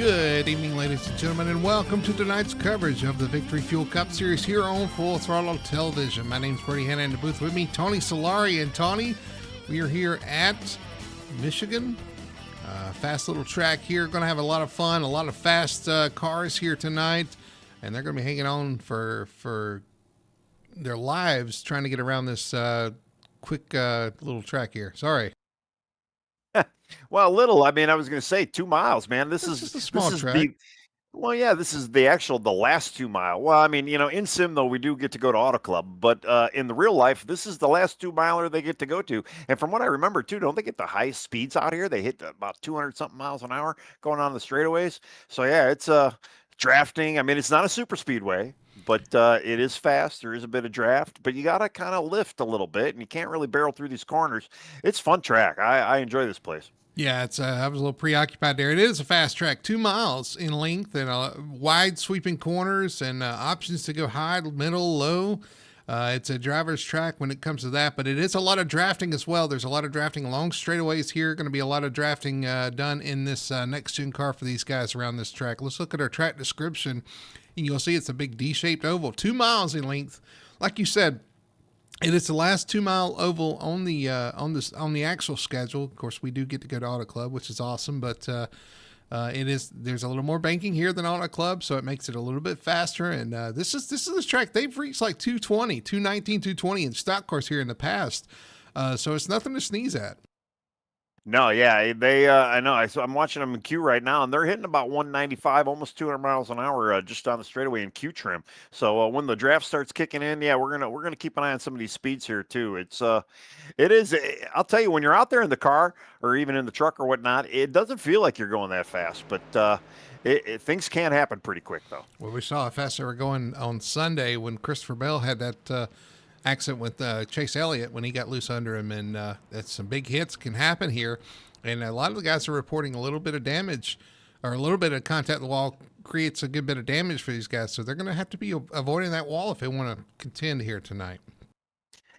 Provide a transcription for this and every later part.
Good evening, ladies and gentlemen, and welcome to tonight's coverage of the Victory Fuel Cup Series here on Full Throttle Television. My name's Brady Hanna, in the booth with me, Tony Solari. And Tony, we are here at Michigan. Fast little track here. Going to have a lot of fun, a lot of fast cars here tonight, and they're going to be hanging on for their lives trying to get around this quick little track here. Sorry. Well, little. I mean, I was going to say 2 miles, man. This is just a small this is track. this is the last 2 mile. Well, I mean, in sim though, we do get to go to Auto Club, but in the real life, this is the last 2 miler they get to go to. And from what I remember too, don't they get the highest speeds out here? They hit about 200 something miles an hour going on the straightaways. So yeah, it's drafting. I mean, it's not a super speedway, but it is fast. There is a bit of draft, but you got to kind of lift a little bit, and you can't really barrel through these corners. It's fun track. I enjoy this place. Yeah, it's I was a little preoccupied there. It is a fast track, 2 miles in length, and wide sweeping corners and options to go high, middle, low. It's a driver's track when it comes to that, but it is a lot of drafting as well. There's a lot of drafting along straightaways here. Going to be a lot of drafting done in this next-gen car for these guys around this track. Let's look at our track description, and you'll see it's a big D-shaped oval, 2 miles in length. Like you said, it is the last 2 mile oval on the actual schedule. Of course, we do get to go to Auto Club, which is awesome, but there's a little more banking here than Auto Club, so it makes it a little bit faster. And this is this track they've reached like 219, 220 in stock cars here in the past, so it's nothing to sneeze at. No, yeah, they. I know. I'm watching them in Q right now, and they're hitting about 195, almost 200 miles an hour, just on the straightaway in Q trim. So when the draft starts kicking in, yeah, we're gonna keep an eye on some of these speeds here too. It is. I'll tell you, when you're out there in the car or even in the truck or whatnot, it doesn't feel like you're going that fast, but things can happen pretty quick though. Well, we saw how fast they were going on Sunday when Christopher Bell had that accident with Chase Elliott when he got loose under him, and that's some big hits can happen here. And a lot of the guys are reporting a little bit of damage or a little bit of contact with the wall creates a good bit of damage for these guys. So they're going to have to be avoiding that wall if they want to contend here tonight.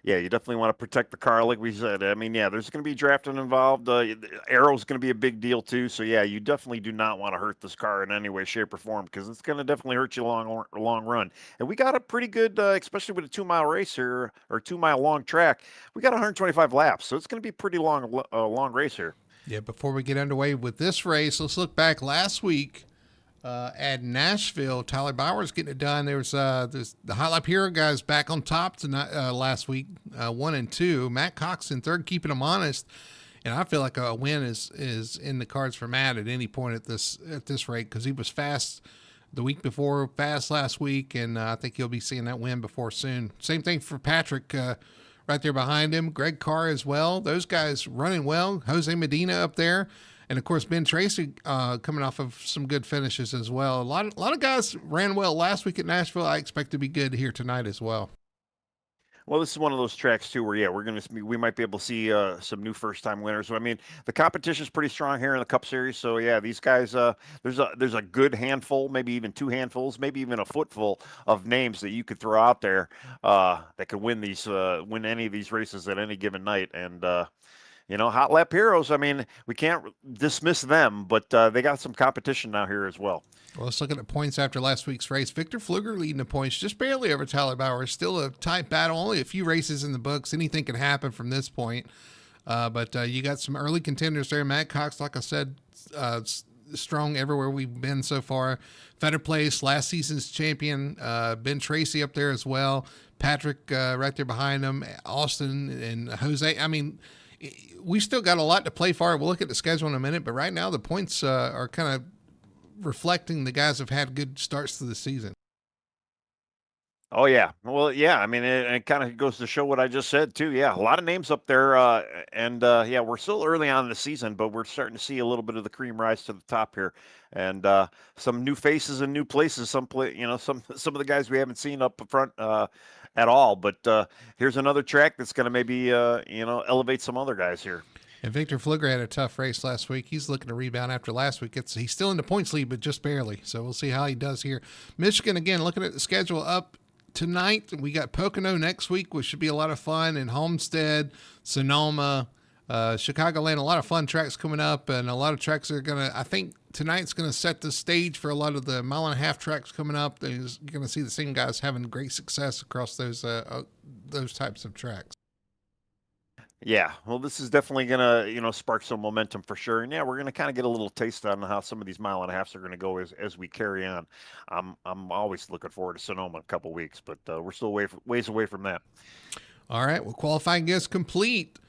Yeah, you definitely want to protect the car, like we said. I mean, yeah, there's going to be drafting involved. Aero's going to be a big deal too. So yeah, you definitely do not want to hurt this car in any way, shape, or form, because it's going to definitely hurt you long run. And we got a pretty good, especially with a 2 mile race here or 2 mile long track. We got 125 laps, so it's going to be pretty long race here. Yeah. Before we get underway with this race, let's look back last week. At Nashville, Tyler Bauer's getting it done. There's the Hot Lap Hero guys back on top tonight, last week, 1 and 2. Matt Cox in third, keeping them honest. And I feel like a win is in the cards for Matt at any point at this rate, because he was fast the week before, fast last week, and I think he'll be seeing that win before soon. Same thing for Patrick right there behind him. Greg Carr as well. Those guys running well. Jose Medina up there. And, of course, Ben Tracy coming off of some good finishes as well. A lot of guys ran well last week at Nashville. I expect to be good here tonight as well. Well, this is one of those tracks too where, yeah, we might be able to see some new first-time winners. So, I mean, the competition is pretty strong here in the Cup Series. So, yeah, these guys, there's a good handful, maybe even 2 handfuls, maybe even a footful of names that you could throw out there that could win any of these races at any given night. And Hot Lap Heroes, I mean, we can't dismiss them, but they got some competition now here as well. Well, let's look at the points after last week's race. Victor Pfluger leading the points just barely over Tyler Bauer. Still a tight battle, only a few races in the books. Anything can happen from this point. But you got some early contenders there. Matt Cox, like I said, strong everywhere we've been so far. Fetter Place, last season's champion. Ben Tracy up there as well. Patrick right there behind him. Austin and Jose. I mean, we still got a lot to play for. We'll look at the schedule in a minute, but right now the points are kind of reflecting the guys have had good starts to the season. Oh yeah, well yeah. I mean, it kind of goes to show what I just said too. Yeah, a lot of names up there, and yeah, we're still early on in the season, but we're starting to see a little bit of the cream rise to the top here, and some new faces and new places. Some of the guys we haven't seen up front at all. But here's another track that's going to maybe elevate some other guys here. And Victor Pfluger had a tough race last week. He's looking to rebound after last week. He's still in the points lead, but just barely. So we'll see how he does here. Michigan, again, looking at the schedule up tonight. We got Pocono next week, which should be a lot of fun, and Homestead, Sonoma, Chicagoland, a lot of fun tracks coming up, and a lot of tracks are going to, I think tonight's going to set the stage for a lot of the mile-and-a-half tracks coming up. You're going to see the same guys having great success across those types of tracks. Yeah, well, this is definitely gonna, spark some momentum for sure. And yeah, we're gonna kind of get a little taste on how some of these mile-and-a-halves are gonna go as we carry on. I'm always looking forward to Sonoma in a couple weeks, but we're still ways away from that. All right, well, qualifying is complete.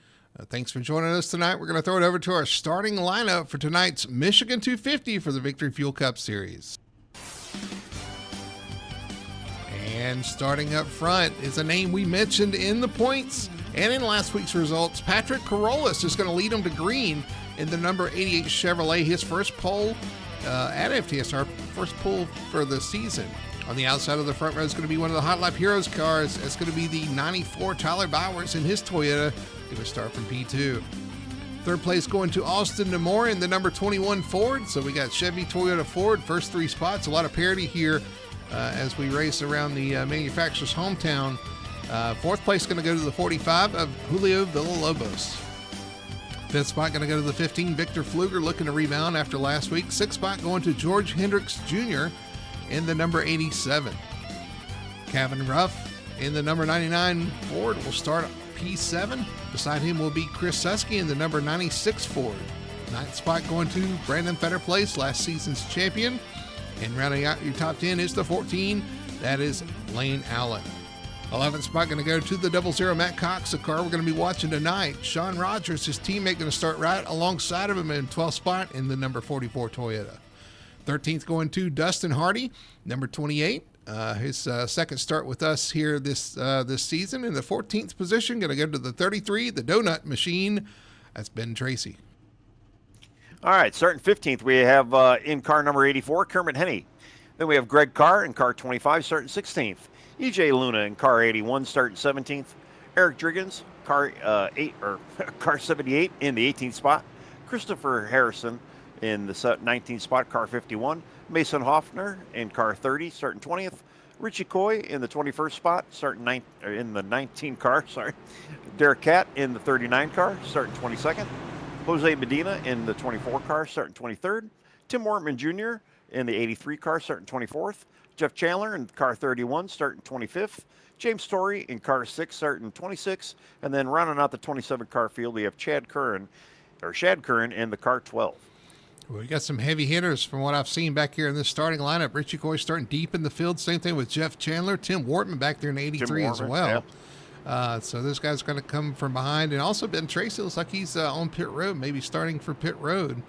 Thanks for joining us tonight. We're going to throw it over to our starting lineup for tonight's Michigan 250 for the Victory Fuel Cup Series. And starting up front is a name we mentioned in the points and in last week's results. Patrick Carolus is going to lead them to green in the number 88 Chevrolet, his first pole at FTSR, first pole for the season. On the outside of the front row is going to be one of the Hot Lap Heroes cars. It's going to be the 94 Tyler Bowers in his Toyota. Going to start from P2. Third place going to Austin Nemore in the number 21 Ford. So we got Chevy, Toyota, Ford, first three spots. A lot of parity here as we race around the manufacturer's hometown. Fourth place going to go to the 45 of Julio Villalobos. Fifth spot going to go to the 15 Victor Pfluger, looking to rebound after last week. Sixth spot going to George Hendricks Jr. in the number 87. Kevin Ruff in the number 99 Ford will start P7. Beside him will be Chris Susky in the number 96 Ford. Ninth spot going to Brandon Fetterplace, last season's champion. And rounding out your top 10 is the 14. That is Lane Allen. 11th spot going to go to the 00 Matt Cox, the car we're going to be watching tonight. Sean Rogers, his teammate, going to start right alongside of him in 12th spot in the number 44 Toyota. 13th going to Dustin Hardy, number 28. His second start with us here this season. In the 14th position, going to go to the 33, the Donut Machine. That's Ben Tracy. All right, starting 15th, we have in car number 84, Kermit Henney. Then we have Greg Carr in car 25, starting 16th. EJ Luna in car 81, starting 17th. Eric Driggins, car 78 in the 18th spot. Christopher Harrison in the 19th spot, car 51. Mason Hoffner in car 30, starting 20th. Richie Coy in the 21st spot, starting in the 19 car, sorry. Derek Catt in the 39 car, starting 22nd. Jose Medina in the 24 car, starting 23rd. Tim Wortman Jr. in the 83 car, starting 24th. Jeff Chandler in car 31, starting 25th. James Story in car 6, starting 26th. And then rounding out the 27 car field, we have Shad Curran in the car 12. Well, we got some heavy hitters from what I've seen back here in this starting lineup. Richie Coy starting deep in the field. Same thing with Jeff Chandler. Tim Wortman back there in 83 as well. Yeah. So this guy's going to come from behind. And also Ben Tracy looks like he's on pit road, maybe starting for pit road.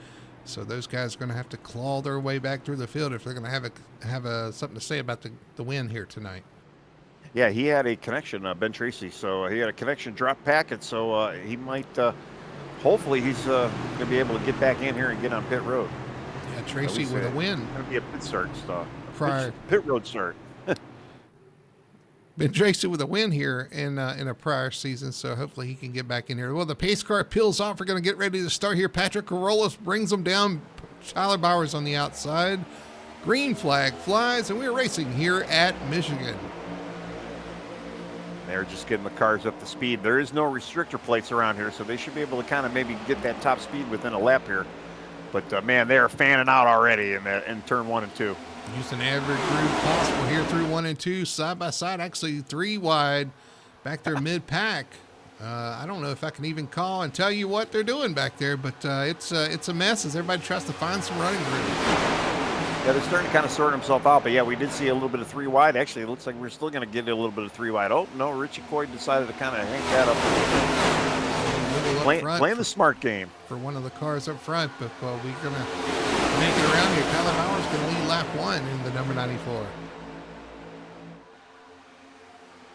So those guys are going to have to claw their way back through the field if they're going to have something to say about the win here tonight. Yeah, he had a connection, Ben Tracy. So he had a connection drop packet. So he might... hopefully he's going to be able to get back in here and get on pit road. Yeah, Tracy with a win. It's going to be a pit start stuff. Prior pit road start. Ben Tracy with a win here in a prior season, so hopefully he can get back in here. Well, the pace car peels off. We're going to get ready to start here. Patrick Carolus brings them down. Tyler Bowers on the outside. Green flag flies, and we're racing here at Michigan. They're just getting the cars up to speed. There is no restrictor plates around here, so they should be able to kind of maybe get that top speed within a lap here. But, man, they are fanning out already in turn 1 and 2. Using every groove possible here through 1 and 2, side by side, actually 3 wide, back there mid-pack. I don't know if I can even call and tell you what they're doing back there, but it's a mess as everybody tries to find some running room. Yeah, they're starting to kind of sort themselves out, but yeah, we did see a little bit of 3 wide. Actually, it looks like we're still going to get a little bit of 3 wide. Oh, no, Richie Coy decided to kind of hang that up. Playing the smart game. For one of the cars up front, but we're going to make it around here. Tyler Bowers going to lead lap 1 in the number 94.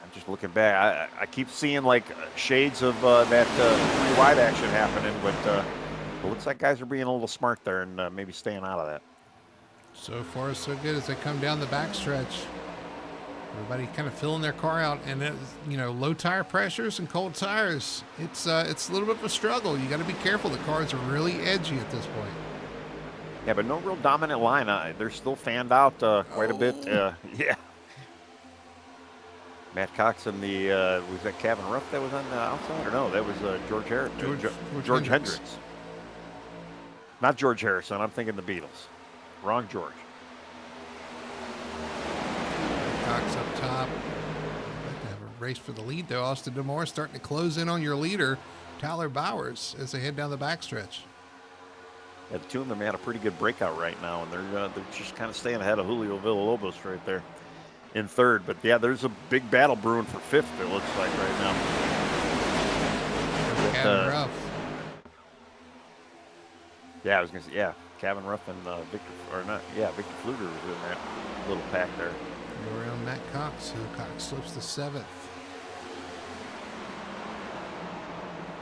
I'm just looking back. I keep seeing like shades of that 3 wide action happening, but it looks like guys are being a little smart there and maybe staying out of that. So far, so good as they come down the backstretch. Everybody kind of filling their car out, and low tire pressures and cold tires. It's a little bit of a struggle. You got to be careful. The cars are really edgy at this point. Yeah, but no real dominant line. They're still fanned out quite a bit. Yeah. Matt Cox and the was that Kevin Ruff that was on the outside, or no? That was George Harrison. George Hendricks. Not George Harrison. I'm thinking the Beatles. Wrong George. Cox up top. Like to have a race for the lead though. Austin Demore starting to close in on your leader, Tyler Bowers, as they head down the backstretch. Yeah, the two of them had a pretty good breakout right now, and they're just kind of staying ahead of Julio Villalobos right there in third. But yeah, there's a big battle brewing for fifth. It looks like right now. Kevin Ruff. Yeah, I was gonna say Kevin Ruff and Victor Fluger was in that little pack there. Around Matt Cox, who Cox slips to seventh.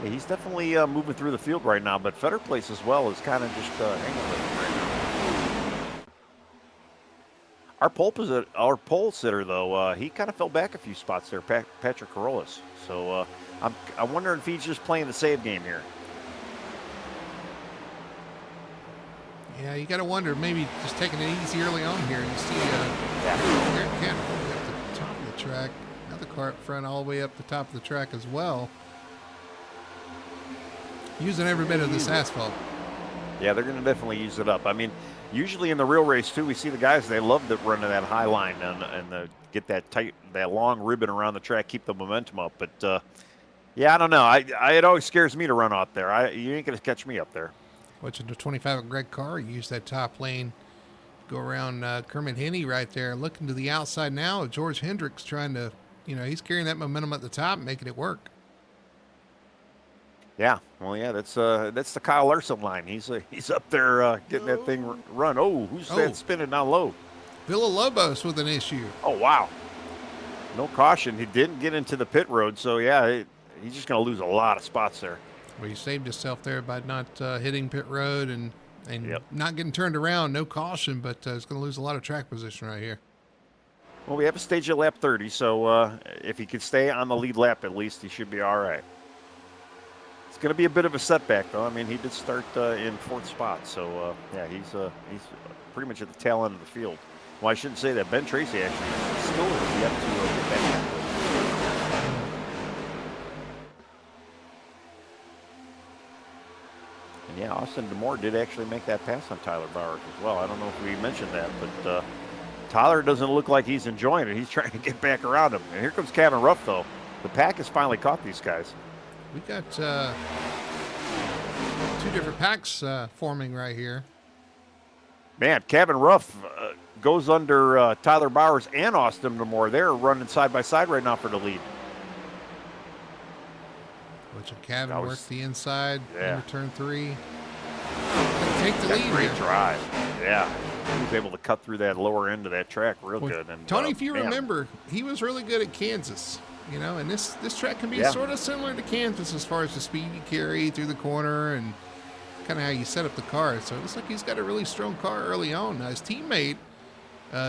Yeah, he's definitely moving through the field right now, but Fetter Place as well is kind of just hanging with him right now. Our pole sitter though, he kind of fell back a few spots there, Patrick Carolus. So I'm wondering if he's just playing the save game here. Yeah, you got to wonder, maybe just taking it easy early on here. You see Eric Kent at the top of the track, another car up front all the way up the top of the track as well. Using every bit of this asphalt. Yeah, they're going to definitely use it up. I mean, usually in the real race too, we see the guys, they love to run to that high line and get that long ribbon around the track, keep the momentum up. But yeah, I don't know. It always scares me to run out there. You ain't going to catch me up there. Watching the 25 of Greg Carr use that top lane, go around Kermit Henney right there, looking to the outside now of George Hendricks, trying to, he's carrying that momentum at the top, making it work. Yeah, well, yeah, that's the Kyle Larson line. He's up there getting that thing run. Oh, who's that spinning down low? Villalobos with an issue. Oh, wow. No caution. He didn't get into the pit road, so yeah, he's just going to lose a lot of spots there. Well, he saved himself there by not hitting pit road and Yep. not getting turned around. No caution, but he's going to lose a lot of track position right here. Well, we have a stage at lap 30, so if he could stay on the lead lap at least, he should be all right. It's going to be a bit of a setback, though. I mean, he did start in fourth spot, so yeah, he's pretty much at the tail end of the field. Well, I shouldn't say that. Ben Tracy actually still has yet to get back. And yeah, Austin Demore did actually make that pass on Tyler Bowers as well. I don't know if we mentioned that, but Tyler doesn't look like he's enjoying it. He's trying to get back around him. And here comes Kevin Ruff, though. The pack has finally caught these guys. We got two different packs forming right here. Man, Kevin Ruff goes under Tyler Bowers and Austin Demore. They're running side by side right now for the lead. Which Kevin worked the inside into turn 3. Take the lead. Great drive. Yeah. He was able to cut through that lower end of that track real good. And Tony, if you remember, he was really good at Kansas. And this track can be sort of similar to Kansas as far as the speed you carry through the corner and kind of how you set up the car. So it looks like he's got a really strong car early on. Now, his teammate,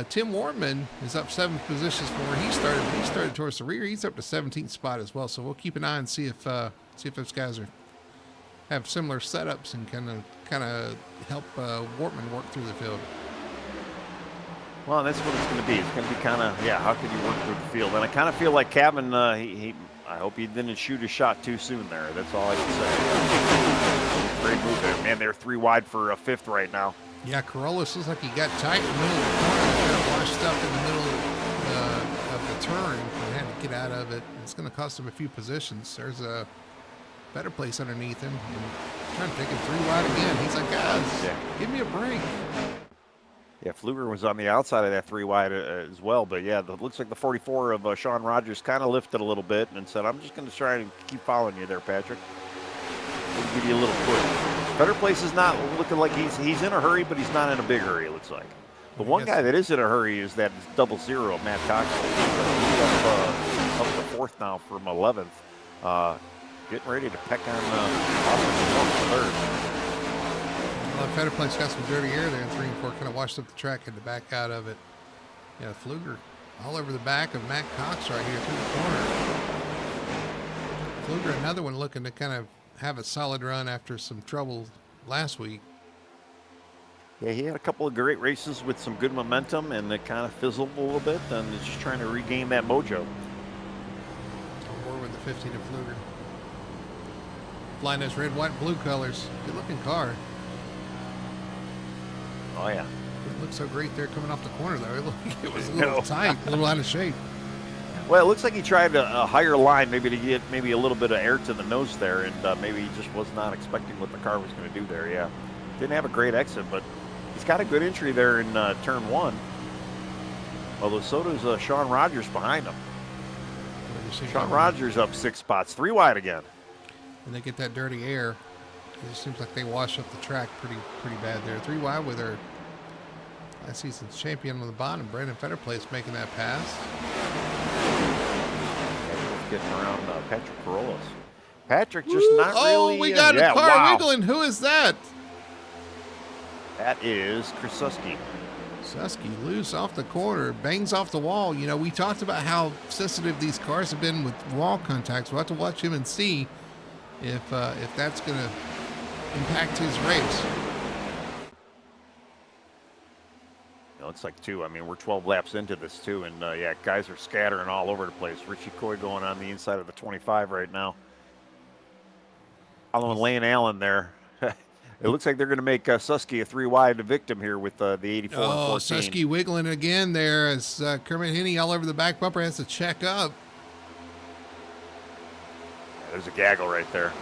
Tim Warman, is up 7th positions from where he started. He started towards the rear. He's up to 17th spot as well. So we'll keep an eye and see if those guys have similar setups and kind of help Wortman work through the field. Well, that's what it's going to be. It's going to be kind of, how could you work through the field? And I kind of feel like Kevin, I hope he didn't shoot his shot too soon there. That's all I can say. Great move there. Man, they're 3 wide for a 5th right now. Yeah, Carolus looks like he got tight in the middle of the corner. He kind of washed up in the middle of the turn and had to get out of it. It's going to cost him a few positions. There's a better place underneath him. And trying to take him 3 wide again. He's like, guys, give me a break. Yeah, Fluger was on the outside of that 3 wide as well. But yeah, it looks like the 44 of Sean Rogers kind of lifted a little bit and said, I'm just going to try and keep following you there, Patrick. We'll give you a little push. Better Place is not looking like he's in a hurry, but he's not in a big hurry, it looks like. The one guy that is in a hurry is that 00, Matt Cox. He's up to 4th now from 11th. Getting ready to peck on Austin 3rd. Fetter Place got some dirty air there in 3 and 4, kind of washed up the track, had to back out of it. Yeah, Fluger all over the back of Matt Cox right here through the corner. Fluger, another one looking to kind of have a solid run after some trouble last week. Yeah, he had a couple of great races with some good momentum, and it kind of fizzled a little bit, and it's just trying to regain that mojo. 50 to Fluger. Flying those red, white, and blue colors. Good looking car. Oh, yeah. It looked so great there coming off the corner, though. It looked like it was a little tight, a little out of shape. Well, it looks like he tried a higher line, maybe to get maybe a little bit of air to the nose there, and maybe he just was not expecting what the car was going to do there. Yeah, didn't have a great exit, but he's got a good entry there in turn one. Although so does Sean Rogers behind him. Sean Rogers up 6 spots, 3 wide again. And they get that dirty air. It just seems like they wash up the track pretty bad there. 3 wide with our last season's champion on the bottom, Brandon Fetterplace, making that pass. Getting around Patrick Carolus. Patrick just not really. Oh, we got a car wiggling. Who is that? That is Chris Susky. Susky loose off the corner, bangs off the wall. You know, we talked about how sensitive these cars have been with wall contacts. We'll have to watch him and see if that's going to impact his race. It's like 2. I mean, we're 12 laps into this too, and yeah, guys are scattering all over the place. Richie Coy going on the inside of the 25 right now. Following Lane Allen there. It looks like they're going to make Susky a 3 wide victim here with the 84 and 14. Susky wiggling again there as Kermit Henney all over the back bumper has to check up. Yeah, there's a gaggle right there.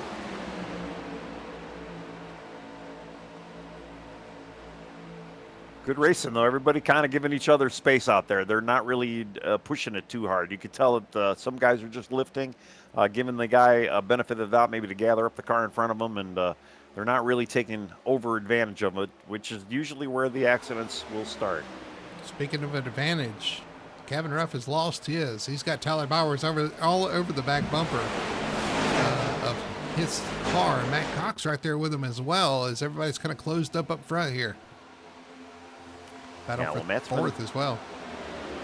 Good racing, though. Everybody kind of giving each other space out there. They're not really pushing it too hard. You could tell that some guys are just lifting, giving the guy a benefit of the doubt maybe to gather up the car in front of them, and they're not really taking over advantage of it, which is usually where the accidents will start. Speaking of advantage, Kevin Ruff has lost his. He's got Tyler Bowers all over the back bumper of his car. And Matt Cox right there with him as well, as everybody's kind of closed up front here. Battle for Matt's fourth as well.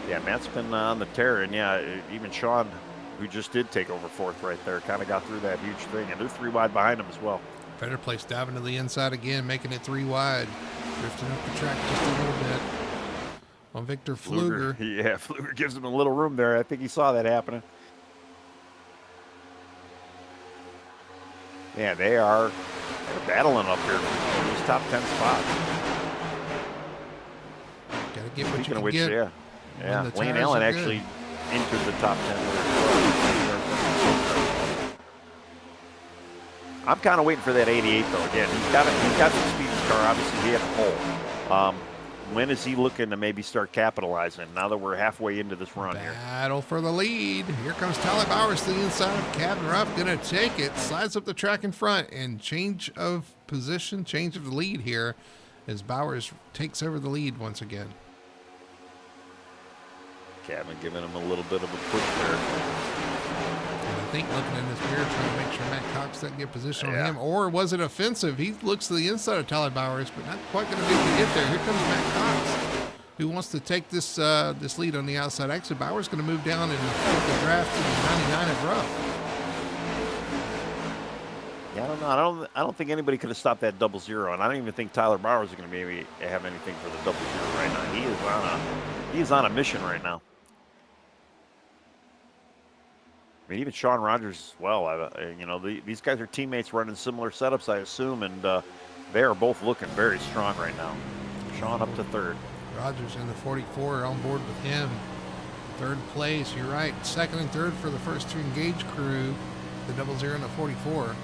Yeah, Matt's been on the tear, and yeah, even Sean, who just did take over fourth right there, kind of got through that huge thing, and they're 3 wide behind him as well. Better place diving to the inside again, making it 3 wide, drifting up the track just a little bit on Victor Fluger. Yeah, Fluger gives him a little room there. I think he saw that happening. Yeah, they're battling up here for these top 10 spots. Gotta get what you can get. Yeah. Lane Allen actually entered the top 10. I'm kind of waiting for that 88 though. Again, he's got some speed in his car. Obviously, he had a pole. When is he looking to maybe start capitalizing? Now that we're halfway into this run here. Battle for the lead. Here comes Tyler Bowers to the inside of Kevin Ruff. Gonna take it. Slides up the track in front and change of position, change of the lead here as Bowers takes over the lead once again. Kevin giving him a little bit of a push there. And I think looking in his mirror, trying to make sure Matt Cox doesn't get position on him. Or was it offensive? He looks to the inside of Tyler Bowers, but not quite going to be able to get there. Here comes Matt Cox, who wants to take this this lead on the outside exit. Bowers going to move down and get the draft to the 99 of Ruff. Yeah, I don't know. I don't think anybody could have stopped that 0-0, and I don't even think Tyler Bowers is going to be able to have anything for the 0-0 right now. He is on a mission right now. I mean, even Sean Rogers as well. These guys are teammates running similar setups, I assume, and they are both looking very strong right now. Sean up to third. Rogers in the 44 on board with him. Third place, you're right. Second and third for the first two engaged crew. The 0-0 and the 44.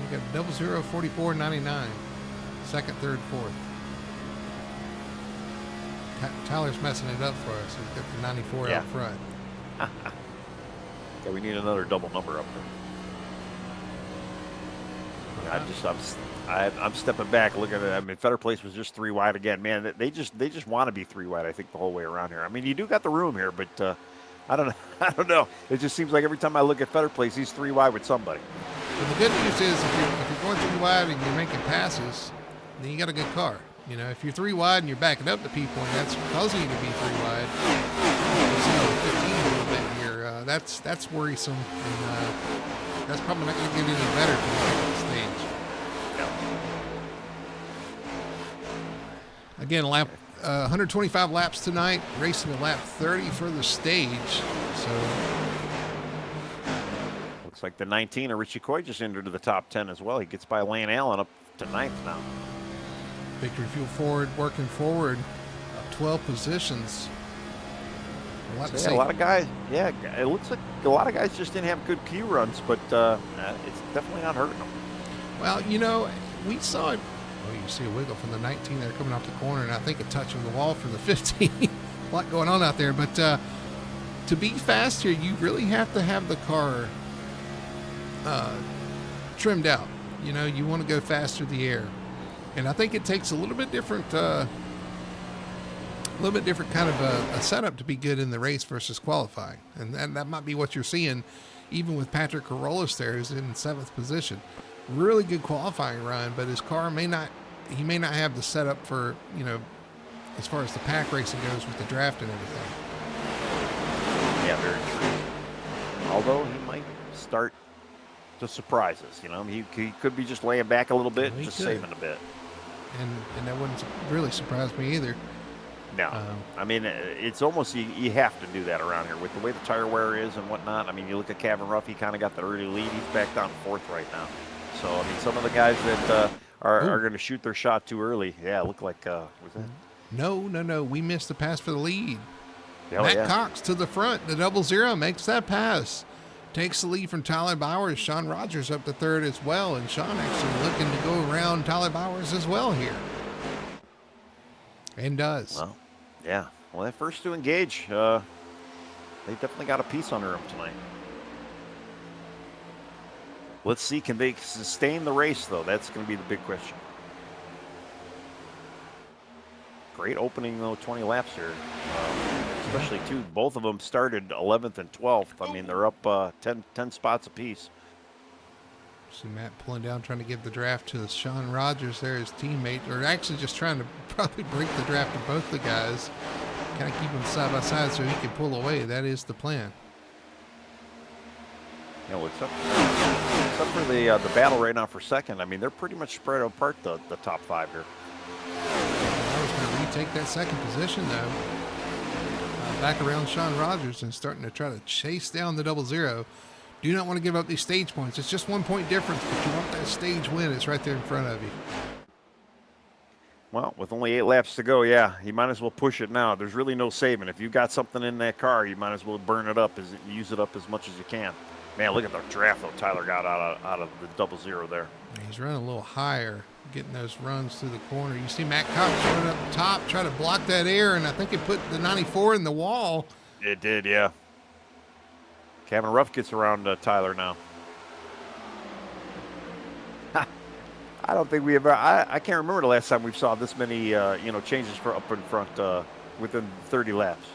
We got 0-0, 44, 99. Second, third, fourth. Tyler's messing it up for us. He's got the 94 out front. Yeah, we need another double number up there. I'm stepping back, looking at it. I mean, Fetter Place was just 3 wide again. Man, they just want to be 3 wide. I think the whole way around here. I mean, you do got the room here, but I don't know. It just seems like every time I look at Fetter Place, he's 3 wide with somebody. Well, the good news is if you're going 3 wide and you're making passes, then you got a good car. You know, if you're 3 wide and you're backing up the P-point, that's causing you to be 3 wide. It's 15 a little bit here. That's worrisome, and that's probably not going to get any better to the stage. Yeah. Again, 125 laps tonight, racing at lap 30 for the stage. So Looks like the 19 of Richie Coy just entered to the top 10 as well. He gets by Lane Allen up to 9th now. Victory Fuel Forward working forward, up 12 positions. A lot of guys, yeah, it looks like a lot of guys just didn't have good Q runs, but it's definitely not hurting them. Well, you know, we saw it. Oh, you see a wiggle from the 19 there coming off the corner, and I think a touch on the wall for the 15. A lot going on out there, but to be faster, you really have to have the car trimmed out. You know, you want to go faster the air, and I think it takes a little bit different kind of a setup to be good in the race versus qualifying, and that might be what you're seeing, even with Patrick Carolus there, who's in 7th position. Really good qualifying run, but his car may not have the setup for, you know, as far as the pack racing goes with the draft and everything. Yeah, very true. Although he might start to surprise us, you know, he could be just laying back a little bit, and just saving a bit. And that wouldn't really surprise me either. No, I mean, it's almost, you have to do that around here with the way the tire wear is and whatnot. I mean, you look at Kevin Ruff, he kind of got the early lead. He's back down 4th right now. So, I mean, some of the guys that are going to shoot their shot too early, yeah, look like, was that? No, we missed the pass for the lead. Hell Matt yeah. Cox to the front, the 00 makes that pass. Takes the lead from Tyler Bowers. Sean Rogers up to 3rd as well, and Sean actually looking to go around Tyler Bowers as well here. And does. Well, yeah. Well, that first to engage, they definitely got a piece under them tonight. Let's see, can they sustain the race, though? That's going to be the big question. Great opening, though, 20 laps here. Especially, too, both of them started 11th and 12th. I mean, they're up 10 spots apiece. See Matt pulling down, trying to give the draft to Sean Rogers there, his teammate, or actually just trying to probably break the draft to both the guys. Kind of keep them side by side so he can pull away. That is the plan. Yeah, well, except for the battle right now for second, I mean, they're pretty much spread apart, the top 5 here. I was going to retake that second position, though. Back around Sean Rogers and starting to try to chase down the 00. Do not want to give up these stage points. It's just 1 point difference, but you want that stage win. It's right there in front of you. Well, with only 8 laps to go, yeah, you might as well push it now. There's really no saving. If you've got something in that car, you might as well burn it up, use it up as much as you can. Man, look at the draft though Tyler got out of the 00 there. He's running a little higher, getting those runs through the corner. You see Matt Cox running up top, try to block that air, and I think it put the 94 in the wall. It did, yeah. Kevin Ruff gets around Tyler now. I don't think we ever. I can't remember the last time we saw this many changes for up in front within 30 laps.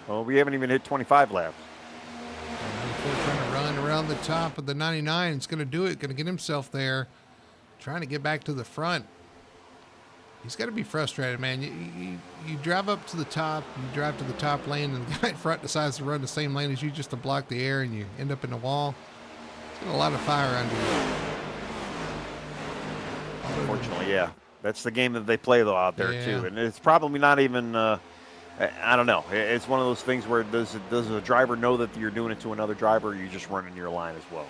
Well, we haven't even hit 25 laps. 94 trying to run around the top of the 99. It's going to do it. Going to get himself there. Trying to get back to the front. He's got to be frustrated, man. You drive up to the top, you drive to the top lane, and the guy in front decides to run the same lane as you just to block the air, and you end up in the wall. It's got a lot of fire under you. Unfortunately, yeah. That's the game that they play, though, out there, Yeah. too. And it's probably not even, I don't know. It's one of those things where does a driver know that you're doing it to another driver, or you're just running your line as well?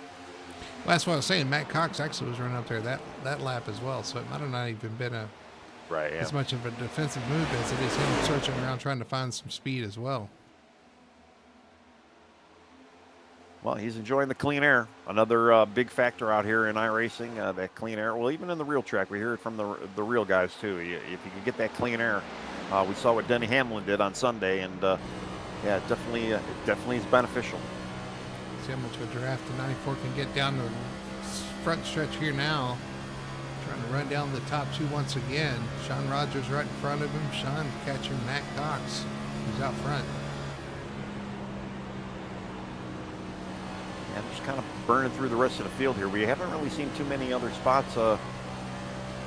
Well, that's what I was saying. Matt Cox actually was running up there that lap as well, so it might have not even been as much of a defensive move as it is him searching around trying to find some speed as well. Well, he's enjoying the clean air. Another big factor out here in iRacing, that clean air. Well, even in the real track, we hear it from the real guys, too. If you can get that clean air, we saw what Denny Hamlin did on Sunday, and, yeah, it definitely is beneficial. See how much of a draft the 94 can get down the front stretch here now. Trying to run down the top 2 once again. Sean Rogers right in front of him. Sean catching Matt Cox, who's out front. Yeah, just kind of burning through the rest of the field here. We haven't really seen too many other spots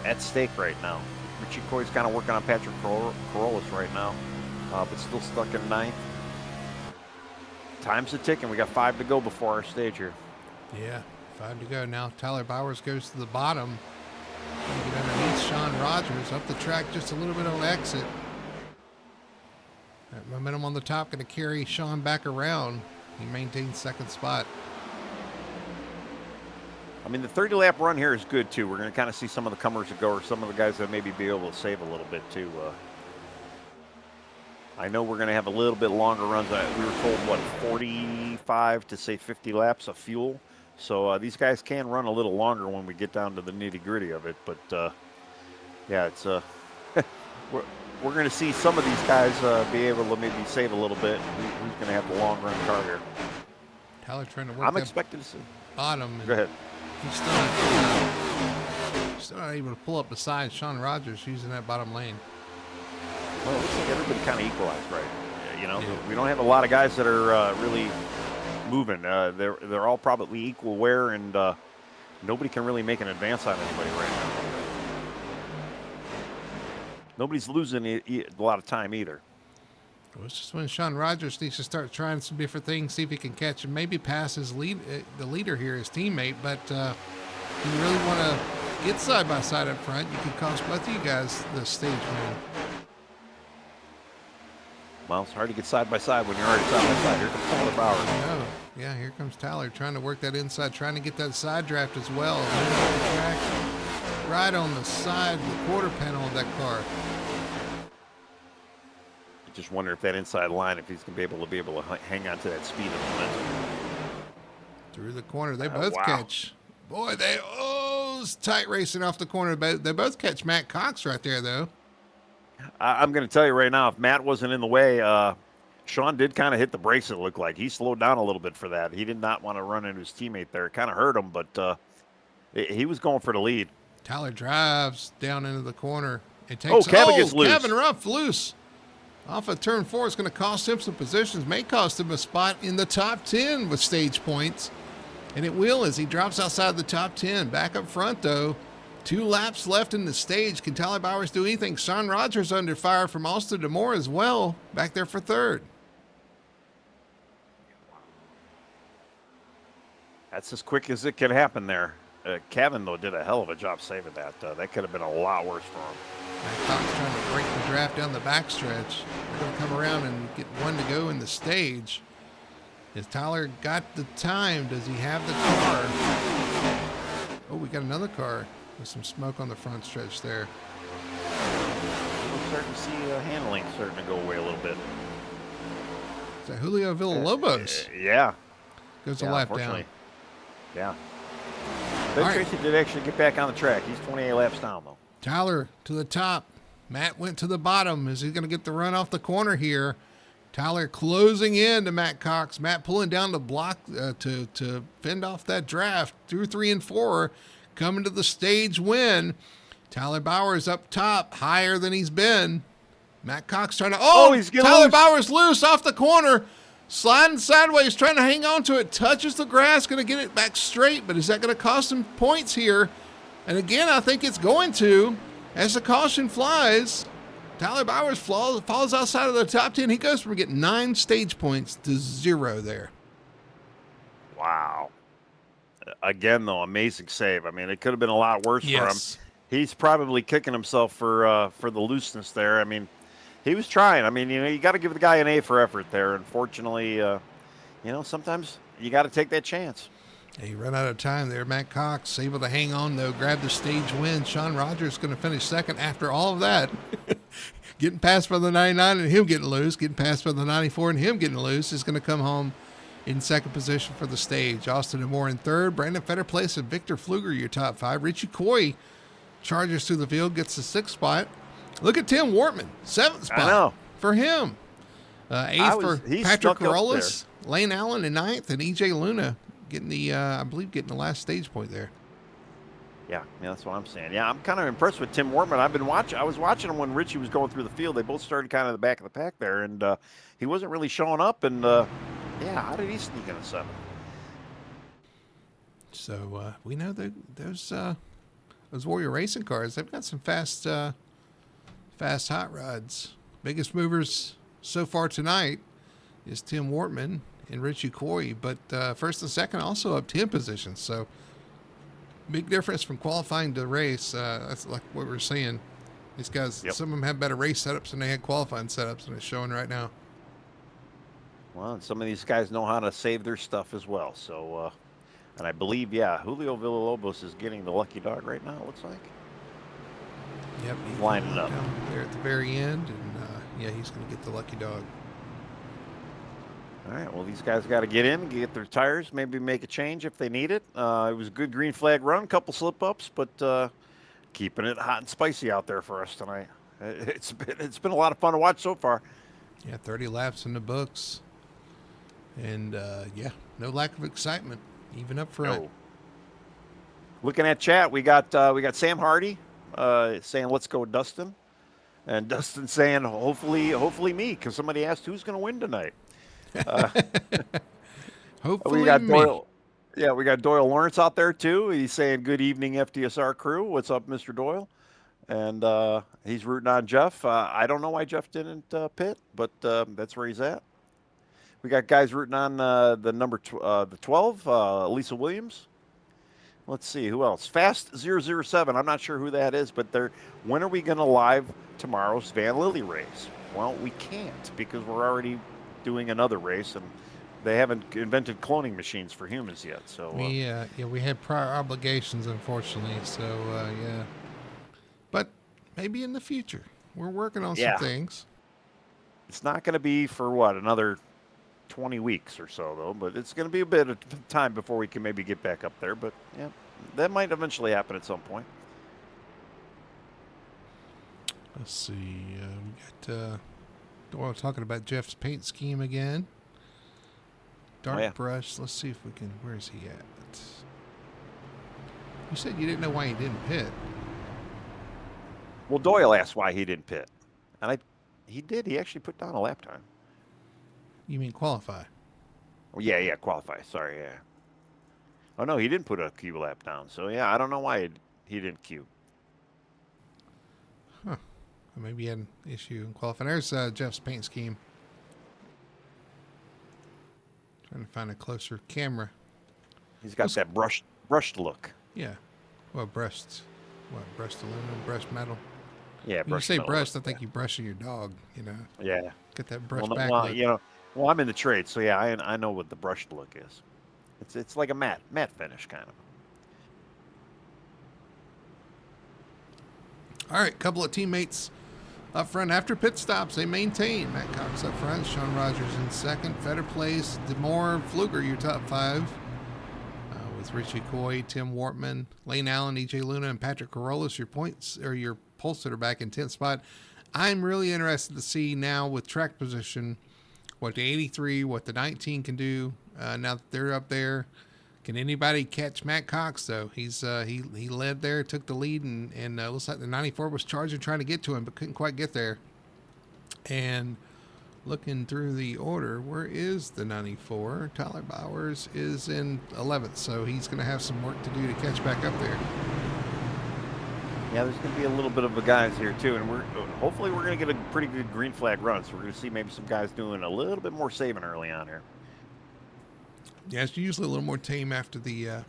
at stake right now. Richie Coy's kind of working on Patrick Carolus right now, but still stuck in 9th. Time's a ticking. We got 5 to go before our stage here. Yeah, 5 to go now. Tyler Bowers goes to the bottom. Get underneath Sean Rogers. Up the track just a little bit on exit. That momentum on the top going to carry Sean back around. He maintains second spot. I mean, the 30 lap run here is good too. We're going to kind of see some of the comers that go, or some of the guys that maybe be able to save a little bit too. I know we're going to have a little bit longer runs. We were told, what, 45 to say 50 laps of fuel. So these guys can run a little longer when we get down to the nitty gritty of it. But yeah, it's we're going to see some of these guys be able to maybe save a little bit. Who's going to have the long run car here? Tyler trying to work. I'm expecting to see. Bottom. Go ahead. He's still not able to pull up beside Sean Rogers using that bottom lane. Well, it looks like everybody kind of equalized, right? You know, we don't have a lot of guys that are really moving. They're all probably equal wear, and nobody can really make an advance on anybody right now. Nobody's losing a lot of time either. Well, it's just when Sean Rogers needs to start trying some different things, see if he can catch him, maybe pass his the leader here, his teammate. But if you really want to get side by side up front, you can cost both of you guys the stage win. Well, it's hard to get side by side when you're already side by side. Here comes Tyler Bauer. No. Yeah, here comes Tyler trying to work that inside, trying to get that side draft as well. The track, right on the side, the quarter panel of that car. Just wonder if that inside line, if he's going to be able to hang on to that speed and momentum. Through the corner, they both catch. Boy, it's tight racing off the corner. They both catch Matt Cox right there, though. I'm going to tell you right now, if Matt wasn't in the way, Sean did kind of hit the brakes, it looked like. He slowed down a little bit for that. He did not want to run into his teammate there. It kind of hurt him, but he was going for the lead. Tyler drives down into the corner. It takes, Kevin gets loose. Kevin Ruff loose. Off of turn 4, it's going to cost him some positions. May cost him a spot in the top 10 with stage points. And it will as he drops outside the top 10. Back up front, though. 2 laps left in the stage. Can Tyler Bowers do anything? Sean Rogers under fire from Austin DeMore as well. Back there for third. That's as quick as it can happen there. Kevin, though, did a hell of a job saving that. That could have been a lot worse for him. Matt Cox trying to break the draft down the backstretch. They're going to come around and get one to go in the stage. Has Tyler got the time? Does he have the car? Oh, we got another car with some smoke on the front stretch there. We're starting to see handling starting to go away a little bit. Is that Julio Villalobos? Yeah. Goes a lap down. Yeah. Ben Tracy did actually get back on the track. He's 28 laps down, though. Tyler to the top. Matt went to the bottom. Is he going to get the run off the corner here? Tyler closing in to Matt Cox. Matt pulling down the block to fend off that draft. Through 3 and 4, coming to the stage win. Tyler Bowers up top, higher than he's been. Matt Cox trying to. He's getting Tyler loose. Bowers loose off the corner. Sliding sideways, trying to hang on to it. Touches the grass, going to get it back straight. But is that going to cost him points here? And again, I think it's going to. As the caution flies, Tyler Bowers falls outside of the top 10. He goes from getting 9 stage points to 0 there. Wow. Again, though, amazing save. I mean, it could have been a lot worse for him. He's probably kicking himself for the looseness there. I mean, he was trying. I mean, you got to give the guy an A for effort there. Unfortunately, sometimes you got to take that chance. He ran out of time there. Matt Cox able to hang on, though, grab the stage win. Sean Rogers going to finish second after all of that. Getting passed by the 99 and him getting loose. Getting passed by the 94 and him getting loose is going to come home in second position for the stage. Austin DeMore in third. Brandon Fetterplace and Victor Pfluger, your top 5. Richie Coy charges through the field, gets the 6th spot. Look at Tim Wortman, 7th spot for him. 8th for Patrick Corollas, Lane Allen in 9th, and EJ Luna getting the, getting the last stage point there. Yeah, that's what I'm saying. Yeah, I'm kind of impressed with Tim Wortman. I was watching him when Richie was going through the field. They both started kind of the back of the pack there, and he wasn't really showing up. And how did he sneak in a 7th? So we know that those Warrior Racing cars, they've got some fast hot rods. Biggest movers so far tonight is Tim Wortman and Richie Coy, but first and second also up 10 positions. So big difference from qualifying to race. That's like what we're seeing. These guys, some of them have better race setups than they had qualifying setups, and it's showing right now. Well, and some of these guys know how to save their stuff as well. So And I believe, yeah, Julio Villalobos is getting the lucky dog right now, it looks like. Yep, he's Lining up. down there at the very end, and yeah, he's going to get the lucky dog. All right, well, these guys got to get in, get their tires, maybe make a change if they need it. It was a good green flag run, couple slip-ups, but keeping it hot and spicy out there for us tonight. It's been a lot of fun to watch so far. Yeah, 30 laps in the books, and yeah, no lack of excitement, even up front. No. Looking at chat, we got Sam Hardy saying, "Let's go, Dustin," and Dustin saying, "Hopefully me," because somebody asked who's going to win tonight. Hopefully we got me. Doyle. Yeah, we got Doyle Lawrence out there too. He's saying, "Good evening, FTSR crew. What's up, Mr. Doyle?" And he's rooting on Jeff. I don't know why Jeff didn't pit, but that's where he's at. We got guys rooting on the 12, Lisa Williams. Let's see who else. Fast 007. I'm not sure who that is, but when are we going to live tomorrow's Vanlilys race? Well, we can't because we're already doing another race, and they haven't invented cloning machines for humans yet. So we had prior obligations, unfortunately. So yeah, but maybe in the future we're working on some things. It's not going to be for another 20 weeks or so, though, but it's going to be a bit of time before we can maybe get back up there. But yeah, that might eventually happen at some point. Let's see. We got Doyle talking about Jeff's paint scheme again. Dark brush. Let's see if we can. Where's he at? You said you didn't know why he didn't pit. Well, Doyle asked why he didn't pit, and he did. He actually put down a lap time. You mean qualify? Oh, yeah, qualify. Sorry, yeah. Oh, no, he didn't put a Q lap down. So, yeah, I don't know why he didn't Q. Huh. Maybe he had an issue in qualifying. There's Jeff's paint scheme. Trying to find a closer camera. He's got that brushed look. Yeah. Well, brushed aluminum, brushed metal. Yeah, when you say brushed, I think you're brushing your dog, Yeah. Get that brush back look. Well, I'm in the trade, so yeah, I know what the brushed look is. It's like a matte finish kind of. All right, couple of teammates up front after pit stops. They maintain. Matt Cox up front, Sean Rogers in second, Fetter place, DeMore, Fluger, your top five. With Richie Coy, Tim Wortman, Lane Allen, EJ Luna, and Patrick Carolus, your points or your pole sitter back in 10th spot. I'm really interested to see now with track position what the 83, what the 19 can do now that they're up there. Can anybody catch Matt Cox though? He's he led there, took the lead, and looks like the 94 was charging, trying to get to him, but couldn't quite get there. And looking through the order, where is the 94? Tyler Bowers is in 11th, so he's going to have some work to do to catch back up there. Yeah, there's going to be a little bit of a guys here too, and hopefully we're going to get a pretty good green flag run. So we're going to see maybe some guys doing a little bit more saving early on here. Yeah, it's usually a little more tame after the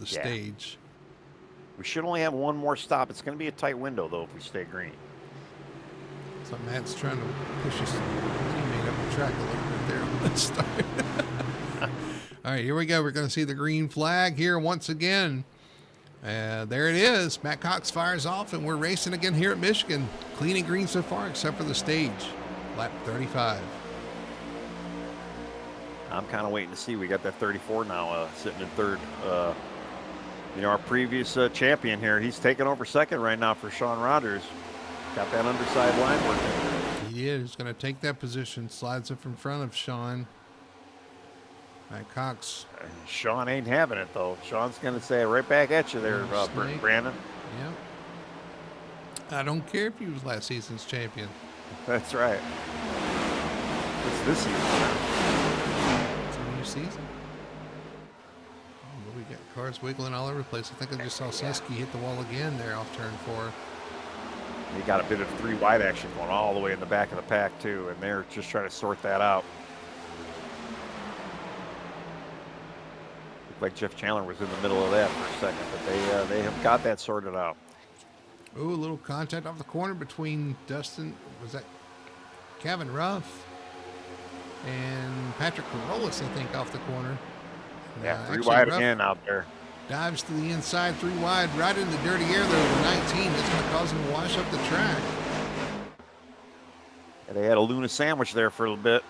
stage. We should only have one more stop. It's going to be a tight window though if we stay green. So Matt's trying to push his teammate up the track a little bit there on the start. All right, here we go. We're going to see the green flag here once again. There it is. Matt Cox fires off, and we're racing again here at Michigan. Clean and green so far, except for the stage. Lap 35. I'm kind of waiting to see. We got that 34 now sitting in third. Our previous champion here, he's taking over second right now for Sean Rogers. Got that underside line working. He is going to take that position, slides up in front of Sean. Matt Cox. Sean ain't having it, though. Sean's going to say right back at you there, Brandon. Yep. I don't care if he was last season's champion. That's right. It's this season. It's a new season. Oh, we got cars wiggling all over the place. I think I just saw Sesky hit the wall again there off turn 4. They got a bit of 3 wide action going all the way in the back of the pack, too, and they're just trying to sort that out. Looked like Jeff Chandler was in the middle of that for a second, but they have got that sorted out. Ooh, a little contact off the corner between Dustin, was that Kevin Ruff, and Patrick Carolus, I think, off the corner. Yeah, three Actually, wide Ruff again out there. dives to the inside, 3 wide, right in the dirty air there with 19. That's going to cause him to wash up the track. Yeah, they had a Luna sandwich there for a little bit.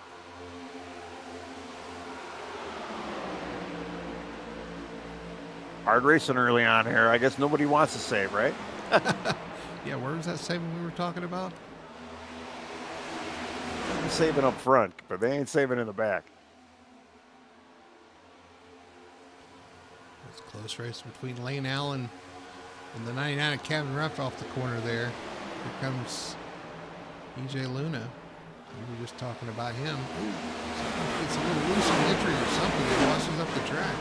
Hard racing early on here. I guess nobody wants to save, right? Yeah, where was that saving we were talking about? They're saving up front, but they ain't saving in the back. It's a close race between Lane Allen and the 99 of Kevin Ruff off the corner there. Here comes EJ Luna. We were just talking about him. Ooh, it's a little loose in entry or something. It washes up the track.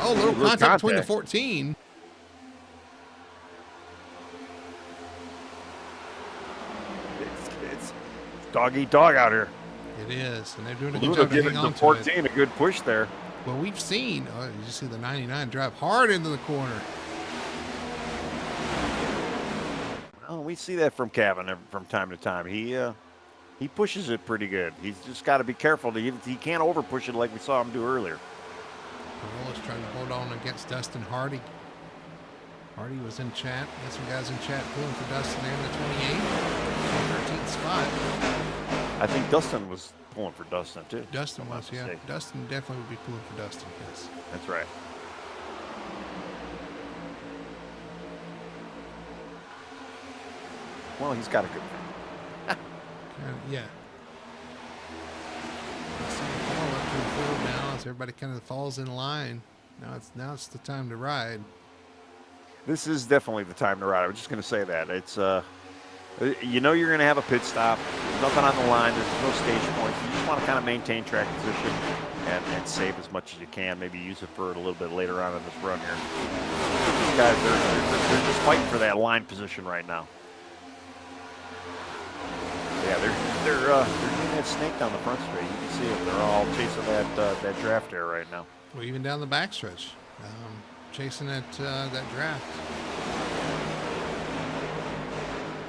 Oh, little contact between the 14. It's dog eat dog out here. It is, and they're doing a good Luna job to giving hang the on to 14 it. a good push there. Well, we've seen, you see the 99 drive hard into the corner. Well, we see that from Kevin from time to time. He pushes it pretty good. He's just got to be careful. He can't over push it like we saw him do earlier. Corolla's trying to hold on against Dustin Hardy. Hardy was in chat. Got some guys in chat pulling for Dustin there in the 28th, 13th spot. I think Dustin was pulling for Dustin too. Dustin was, yeah. Dustin definitely would be pulling for Dustin, yes. That's right. Well, he's got a good thing. Yeah. Fall up to the field now as everybody kind of falls in line. Now it's the time to ride. This is definitely the time to ride. I was just going to say that. It's you know you're going to have a pit stop. There's nothing on the line. There's no stage points. You just want to kind of maintain track position and save as much as you can. Maybe use it for it a little bit later on in this run here. These guys, they're just fighting for that line position right now. Yeah, they're doing that snake down the front straight. You can see it. They're all chasing that draft air right now. Well, even down the backstretch, chasing that draft.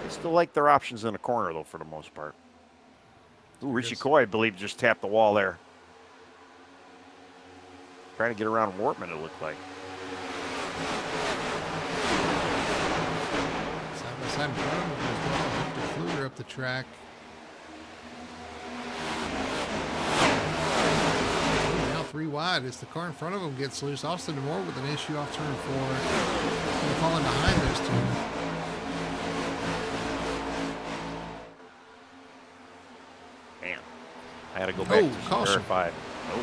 They still like their options in the corner, though, for the most part. Ooh, Richie Coy, I believe, just tapped the wall there. Trying to get around Wortman, it looked like. Side by side in front of him as well. Victor Fluger up the track. Now 3 wide as the car in front of him gets loose. Austin DeMore with an issue off turn 4. And falling behind those two. Man, I had to go back to caution. verify. We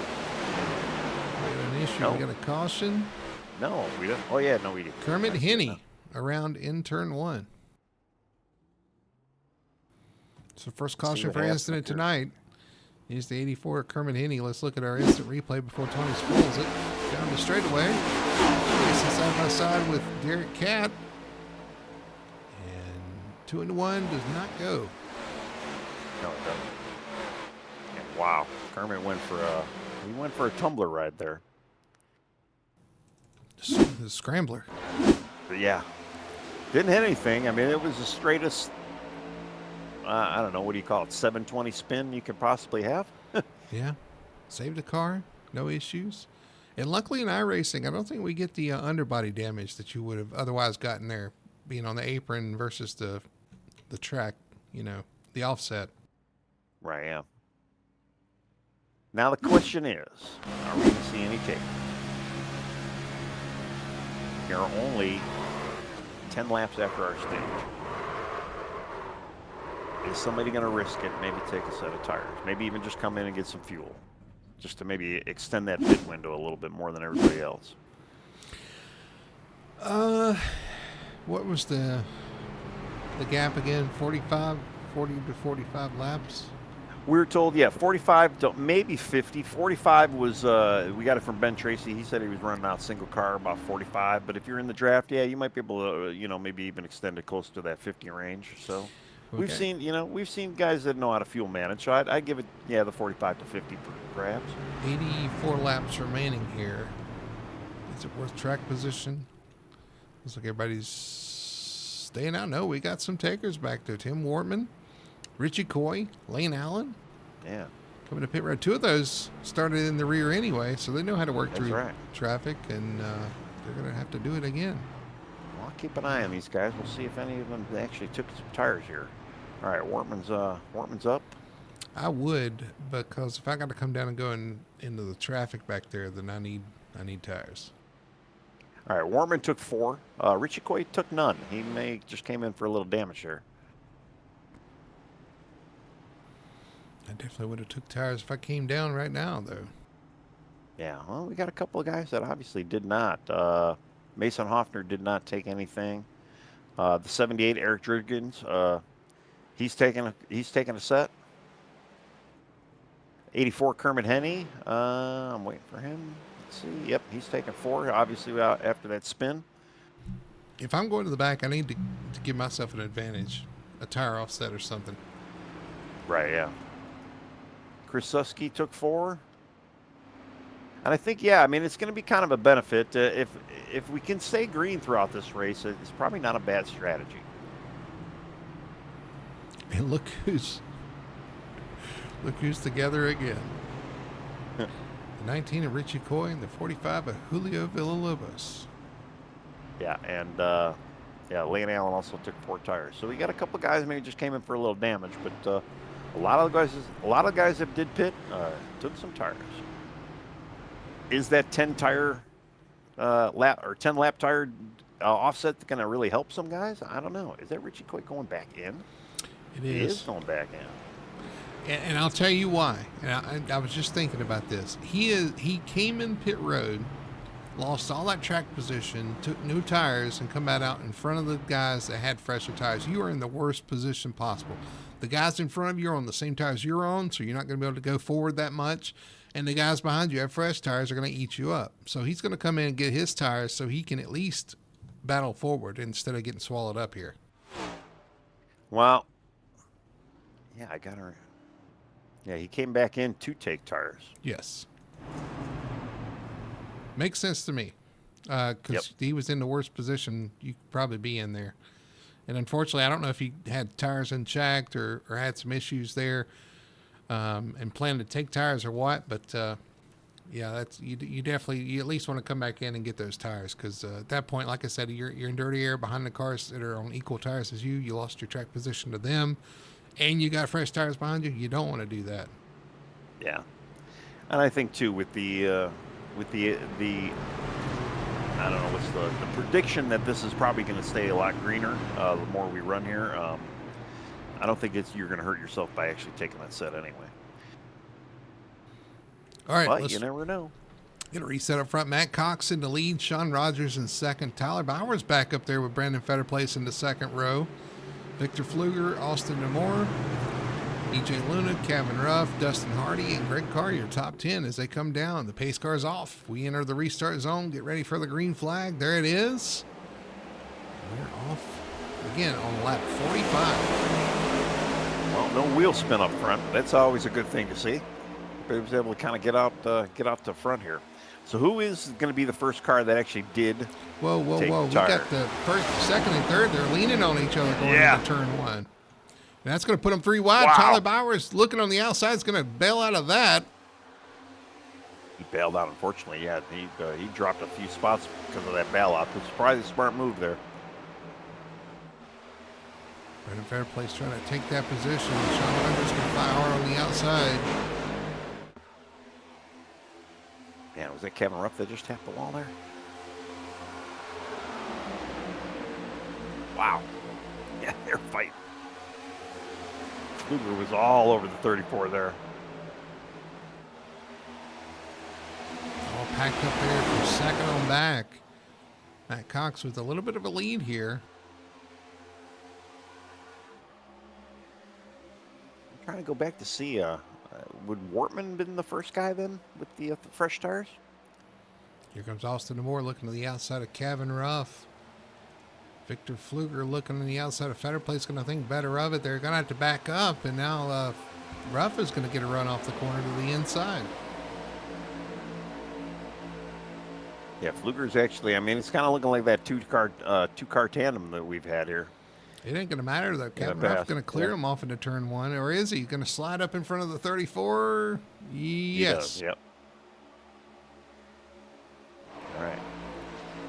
got an issue. No. We got a caution. No, we didn't. Oh, yeah, no, we didn't. Kermit Henney around in turn 1. So first caution for incident tonight. Here's the 84 Kermit Henney. Let's look at our instant replay before Tony spoils it. Down the straightaway. Racing side by side with Derek Catt. And 2 into 1 does not go. No, it doesn't. And wow, Kermit went for a tumbler ride there. The scrambler. But yeah, didn't hit anything. I mean, it was the straightest. I don't know, what do you call it? 720 spin you could possibly have. Yeah, saved the car, no issues. And luckily in iRacing, I don't think we get the underbody damage that you would have otherwise gotten there, being on the apron versus the track, the offset. Right, yeah. Now the question is, are we going to see any tape? There are only 10 laps after our stage. Is somebody going to risk it, maybe take a set of tires, maybe even just come in and get some fuel, just to maybe extend that pit window a little bit more than everybody else? What was the gap again? 40 to 45 laps? We were told, yeah, 45 to maybe 50. 45 was, we got it from Ben Tracy. He said he was running out single car about 45. But if you're in the draft, yeah, you might be able to, maybe even extend it close to that 50 range. So we've seen guys that know how to fuel manage. So I'd give it, yeah, the 45 to 50 perhaps. 84 laps remaining here. Is it worth track position? Looks like everybody's staying out. No, we got some takers back there. Tim Wortman, Richie Coy, Lane Allen. Yeah. coming to pit road. Two of those started in the rear anyway, so they know how to work That's through right. traffic, and they're going to have to do it again. Well, I'll keep an eye on these guys. We'll see if any of them actually took some tires here. All right, Wortman's up. I would, because if I got to come down and go into the traffic back there, then I need tires. All right, Wortman took 4. Richie Coy took none. He may just came in for a little damage there. I definitely would have took tires if I came down right now, though. Yeah, well, we got a couple of guys that obviously did not. Mason Hoffner did not take anything. The 78 Eric Driggins, he's taking a set. 84 Kermit Henney, I'm waiting for him. Let's see. Yep, he's taking 4. Obviously, after that spin. If I'm going to the back, I need to give myself an advantage, a tire offset or something. Right. Yeah. Chris Susky took 4. And I think, yeah, I mean, it's going to be kind of a benefit. If we can stay green throughout this race, it's probably not a bad strategy. And look who's together again. The 19 of Richie Coy and the 45 of Julio Villalobos. Yeah, and yeah, Lane Allen also took 4 tires. So we got a couple of guys maybe just came in for a little damage, but a lot of guys that did pit took some tires. Is that 10 tire lap or 10 lap tire offset going to really help some guys? I don't know. Is that Richie Coy going back in? It He is. is going back in. And I'll tell you why. And I was just thinking about this. He came in pit road, lost all that track position, took new tires, and come back out in front of the guys that had fresher tires. You are in the worst position possible. The guys in front of you are on the same tires you're on, so you're not going to be able to go forward that much. And the guys behind you have fresh tires, are going to eat you up. So he's going to come in and get his tires so he can at least battle forward instead of getting swallowed up here. Well, yeah, I got her. Yeah, he came back in to take tires. Yes. Makes sense to me. Because he was in the worst position you could probably be in there. And unfortunately, I don't know if he had tires unchecked or had some issues there and planned to take tires or what. But, yeah, that's you definitely, you at least want to come back in and get those tires. Because at that point, like I said, you're in dirty air behind the cars that are on equal tires as you. You lost your track position to them. And you got fresh tires behind you. You don't want to do that. Yeah, and I think too with the I don't know what's the prediction that this is probably going to stay a lot greener the more we run here. I don't think you're going to hurt yourself by actually taking that set anyway. All right, but you never know. Going to reset up front. Matt Cox in the lead. Sean Rogers in second. Tyler Bowers back up there with Brandon Fetterplace in the second row. Victor Pfluger, Austin Namor, EJ Luna, Kevin Ruff, Dustin Hardy, and Greg Carr, your top 10 as they come down. The pace car's off. We enter the restart zone. Get ready for the green flag. There it is. We're off again on lap 45. Well, no wheel spin up front. That's always a good thing to see. He was able to kind of get out to front here. So who is going to be the first car that actually did? Whoa. We got the first, second, and third. They're leaning on each other going into turn 1. And that's going to put them 3 wide. Wow. Tyler Bowers looking on the outside is going to bail out of that. He bailed out, unfortunately. Yeah, he dropped a few spots because of that bailout. It's probably a smart move there. Brandon Fairplace trying to take that position. Sean Rogers can fly hard on the outside. Man, was that Kevin Ruff that just tapped the wall there? Wow. Yeah, they're fighting. Luger was all over the 34 there. All packed up there from second on back. Matt Cox with a little bit of a lead here. I'm trying to go back to see, would Wortman been the first guy then with the fresh tires? Here comes Austin Moore looking to the outside of Kevin Ruff. Victor Pfluger looking on the outside of Fetterplace, going to think better of it. They're going to have to back up, and now Ruff is going to get a run off the corner to the inside. Yeah, Pfluger's actually, I mean, it's kind of looking like that two-car tandem that we've had here. It ain't going to matter, though. Yeah, Kevin Ruff's pass. going to clear Yeah. him off into turn 1, or is he going to slide up in front of the 34? He Yes. does, yep. All right.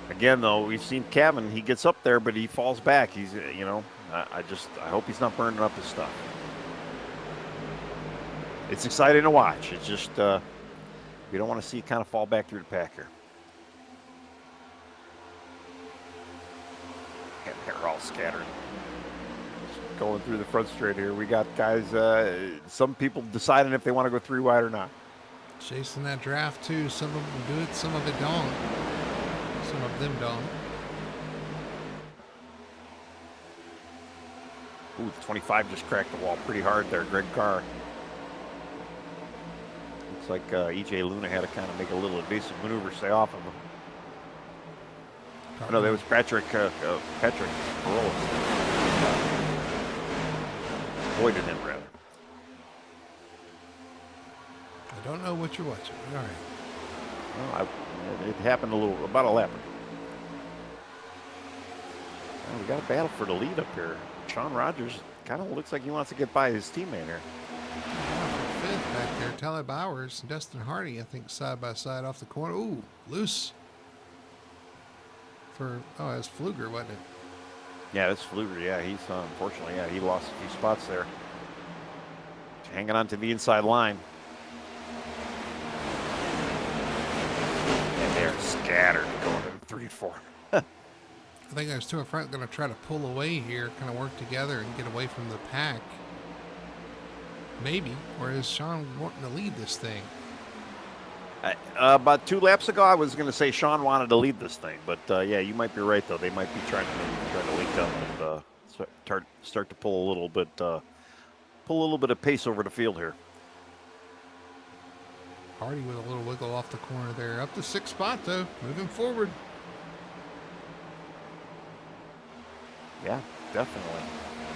Again, though, we've seen Kevin. He gets up there, but he falls back. He's, you know, I hope he's not burning up his stuff. It's exciting to watch. It's just we don't want to see it kind of fall back through the pack here. And they're all scattered. Just going through the front straight here. We got guys, some people deciding if they want to go 3 wide or not. Chasing that draft, too. Some of them do it, some of it don't. Some of them don't. Ooh, the 25 just cracked the wall pretty hard there. Greg Carr. Looks like E.J. Luna had to kind of make a little evasive maneuver, stay off of him. No, that was Patrick Parolis. Avoided him, rather. I don't know what you're watching. All right. Well, it happened about a lap ago. Well, we got a battle for the lead up here. Sean Rogers kind of looks like he wants to get by his teammate here. Fifth back there. Tyler Bowers and Dustin Hardy, I think, side by side off the corner. Ooh, loose. That's Fluger, wasn't it? Yeah, that's Fluger. Yeah, he's unfortunately, he lost a few spots there. Hanging on to the inside line. And they're scattered going to 3-4. I think those two in front going to try to pull away here, kind of work together and get away from the pack. Maybe. Or is Sean wanting to lead this thing? About 2 laps ago, I was going to say Sean wanted to lead this thing. But, yeah, you might be right, though. They might be trying to link up and start to pull a little bit of pace over the field here. Hardy with a little wiggle off the corner there. Up to 6th spot, though. Moving forward. Yeah, definitely.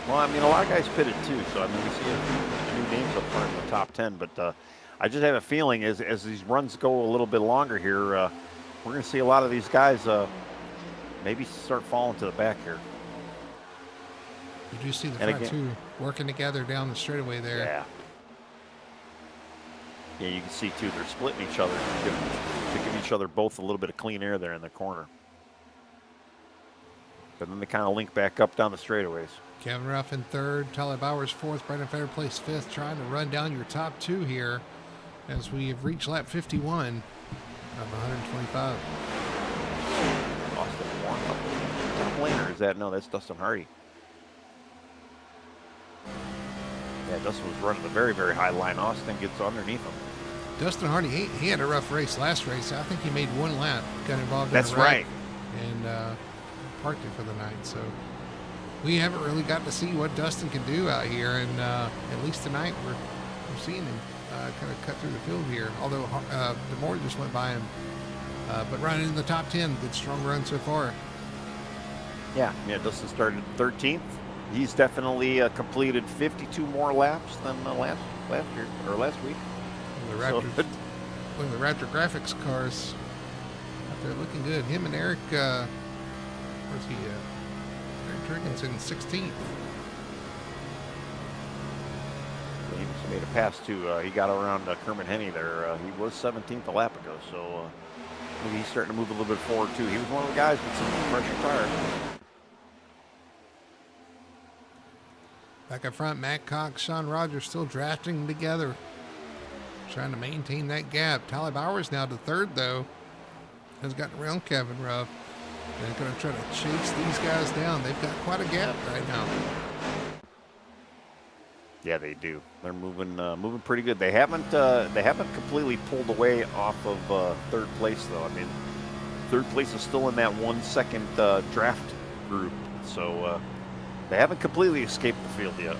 Well, I mean, a lot of guys pitted too, so I mean, we see a few new names up front in the top 10, but I just have a feeling as these runs go a little bit longer here, we're going to see a lot of these guys maybe start falling to the back here. You do see the front two working together down the straightaway there. Yeah. Yeah, you can see too, they're splitting each other to give each other both a little bit of clean air there in the corner. But then they kind of link back up down the straightaways. Kevin Ruff in 3rd, Tyler Bowers 4th, Brendan Fair placed 5th, trying to run down your top 2 here as we have reached lap 51 of 125. Austin Warren top laner, is that? No, that's Dustin Hardy. Yeah, Dustin was running the very, very high line. Austin gets underneath him. Dustin Hardy, he had a rough race last race. I think he made 1 lap, got involved in That's a wreck, right. And parked it for the night. So we haven't really got to see what Dustin can do out here, and at least tonight we're seeing him kind of cut through the field here. Although DeMore just went by him, but running in the top 10, good strong run so far. Yeah, Dustin started 13th. He's definitely completed 52 more laps than last year or last week. The Raptors, look at the Wraptor GRAPHIX cars out there looking good. Him and Eric, where's he at? Eric Trigginson, 16th. He just made a pass to, he got around Kermit Henney there. He was 17th a lap ago, so maybe he's starting to move a little bit forward too. He was one of the guys with some fresher tires. Back up front, Matt Cox, Sean Rogers still drafting together, trying to maintain that gap. Tyler Bowers now to 3rd, though, has gotten around Kevin Ruff. They're going to try to chase these guys down. They've got quite a gap right now. Yeah, they do. They're moving pretty good. They haven't completely pulled away off of 3rd place, though. I mean, 3rd place is still in that 1 second draft group, so they haven't completely escaped the field yet.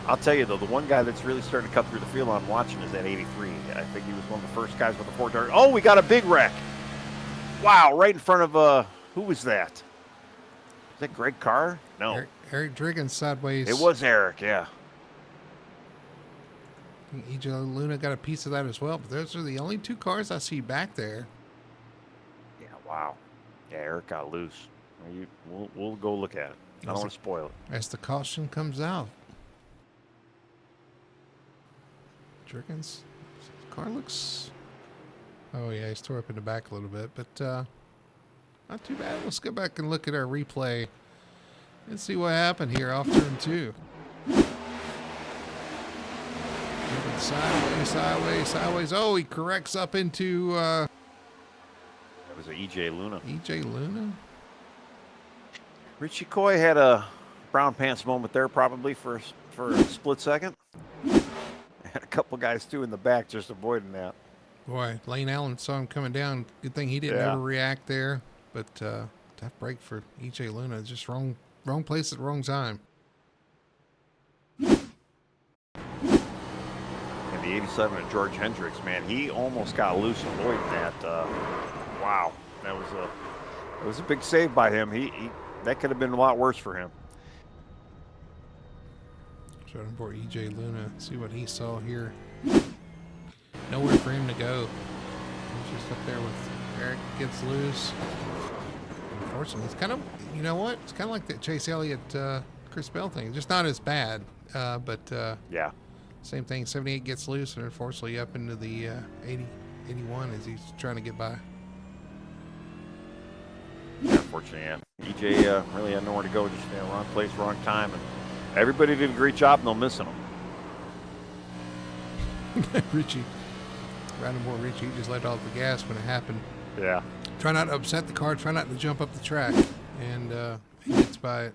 I'll tell you, though, the one guy that's really starting to cut through the field I'm watching is that 83. I think he was one of the first guys with the 4 tires. Oh, we got a big wreck. Wow, right in front of, who was that? Is that Greg Carr? No. Eric Driggins sideways. It was Eric, yeah. E.J. Luna got a piece of that as well, but those are the only 2 cars I see back there. Yeah, wow. Yeah, Eric got loose. We'll go look at it. I don't want to spoil it. As the caution comes out. Jerkins. Car looks... Oh, yeah, he's tore up in the back a little bit, but not too bad. Let's go back and look at our replay and see what happened here off turn 2. Sideways. Oh, he corrects up into... That was a EJ Luna. EJ Luna? Richie Coy had a brown pants moment there probably for a split second. And a couple guys, too, in the back just avoiding that. Boy, Lane Allen saw him coming down. Good thing he didn't overreact there. But tough break for EJ Luna. Just wrong place at the wrong time. And the 87 of George Hendricks, man, he almost got loose avoiding that. Wow, that was a big save by him. He that could have been a lot worse for him. Showed him for EJ Luna. See what he saw here. Nowhere for him to go. He's just up there with Eric gets loose. Unfortunately, it's kind of, you know what? It's kind of like that Chase Elliott, Chris Bell thing. Just not as bad, but yeah. Same thing. 78 gets loose, and unfortunately up into the 81 as he's trying to get by. Yeah, unfortunately, yeah. EJ really had nowhere to go. Just in the wrong place, wrong time, and everybody did a great job. No missing him. Richie. Random boy Richie just let off the gas when it happened. Yeah. Try not to upset the car. Try not to jump up the track. And he gets by it.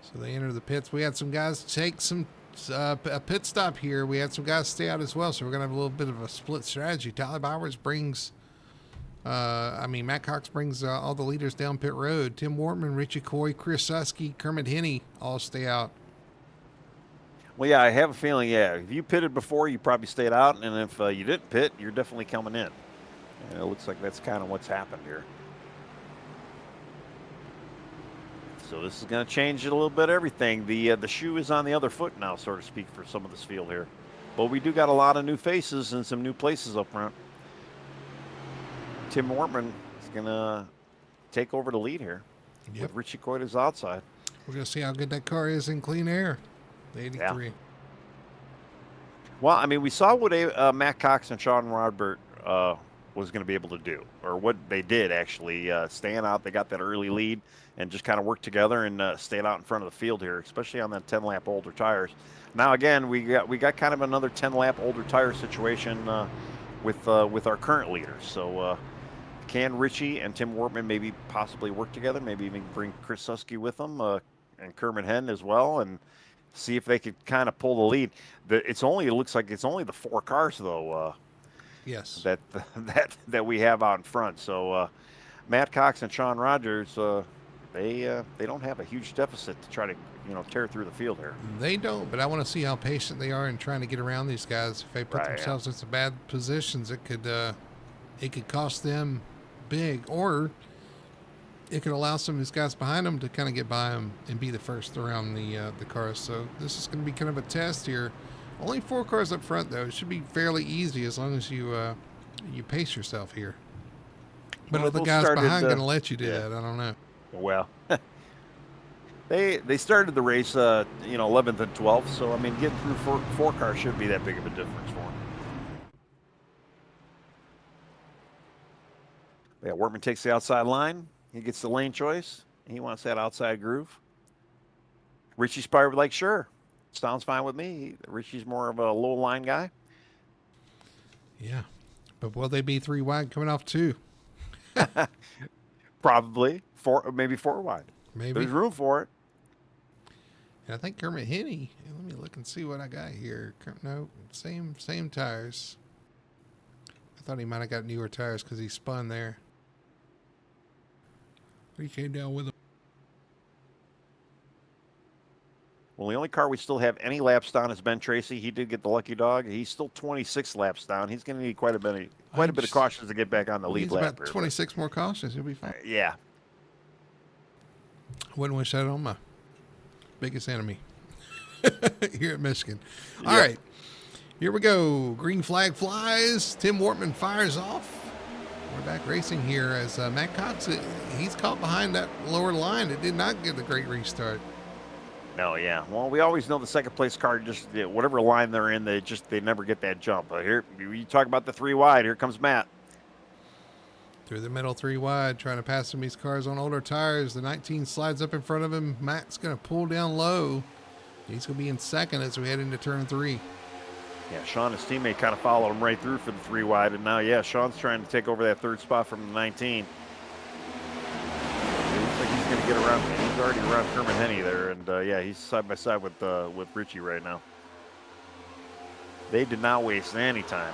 So they enter the pits. We had some guys take a pit stop here. We had some guys stay out as well. So we're going to have a little bit of a split strategy. Tyler Bowers brings, Matt Cox brings all the leaders down pit road. Tim Wortman, Richie Coy, Chris Susky, Kermit Henney all stay out. Well, yeah, I have a feeling, if you pitted before, you probably stayed out, and if you didn't pit, you're definitely coming in. And it looks like that's kind of what's happened here. So this is going to change a little bit everything. The shoe is on the other foot now, so to speak, for some of this field here. But we do got a lot of new faces and some new places up front. Tim Wortman is going to take over the lead here with Richie Coyta's outside. We're going to see how good that car is in clean air. 83. Yeah. Well, I mean, we saw what Matt Cox and Sean Rodbert was going to be able to do, or what they did actually, staying out. They got that early lead and just kind of worked together and stayed out in front of the field here, especially on that 10-lap older tires. Now again, we got kind of another 10-lap older tire situation with our current leaders. So can Richie and Tim Wortman maybe possibly work together? Maybe even bring Chris Susky with them and Kermit Henn as well, and see if they could kind of pull the lead. It looks like it's only the 4 cars though. Yes. That we have out in front. So Matt Cox and Sean Rogers, they don't have a huge deficit to try to tear through the field here. They don't, but I want to see how patient they are in trying to get around these guys. If they put themselves in some bad positions, it could cost them big, or it could allow some of these guys behind them to kind of get by them and be the first around the cars. So this is going to be kind of a test here. Only 4 cars up front, though. It should be fairly easy as long as you pace yourself here. But are the guys behind going to let you do that? I don't know. Well, they started the race, 11th and 12th. So I mean, getting through 4 cars shouldn't be that big of a difference for them. Yeah, Wortman takes the outside line. He gets the lane choice. He wants that outside groove. Richie's probably like, sure, sounds fine with me. Richie's more of a low line guy. Yeah, but will they be 3 wide coming off 2? Probably 4, maybe 4 wide. Maybe there's room for it. And I think Kermit Henney. Let me look and see what I got here. No, same tires. I thought he might have got newer tires because he spun there. He came down with him. Well, the only car we still have any laps down is Ben Tracy. He did get the lucky dog. He's still 26 laps down. He's going to need quite a bit of cautions to get back on the lead lap. About 26 more cautions. He'll be fine. Yeah. Wouldn't wish that on my biggest enemy here at Michigan. All right. Here we go. Green flag flies. Tim Wortman fires off. We're back racing here as Matt Cox, he's caught behind that lower line. It did not get a great restart. No, yeah. Well, we always know the second place car, just whatever line they're in, they never get that jump. Here, you talk about the 3 wide. Here comes Matt. Through the middle, 3 wide, trying to pass some of these cars on older tires. The 19 slides up in front of him. Matt's going to pull down low. He's going to be in second as we head into turn 3. Yeah, Sean, his teammate, kind of followed him right through for the 3 wide, and now, yeah, Sean's trying to take over that 3rd spot from the 19. It looks like he's going to get around. He's already around Kerman Henney there, and yeah, he's side by side with Richie right now. They did not waste any time.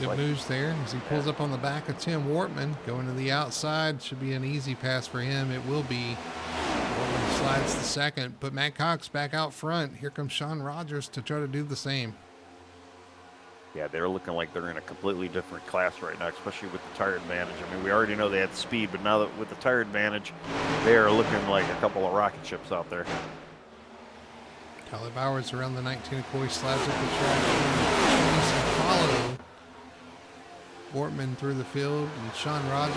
Good moves there as he pulls up on the back of Tim Wortman. Going to the outside. Should be an easy pass for him. It will be. Wortman slides to second. But Matt Cox back out front. Here comes Sean Rogers to try to do the same. Yeah, they're looking like they're in a completely different class right now, especially with the tire advantage. I mean, we already know they had the speed, but now that with the tire advantage, they are looking like a couple of rocket ships out there. Tyler Bowers around the 19 of course slides up the track. Follow. Wortman through the field and Sean Rogers.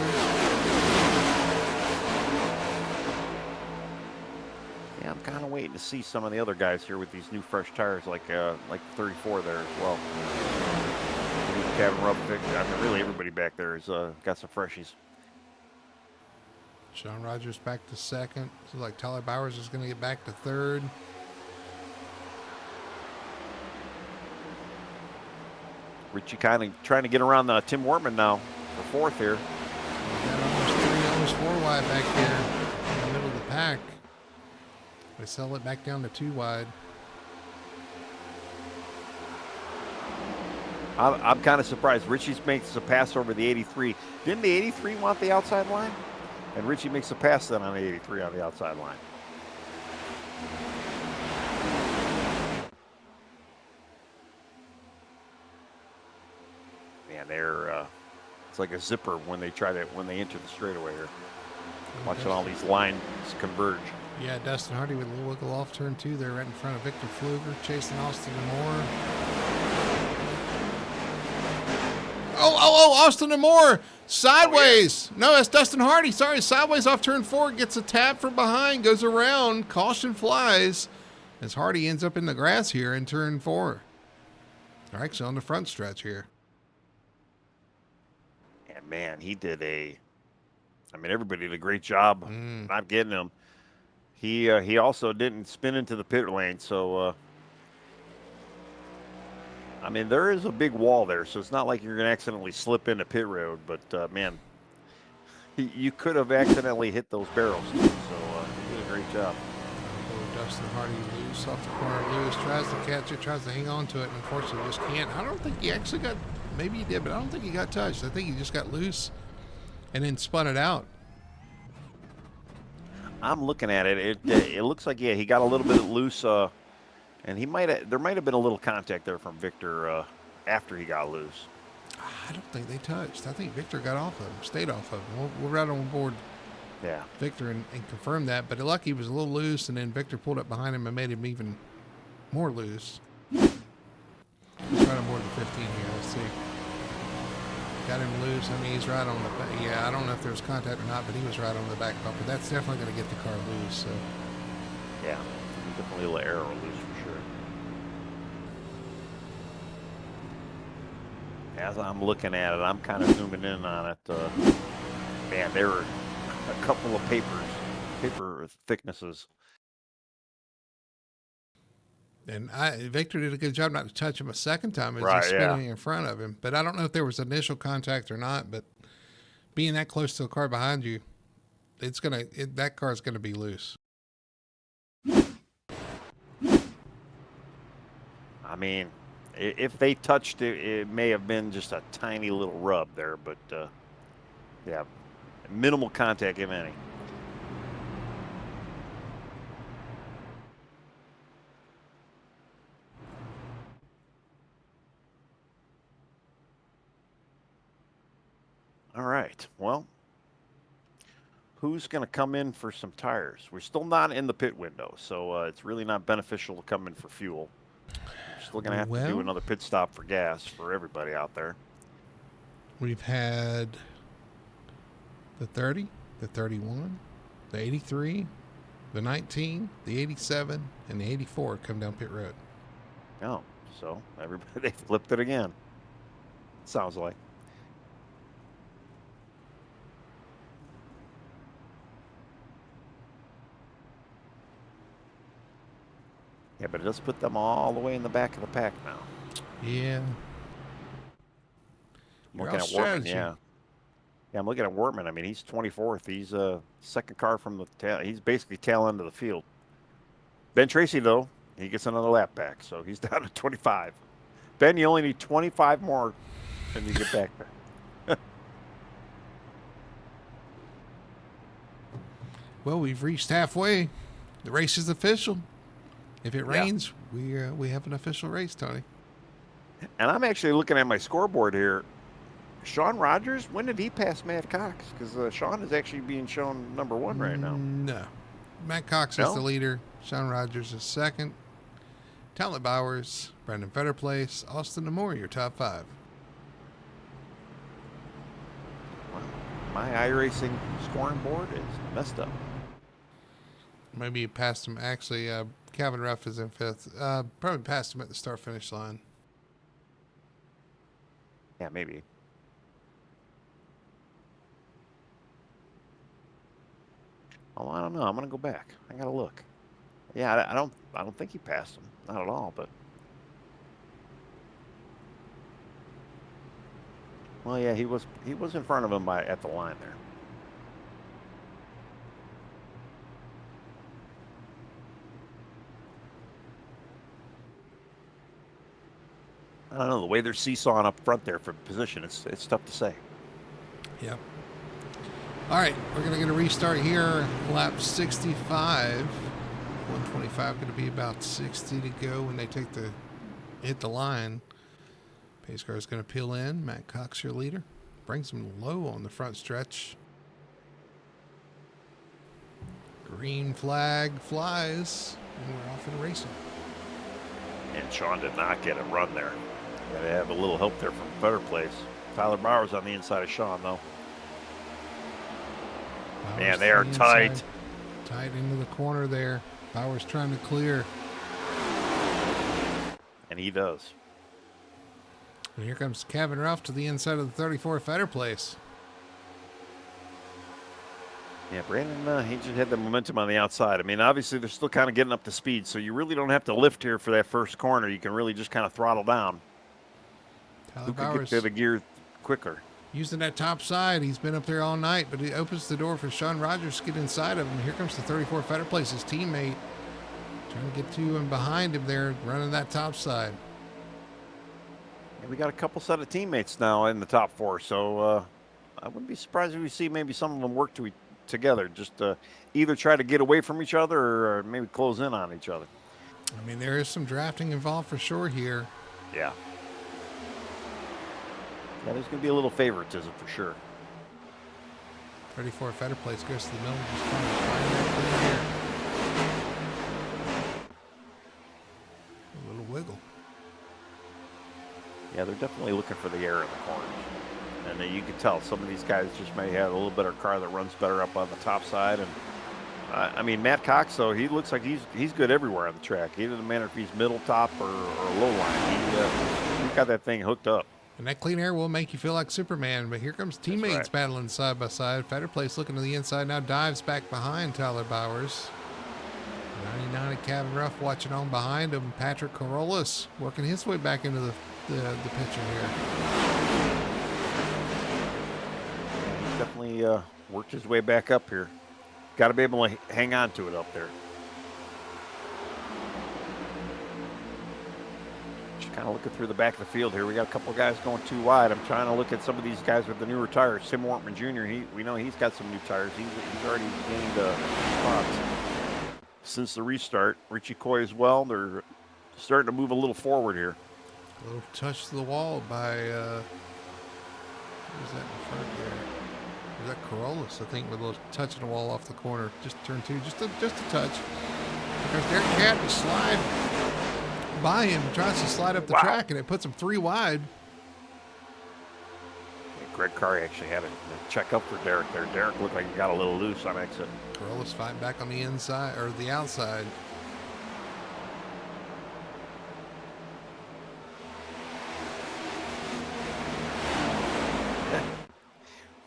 Yeah, I'm kind of waiting to see some of the other guys here with these new fresh tires, like 34 there as well. Kevin Rubb, I mean, really everybody back there has got some freshies. Sean Rogers back to second. So like Tyler Bowers is going to get back to third. Richie kind of trying to get around Tim Wortman now for 4th here. Got almost 4 wide back here in the middle of the pack. They sell it back down to 2 wide. I'm kind of surprised. Richie makes a pass over the 83. Didn't the 83 want the outside line? And Richie makes a pass then on the 83 on the outside line. Man, they're it's like a zipper when they enter the straightaway here. Watching all these lines converge. Yeah, Dustin Hardy with a little wiggle off turn 2 there right in front of Victor Pfluger, chasing Austin and Moore. Oh, Austin and Moore, sideways. Oh, yeah. No, that's Dustin Hardy. Sorry, sideways off turn 4, gets a tap from behind, goes around, caution flies as Hardy ends up in the grass here in turn 4. They're actually on the front stretch here. And man, he did everybody did a great job not getting him. He also didn't spin into the pit lane, so I mean, there is a big wall there, so it's not like you're going to accidentally slip into pit road, but man, you could have accidentally hit those barrels too, so he did a great job. Dustin Hardy loose off the corner. Lewis tries to catch it, tries to hang on to it, and unfortunately just can't. I don't think he actually got, maybe he did, but I don't think he got touched. I think he just got loose and then spun it out. I'm looking at it. It looks like, yeah, he got a little bit loose, and there might have been a little contact there from Victor after he got loose. I don't think they touched. I think Victor got off of him, stayed off of him. We're right on board. Yeah, Victor and confirm that, but lucky he was a little loose, and then Victor pulled up behind him and made him even more loose. He's right on board the 15 here. Let's see. Got him loose. I mean, he's right on the back. Yeah, I don't know if there was contact or not, but he was right on the back bumper. That's definitely going to get the car loose. So. Yeah, definitely a little arrow loose for sure. As I'm looking at it, I'm kind of zooming in on it. Man, there were a couple of paper thicknesses. And Victor did a good job not to touch him a second time as Right, he's spinning in front of him. But I don't know if there was initial contact or not. But being that close to the car behind you, that car's gonna be loose. I mean, if they touched it, it may have been just a tiny little rub there. But yeah, minimal contact, if any. All right, well, who's going to come in for some tires? We're still not in the pit window, so it's really not beneficial to come in for fuel. Still going to have to do another pit stop for gas for everybody out there. We've had the 30, the 31, the 83, the 19, the 87, and the 84 come down pit road. Oh, so everybody, they flipped it again. Sounds like. Yeah, but it does put them all the way in the back of the pack now. Yeah. I'm looking at Wortman, yeah. Yeah, I'm looking at Wortman. I mean, he's 24th. He's second car from the tail. He's basically tail end of the field. Ben Tracy, though, he gets another lap back, so he's down to 25. Ben, you only need 25 more and you get back there. Well, we've reached halfway. The race is official. If it rains, we have an official race, Tony. And I'm actually looking at my scoreboard here. Sean Rogers, when did he pass Matt Cox? Because Sean is actually being shown number 1 right now. No. Matt Cox is the leader. Sean Rogers is second. Talent Bowers, Brendan Fetterplace, Austin Amore, your top 5. Wow. My iRacing scoring board is messed up. Maybe you passed him. Actually, Calvin Ruff is in 5th. Probably passed him at the start-finish line. Yeah, maybe. Oh, I don't know. I'm gonna go back. I gotta look. Yeah, I don't think he passed him. Not at all. But well, yeah, he was in front of him at the line there. I don't know, the way they're seesawing up front there for position, it's tough to say. Yep. All right, we're going to get a restart here. Lap 65. 125 going to be about 60 to go when they hit the line. Pace car is going to peel in. Matt Cox, your leader. Brings him low on the front stretch. Green flag flies, and we're off and racing. And Sean did not get a run there. Got to have a little help there from better place. Tyler Bowers on the inside of Sean, though. Bowers, man, they are tight. Tight into the corner there. Bowers trying to clear. And he does. And here comes Kevin Ruff to the inside of the 34 Fetter Place. Yeah, Brandon, he just had the momentum on the outside. I mean, obviously, they're still kind of getting up to speed, so you really don't have to lift here for that first corner. You can really just kind of throttle down. Who could get to the gear quicker? Using that top side. He's been up there all night, but he opens the door for Sean Rogers to get inside of him. Here comes the 34 Fetter Place, his teammate. Trying to get to him behind him there, running that top side. And we got a couple set of teammates now in the top 4, so I wouldn't be surprised if we see maybe some of them work together, just either try to get away from each other or maybe close in on each other. I mean, there is some drafting involved for sure here. Yeah. Yeah, there's going to be a little favoritism for sure. 34 Fetter Place goes to the middle, just trying to find that clear here. A little wiggle. Yeah, they're definitely looking for the air in the corners. And you can tell some of these guys just may have a little better car that runs better up on the top side. And I mean, Matt Cox, though, he looks like he's good everywhere on the track. It doesn't matter if he's middle, top, or low line. He's got that thing hooked up. And that clean air will make you feel like Superman. But here comes teammates right. battling side by side. Fetter Place looking to the inside now, dives back behind Tyler Bowers. 99 at Kevin Ruff watching on behind him. Patrick Corollas working his way back into the picture here. He's definitely worked his way back up here. Got to be able to hang on to it up there. Just kind of looking through the back of the field here. We got a couple of guys going too wide. I'm trying to look at some of these guys with the newer tires. Tim Wortman Jr., we know he's got some new tires. He's already gained spots since the restart. Richie Coy as well. They're starting to move a little forward here. A little touch to the wall by, who's that in front there? Is that Corollas, I think, with a little touch of the wall off the corner. Just turn 2, just a touch. Because Derek Cat is slide by him, tries to slide up the track, and it puts him 3 wide. Yeah, Greg Carr actually had to check up for Derek there. Derek looked like he got a little loose on exit. Corollas fighting back on the inside, or the outside.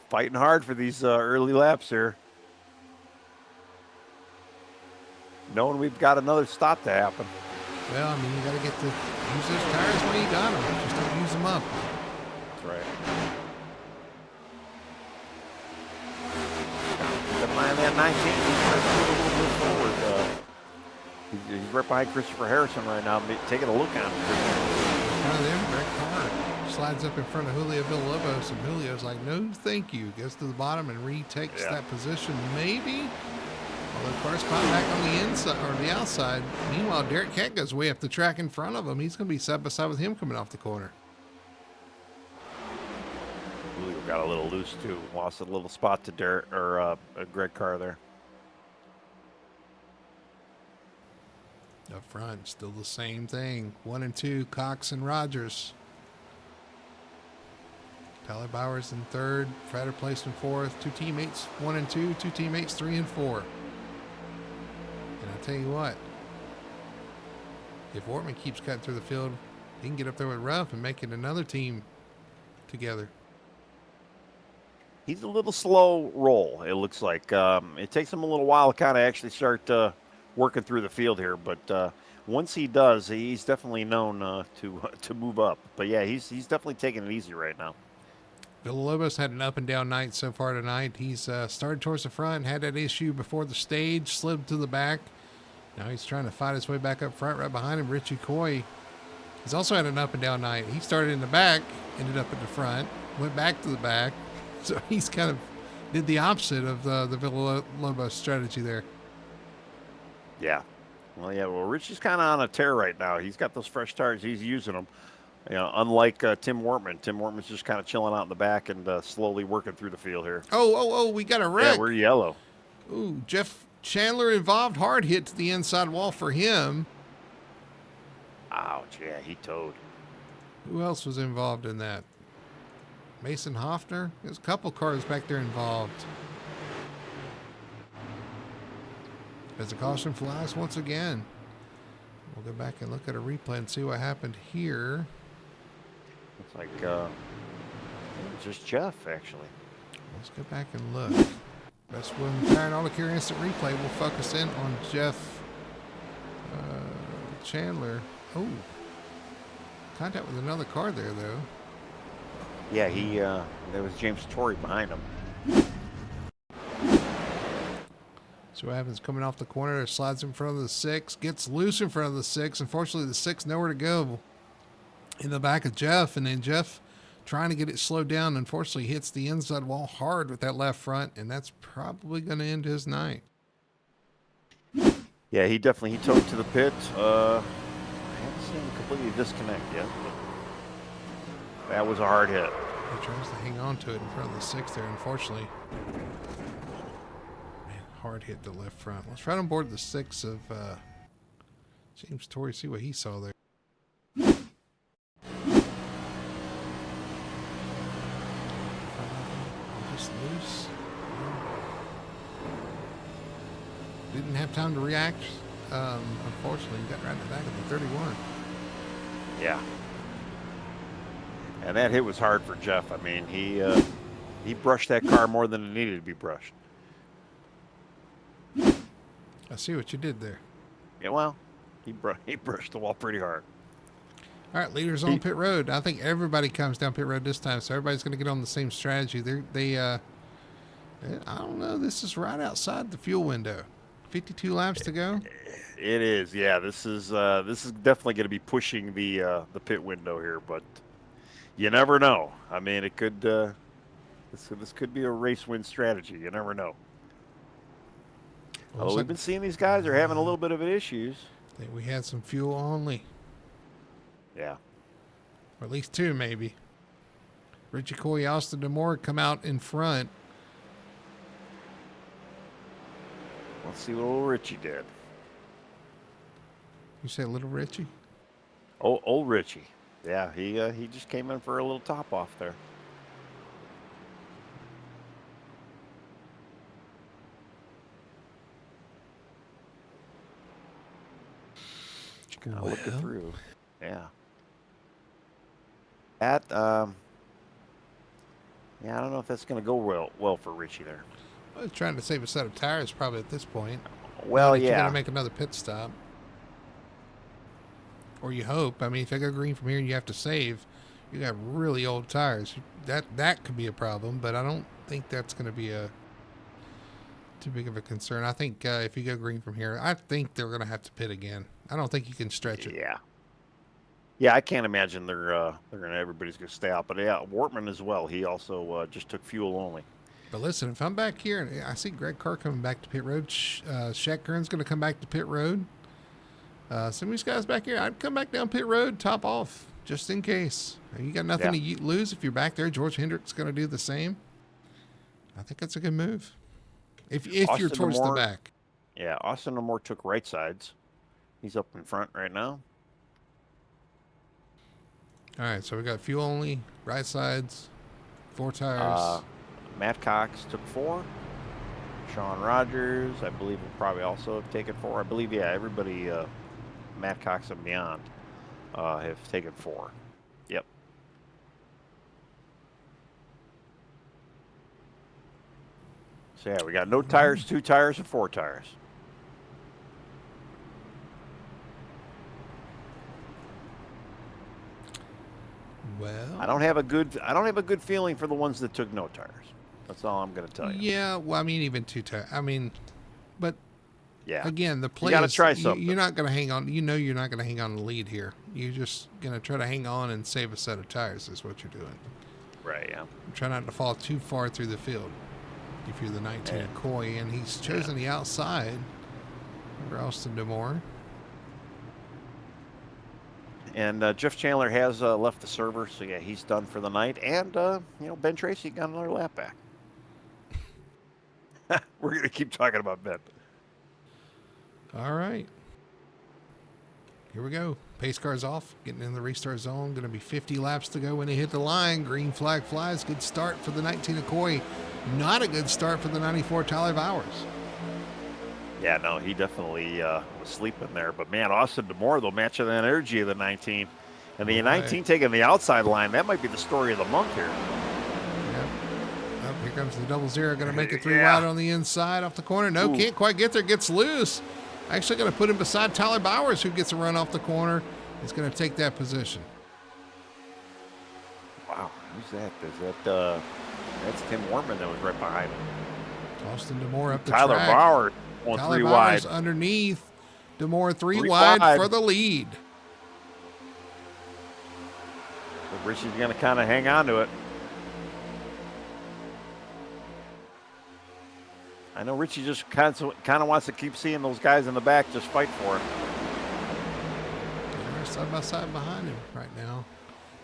Fighting hard for these early laps here. Knowing we've got another stop to happen. Well, I mean, you got to get to use those tires when you got them. Just don't use them up. That's right. Keep in mind that 19. He's a little bit forward. He's right behind Christopher Harrison right now, taking a look on him. One of them, Greg Carr, slides up in front of Julio Villalobos, and Julio's like, no, thank you. Goes to the bottom and retakes that position, maybe. Although Carr's caught back on the inside or the outside. Meanwhile, Derek Kett goes way up the track in front of him. He's going to be side by side with him coming off the corner. Julio got a little loose too. Lost a little spot to Derek or Greg Carr there. Up front, still the same thing. 1 and 2, Cox and Rogers. Tyler Bowers in third. Frater placed in fourth. 2 teammates, 1 and 2. 2 teammates, 3 and 4. And I'll tell you what, if Wortman keeps cutting through the field, he can get up there with Ruff and make it another team together. He's a little slow roll, it looks like. It takes him a little while to kind of actually start working through the field here, but once he does, he's definitely known to move up. But yeah, he's definitely taking it easy right now. Villalobos had an up and down night so far tonight. He's started towards the front, had that issue before the stage, slid to the back. Now he's trying to fight his way back up front. Right behind him, Richie Coy. He's also had an up and down night. He started in the back, ended up at the front, went back to the back. So he's kind of did the opposite of the Villalobos strategy there. Yeah. Well, Richie's kind of on a tear right now. He's got those fresh tires. He's using them. You know, unlike Tim Wortman. Tim Wortman's just kind of chilling out in the back and slowly working through the field here. Oh, we got a wreck. Yeah, we're yellow. Ooh, Jeff Chandler involved. Hard hit to the inside wall for him. Ouch, yeah, he towed. Who else was involved in that? Mason Hoffner? There's a couple cars back there involved. As the caution flies once again. We'll go back and look at a replay and see what happened here. Looks like it was just Jeff, actually. Let's go back and look. Best William Tire and Auto Care Instant Replay will focus in on Jeff Chandler. Oh, contact with another car there, though. Yeah, there was James Torrey behind him. So what happens coming off the corner, slides in front of the 6, gets loose in front of the 6. Unfortunately, the 6 nowhere to go in the back of Jeff, and then Jeff trying to get it slowed down, unfortunately hits the inside wall hard with that left front, and that's probably going to end his night. Yeah, he towed to the pit. I haven't seen him completely disconnect yet. That was a hard hit. He tries to hang on to it in front of the 6 there, unfortunately. Hard hit the left front. Let's right on board the 6 of James Torrey, see what he saw there. Just loose. Didn't have time to react. Unfortunately, he got right in the back of the 31. Yeah. And that hit was hard for Jeff. I mean, he brushed that car more than it needed to be brushed. I see what you did there. Yeah, well, he brushed the wall pretty hard. All right, leaders on pit road. I think everybody comes down pit road this time, so everybody's going to get on the same strategy. I don't know. This is right outside the fuel window. 52 laps to go. It is, yeah. This is definitely going to be pushing the pit window here, but you never know. I mean, it could this could be a race win strategy. You never know. Although we've been seeing these guys are having a little bit of issues. I think we had some fuel only. Yeah. Or at least 2, maybe. Richie Coy, Austin DeMore come out in front. Let's see what little Richie did. You say little Richie? Oh, old Richie. Yeah, he just came in for a little top off there. Kind of looking through. Yeah. That yeah, I don't know if that's going to go well for Richie there. I was trying to save a set of tires probably at this point. Well, You're going yeah. to make another pit stop. Or you hope. I mean, if I go green from here and you have to save, you got really old tires. That could be a problem, but I don't think that's going to be too big of a concern. I think if you go green from here, I think they're going to have to pit again. I don't think you can stretch it. Yeah. Yeah, I can't imagine everybody's going to stay out. But yeah, Wortman as well. He also just took fuel only. But listen, if I'm back here and I see Greg Carr coming back to pit road, Shaq Kern's going to come back to pit road. Some of these guys back here, I'd come back down pit road, top off, just in case. You got nothing to lose if you're back there. George Hendrick's going to do the same. I think that's a good move. If you're towards the back. Yeah, Austin Moore took right sides. He's up in front right now. All right, so we got fuel only, right sides, 4 tires. Matt Cox took 4. Sean Rogers, I believe, will probably also have taken 4. I believe, yeah, everybody, Matt Cox and beyond, have taken 4. Yep. So, yeah, we got no tires, 2 tires, and 4 tires. Well, I don't have a good feeling for the ones that took no tires. That's all I'm going to tell you. Yeah, well, I mean, even 2 tires. I mean, but yeah, again, the play you gotta is try something. You're not going to hang on. You know, you're not going to hang on the lead here. You're just going to try to hang on and save a set of tires. Is what you're doing. Right. Yeah. Try not to fall too far through the field. If you're the 19 Coy, and he's chosen the outside for Austin Demore. And Jeff Chandler has left the server, so yeah, he's done for the night. And Ben Tracy got another lap back. We're gonna keep talking about Ben. All right, here we go. Pace car's off, getting in the restart zone. Going to be 50 laps to go when they hit the line. Green flag flies. Good start for the 19 Coy. Not a good start for the 94 Tyler Bowers. Yeah, no, he definitely was sleeping there. But, man, Austin Demore, though, matching that energy of the 19. And the 19 taking the outside line, that might be the story of the month here. Yep. Oh, here comes the 00. Going to make it 3 wide on the inside off the corner. No, can't quite get there. Gets loose. Actually going to put him beside Tyler Bowers, who gets a run off the corner. He's going to take that position. Wow, who's that? That's Tim Wortman that was right behind him. Austin Demore up the Tyler track. Bauer going Tyler 3 Bowers wide. Underneath. Demore 3 wide for the lead. But Richie's going to kind of hang on to it. I know Richie just kind of wants to keep seeing those guys in the back just fight for it. They're side by side behind him right now.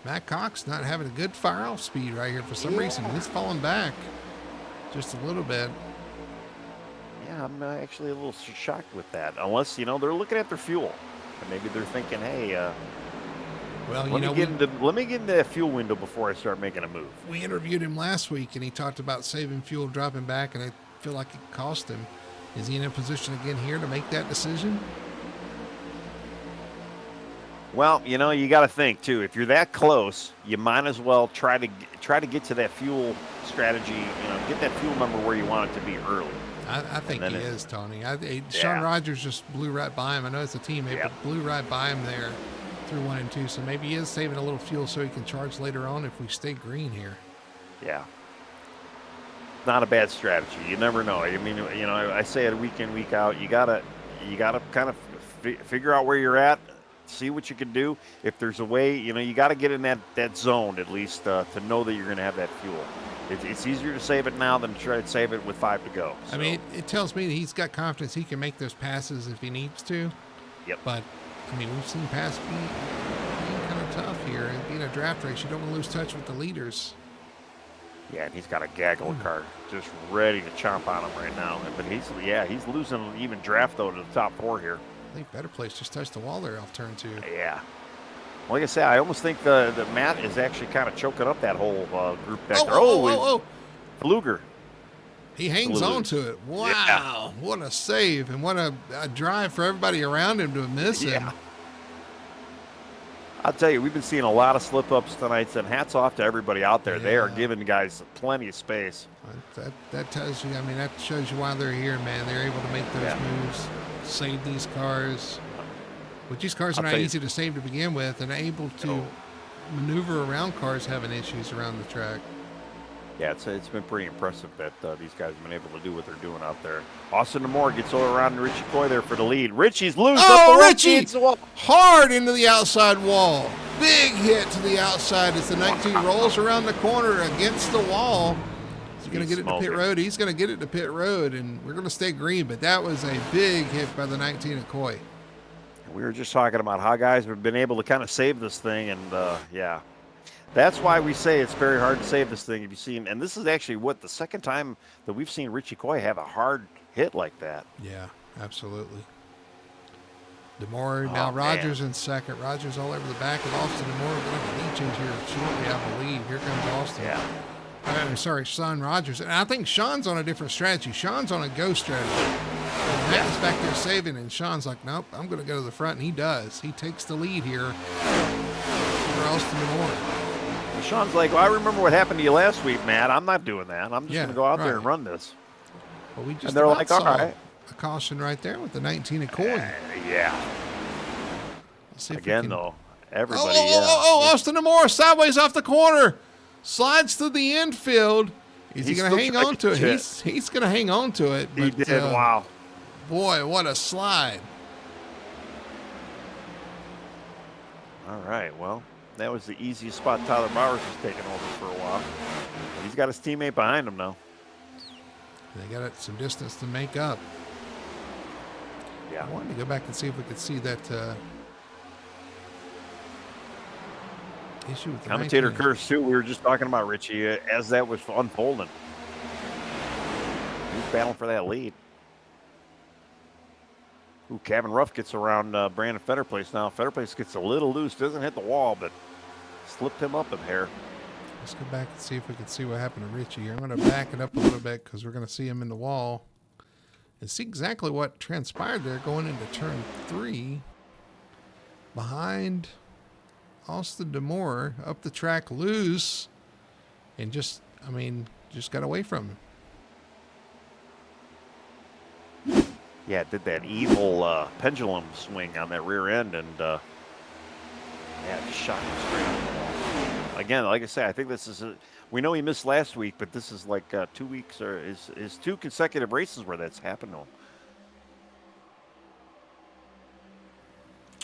Matt Cox not having a good fire off speed right here for some reason. He's falling back just a little bit. Yeah, I'm actually a little shocked with that. Unless, they're looking at their fuel. And maybe they're thinking, hey, well, let me get into that fuel window before I start making a move. We interviewed him last week, and he talked about saving fuel, dropping back, and I feel like it cost him. Is he in a position again here to make that decision? Well, you got to think too. If you're that close, you might as well try to get to that fuel strategy. Get that fuel number where you want it to be early. I think he is, Tony. Sean Rogers just blew right by him. I know it's a teammate, but blew right by him there through 1 and 2. So maybe he is saving a little fuel so he can charge later on if we stay green here. Yeah. Not a bad strategy. You never know. I mean, I say it week in, week out. You gotta kind of figure out where you're at, see what you can do. If there's a way, you got to get in that zone at least to know that you're going to have that fuel. It's easier to save it now than to try to save it with 5 to go. So. I mean, it tells me that he's got confidence he can make those passes if he needs to. Yep. But, I mean, we've seen passes being kind of tough here. And being a draft race, you don't want to lose touch with the leaders. Yeah, and he's got a gaggle car just ready to chomp on him right now. But he's losing even draft though to the top 4 here. I think Better Place just touched the wall there off turn 2. Yeah. Like I say, I almost think the Matt is actually kind of choking up that whole group back Oh, there. oh, oh, oh, oh. Fluger. He hangs on to it. Wow. Yeah. What a save and what a drive for everybody around him to miss him. I'll tell you, we've been seeing a lot of slip-ups tonight, and hats off to everybody out there. They are giving guys plenty of space. That tells you, I mean, that shows you why they're here, man. They're able to make those moves, save these cars. But these cars are not easy to save to begin with, and able to maneuver around cars having issues around the track. Yeah, it's been pretty impressive that these guys have been able to do what they're doing out there. Austin Moore gets all around Richie Coy there for the lead. Richie's loose. Richie! Hard into the outside wall. Big hit to the outside as the 19 rolls around the corner against the wall. He's going to get it to pit road. He's going to get it to pit road, and we're going to stay green. But that was a big hit by the 19 at Coy. We were just talking about how guys have been able to kind of save this thing, and that's why we say it's very hard to save this thing. If you've seen, and this is actually the second time that we've seen Richie Coy have a hard hit like that. Yeah, absolutely. DeMore, now Rogers in second. Rogers all over the back of Austin. DeMore going to have a lead change here shortly, I believe. Here comes Austin. Yeah. I'm sorry, Sean Rogers. And I think Sean's on a different strategy. Sean's on a go strategy. And Matt is back there saving, and Sean's like, nope, I'm going to go to the front, and he does. He takes the lead here for Austin DeMore. Sean's like, well, I remember what happened to you last week, Matt. I'm not doing that. I'm just going to go out there and run this. Well, we just and they're like, all right. A caution right there with the 19 at Coy. Again, though, everybody. Austin DeMore sideways off the corner. Slides through the infield. Is he going to hang on to it? He's going to hang on to it. But, he did. Wow. Boy, what a slide. All right. Well, that was the easiest spot Tyler Bowers was taking over for a while. He's got his teammate behind him now. They got some distance to make up. Yeah. I wanted to go back and see if we could see that issue with the commentator curse too. We were just talking about Richie as that was unfolding. He's battling for that lead. Ooh, Kevin Ruff gets around Brandon Fetterplace now. Fetterplace gets a little loose, doesn't hit the wall, but slipped him up in there. Let's go back and see if we can see what happened to Richie here. I'm going to back it up a little bit because we're going to see him in the wall and see exactly what transpired there going into turn 3. Behind Austin DeMore, up the track loose, and just got away from him. Yeah, did that evil pendulum swing on that rear end, and just shot him straight on the wall. Again, like I say, I think this is we know he missed last week, but this is like 2 weeks or is 2 consecutive races where that's happened to him.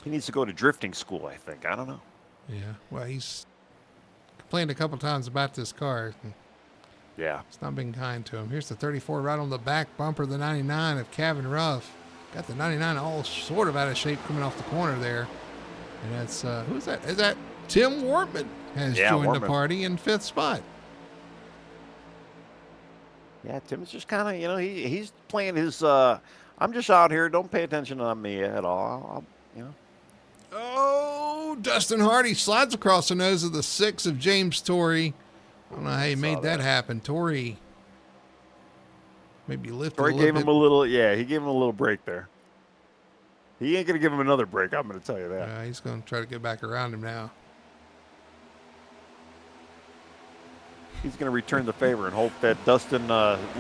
He needs to go to drifting school, I think. I don't know. Yeah, well, he's complained a couple times about this car. Yeah. It's not been kind to him. Here's the 34 right on the back bumper, the 99 of Kevin Ruff. Got the 99 all sort of out of shape coming off the corner there. And that's, who's that? Is that Tim Wortman has joined the party in 5th spot. Yeah, Tim's just kind of, he's playing his, I'm just out here. Don't pay attention to me at all. Oh, Dustin Hardy slides across the nose of the 6 of James Torrey. I don't know how he made that happen. Torrey maybe lifted Torrey gave him a little, he gave him a little break there. He ain't going to give him another break, I'm going to tell you that. He's going to try to get back around him now. He's going to return the favor and hope that Dustin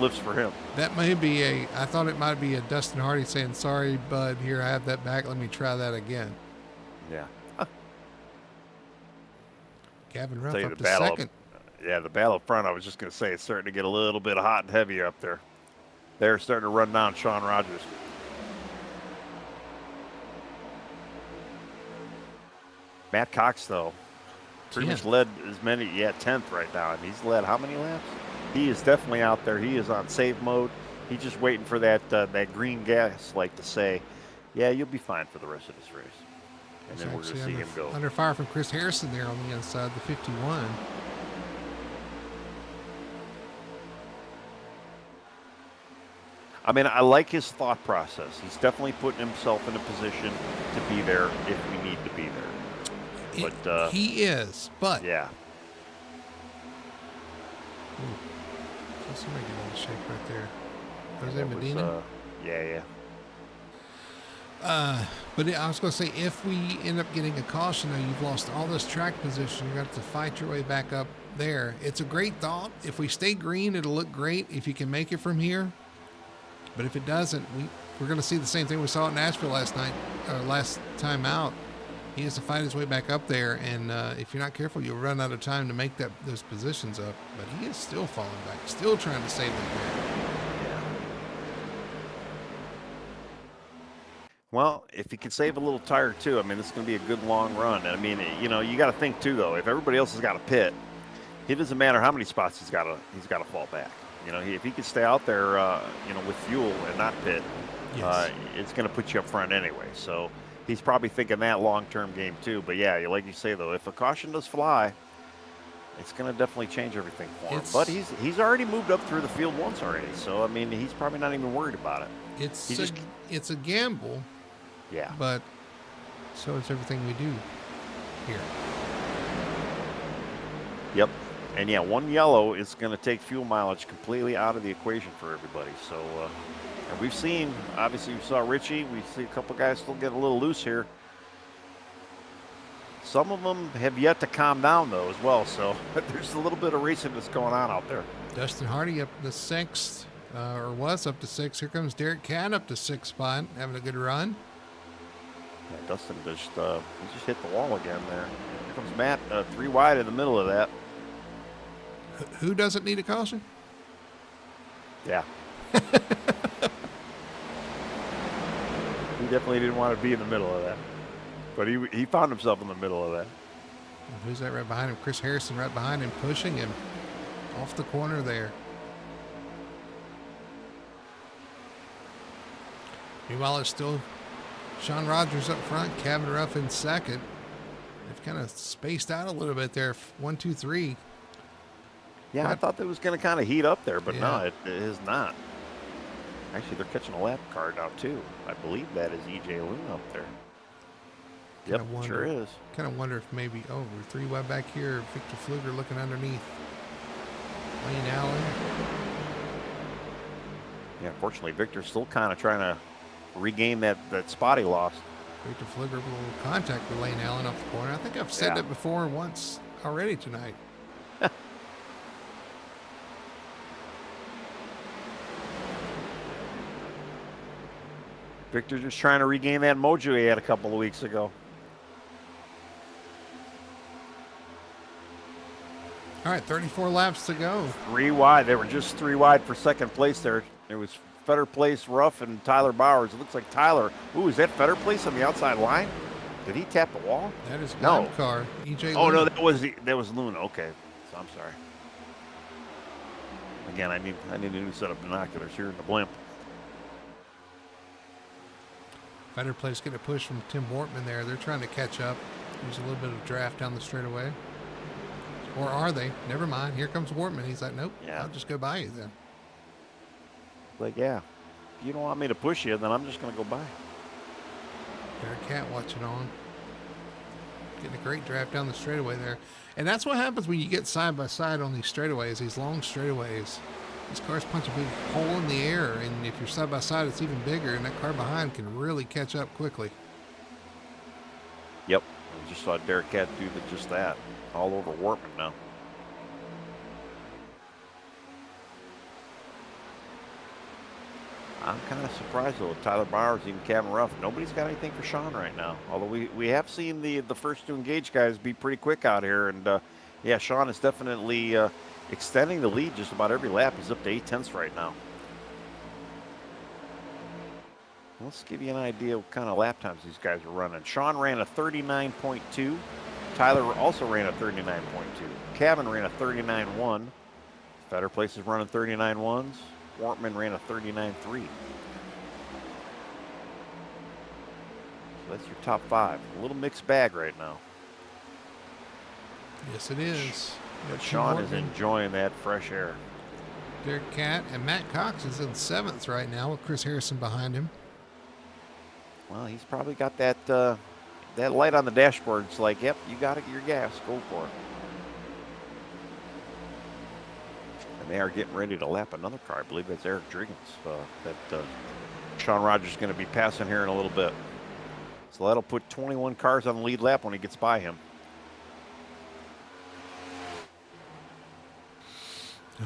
lifts for him. That may be I thought it might be a Dustin Hardy saying, sorry, bud, here, I have that back. Let me try that again. Yeah. Gavin Ruff up to second. The battle up front, I was just going to say, it's starting to get a little bit hot and heavy up there. They're starting to run down Sean Rogers. Matt Cox, though, pretty much led as many, 10th right now. And he's led how many laps? He is definitely out there. He is on save mode. He's just waiting for that green gas light to say, yeah, you'll be fine for the rest of this race. And then we're going to see him go. Under fire from Chris Harrison there on the inside, the 51. I mean, I like his thought process. He's definitely putting himself in a position to be there if we need to be there. But he is, but yeah, so somebody get in shape right there. Jose that was, Medina. yeah. But I was going to say, if we end up getting a caution, though, you've lost all this track position. You're going to have to fight your way back up there. It's a great thought. If we stay green, it'll look great if you can make it from here. But if it doesn't, we're going to see the same thing we saw at Nashville last time out. He has to fight his way back up there, and if you're not careful, you'll run out of time to make those positions up. But he is still falling back, still trying to save that gap. Well, if he can save a little tire too, I mean, this is going to be a good long run. I mean, you know, you got to think too, though. If everybody else has got a pit, it doesn't matter how many spots he's got to fall back. You know, if he can stay out there, you know, with fuel and not pit, Yes. it's going to put you up front anyway. So he's probably thinking that long-term game too. But yeah, like you say though, if a caution does fly, it's going to definitely change everything for him. But he's already moved up through the field once already. So I mean, he's probably not even worried about it. It's a gamble. Yeah. But so is everything we do here. Yep. And yeah, one yellow is going to take fuel mileage completely out of the equation for everybody. So, and we've seen, obviously we saw Richie, we see a couple guys still getting a little loose here. Some of them have yet to calm down though as well. So there's a little bit of racing that's going on out there. Dustin Hardy up to 6th, or was up to 6. Here comes Derek Cat up to 6th spot, having a good run. Yeah, Dustin just he just hit the wall again there. Here comes Matt, 3 wide in the middle of that. Who doesn't need a caution? Yeah. He definitely didn't want to be in the middle of that. But he found himself in the middle of that. Who's that right behind him? Chris Harrison right behind him, pushing him off the corner there. Meanwhile, it's still Sean Rogers up front, Kevin Ruff in second. They've kind of spaced out a little bit there. 1, 2, 3. Yeah, I thought that was going to kind of heat up there, but Yeah. no, it is not. Actually, they're catching a lap car now, too. I believe that is E.J. Loon up there. Yep, sure is. Kind of wonder if maybe, we're 3 wide back here. Victor Pfluger looking underneath. Lane Allen. Yeah, fortunately, Victor's still kind of trying to regain that spot he lost. Victor Pfluger with a little contact with Lane Allen off the corner. I think I've said that before once already tonight. Victor just trying to regain that mojo he had a couple of weeks ago. All right, 34 laps to go. 3 wide. They were just 3 wide for second place there. It was Fetter Place, Ruff, and Tyler Bowers. It looks like Tyler. Ooh, is that Fetter Place on the outside line? Did he tap the wall? That is no car. EJ. Oh Luna. no, that was Luna. Okay, so I'm sorry. Again, I need a new set of binoculars here in the blimp. Fetter Place getting a push from Tim Wortman there. They're trying to catch up. There's a little bit of draft down the straightaway. Or are they? Never mind. Here comes Wortman. He's like, nope, I'll just go by you then. Like, yeah, if you don't want me to push you, then I'm just going to go by. Derek Cat watching on. Getting a great draft down the straightaway there. And that's what happens when you get side by side on these straightaways, these long straightaways. These cars punch a big hole in the air, and if you're side by side, it's even bigger, and that car behind can really catch up quickly. Yep, I just saw Derek Cat do just that. All over Wortman now. I'm kind of surprised though. Tyler Bowers, even Kevin Ruff, nobody's got anything for Sean right now. Although we have seen the first 2 engaged guys be pretty quick out here, and yeah, Sean is definitely extending the lead just about every lap. He's up to 8/10 right now. Let's give you an idea what kind of lap times these guys are running. Sean ran a 39.2. Tyler also ran a 39.2. Kevin ran a 39.1. Fetter Place is running 39.1s. Wortman ran a 39.3. So that's your top 5. A little mixed bag right now. Yes, it is. But Sean is enjoying that fresh air. Derek Cat and Matt Cox is in 7th right now with Chris Harrison behind him. Well, he's probably got that that light on the dashboard's like, yep, you got it, your gas, go for it. And they are getting ready to lap another car. I believe that's Eric Driggins that Sean Rogers is going to be passing here in a little bit. So that'll put 21 cars on the lead lap when he gets by him.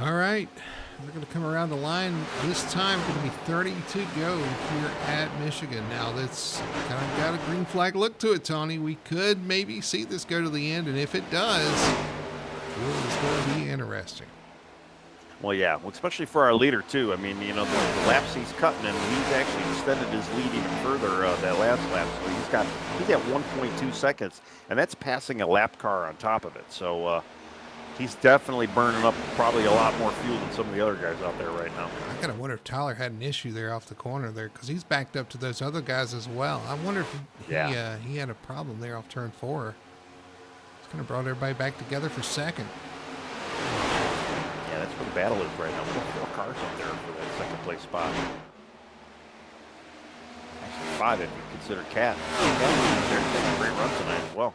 All right. They're going to come around the line. This time, going to be 30 to go here at Michigan. Now, that's kind of got a green flag look to it, Tony. We could maybe see this go to the end, and if it does, it's going to be interesting. Well, yeah, well, especially for our leader, too. I mean, you know, the laps he's cutting, and he's actually extended his lead even further that last lap. So he's at 1.2 seconds, and that's passing a lap car on top of it. So, he's definitely burning up probably a lot more fuel than some of the other guys out there right now. I gotta wonder if Tyler had an issue there off the corner there, because he's backed up to those other guys as well. I wonder if he had a problem there off turn 4. It's kind of brought everybody back together for second. Yeah, that's where the battle is right now. We got 4 cars up there for that second place spot. Actually 5 if you consider Cat. They're taking a great run tonight as well.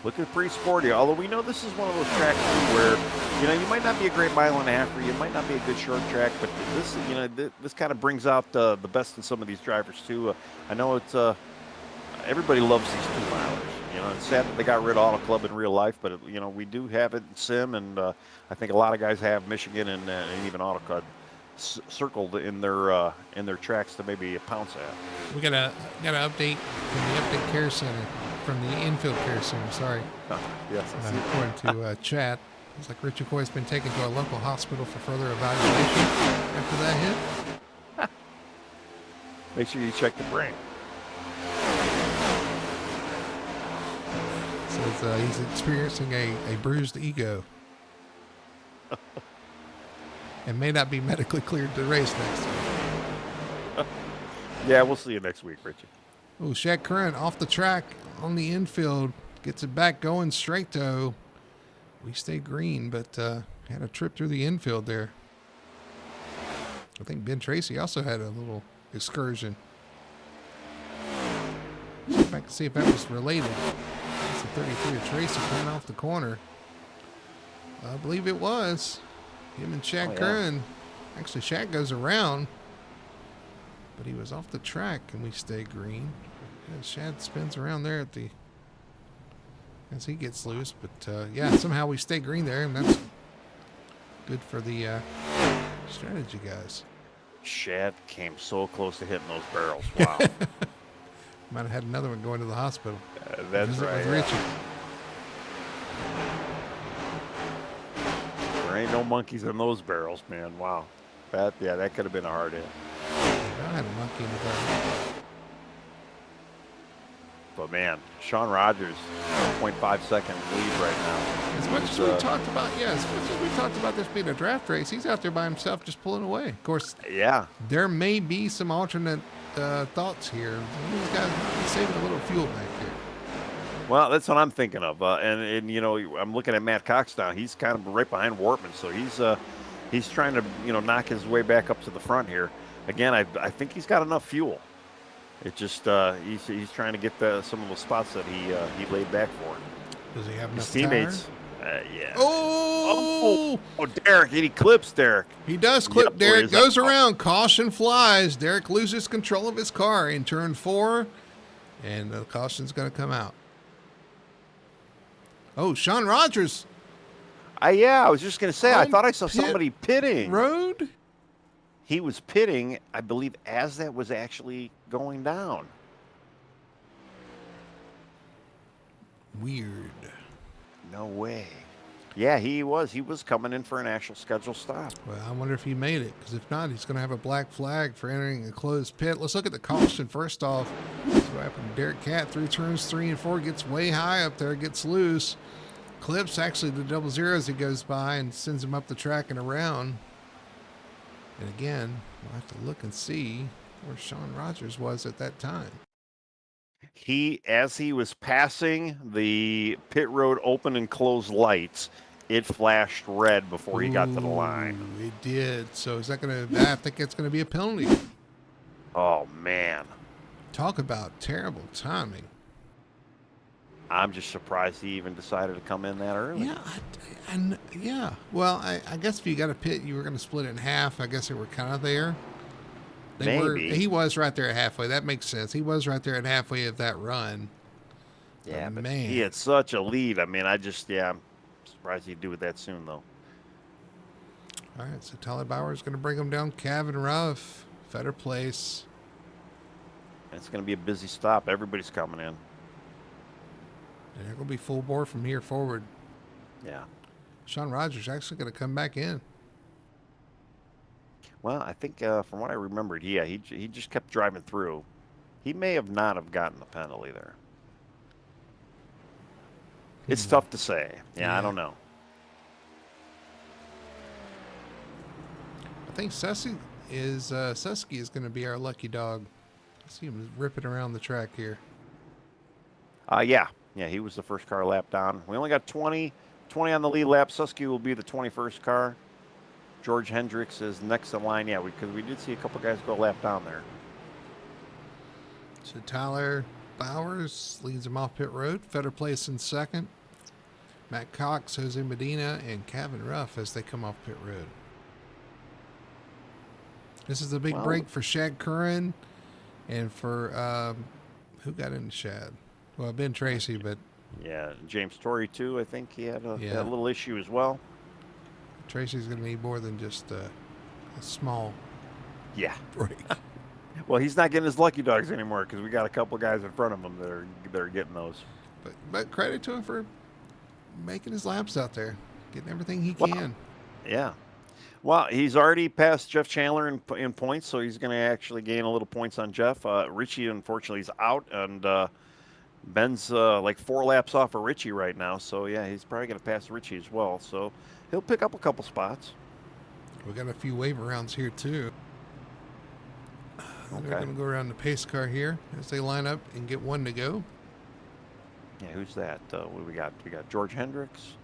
Looking pretty sporty, although we know this is one of those tracks too where, you know, you might not be a great mile and a half, or you might not be a good short track, but this, you know, this kind of brings out the best in some of these drivers too. I know it's everybody loves these 2-milers. You know, it's sad that they got rid of Auto Club in real life, but you know, we do have it in sim, and I think a lot of guys have Michigan and even Auto Club circled in their tracks to maybe pounce at. We got an update from the Update Care Center. From the infield care center, sorry. Yes, according to chat, it's like Richard Coy's been taken to a local hospital for further evaluation after that hit. Make sure you check the brain. Says he's experiencing a bruised ego and may not be medically cleared to race next time. Yeah, we'll see you next week, Richard. Oh, Shaq Curran off the track on the infield, gets it back going straight though. We stay green, but had a trip through the infield there. I think Ben Tracy also had a little excursion. Check back to see if that was related. That's the 33 of Tracy coming off the corner. I believe it was. Him and Shaq Curran. Actually, Shaq goes around, but he was off the track, and we stay green. And Shad spins around there as he gets loose, but yeah, somehow we stay green there, and that's good for the strategy guys. Shad came so close to hitting those barrels. Wow. Might have had another one going to the hospital. That's right. With Richie. There ain't no monkeys in those barrels, man. Wow. That could have been a hard hit. I had a monkey in the barrel. But man, Sean Rogers, 0.5 second lead right now. As much as we talked about this being a draft race, he's out there by himself just pulling away. Of course, there may be some alternate thoughts here. These guys might be saving a little fuel back here. Well, that's what I'm thinking of. And you know, I'm looking at Matt Cox now. He's kind of right behind Wortman, so he's trying to, you know, knock his way back up to the front here. Again, I think he's got enough fuel. It just he's trying to get some of those spots that he laid back for. Does he have enough his teammates? Yeah. Oh, Derek! He clips Derek. He does clip Derek. Goes around. Caution flies. Derek loses control of his car in turn 4, and the caution's going to come out. Oh, Sean Rogers. I was just going to say, I thought I saw somebody pitting. Road? He was pitting, I believe, as that was actually going down. Weird. No way. Yeah, he was. He was coming in for an actual scheduled stop. Well, I wonder if he made it, because if not, he's going to have a black flag for entering a closed pit. Let's look at the caution first off. That's what happened to Derek Cat through turns 3 and 4. Gets way high up there, gets loose. Clips actually the 00 as he goes by and sends him up the track and around. And again, we'll have to look and see where Sean Rogers was at that time. As he was passing the pit road open and closed lights, it flashed red before he got to the line. It did. So is that going to, I think it's going to be a penalty. Oh, man. Talk about terrible timing. I'm just surprised he even decided to come in that early. Yeah, yeah. Well, I guess if you got a pit, you were going to split it in half. I guess they were kind of there. Maybe. He was right there at halfway. That makes sense. He was right there at halfway of that run. Yeah, but man, he had such a lead. I mean, I'm surprised he'd do it that soon, though. All right, so Tyler Bauer is going to bring him down. Kevin Ruff, Fetter Place. It's going to be a busy stop. Everybody's coming in. And they're going to be full bore from here forward. Yeah. Sean Rogers actually going to come back in. Well, I think from what I remembered, he just kept driving through. He may have not have gotten the penalty there. It's tough to say. Yeah, I don't know. I think Susky is going to be our lucky dog. I see him ripping around the track here. Yeah, he was the first car lapped down. We only got 20 on the lead lap. Susky will be the 21st car. George Hendricks is next in line. Yeah, because we did see a couple guys go lap down there. So Tyler Bowers leads him off pit road. Fetter Place in second. Matt Cox, Jose Medina, and Kevin Ruff as they come off pit road. This is a big break for Shad Curran and for who got into Shad? Well, Ben Tracy, but yeah, James Torrey too. I think he had a little issue as well. Tracy's going to need more than just a small break. Well, he's not getting his lucky dogs anymore because we got a couple guys in front of him that are getting those. But credit to him for making his laps out there, getting everything he can. Yeah. Well, he's already passed Jeff Chandler in points, so he's going to actually gain a little points on Jeff. Richie, unfortunately, is out, and Ben's like 4 laps off of Richie right now. So, yeah, he's probably going to pass Richie as well. So he'll pick up a couple spots. We got a few wave rounds here, too. Okay. They're going to go around the pace car here as they line up and get one to go. Yeah, who's that? What do we got? We got George Hendricks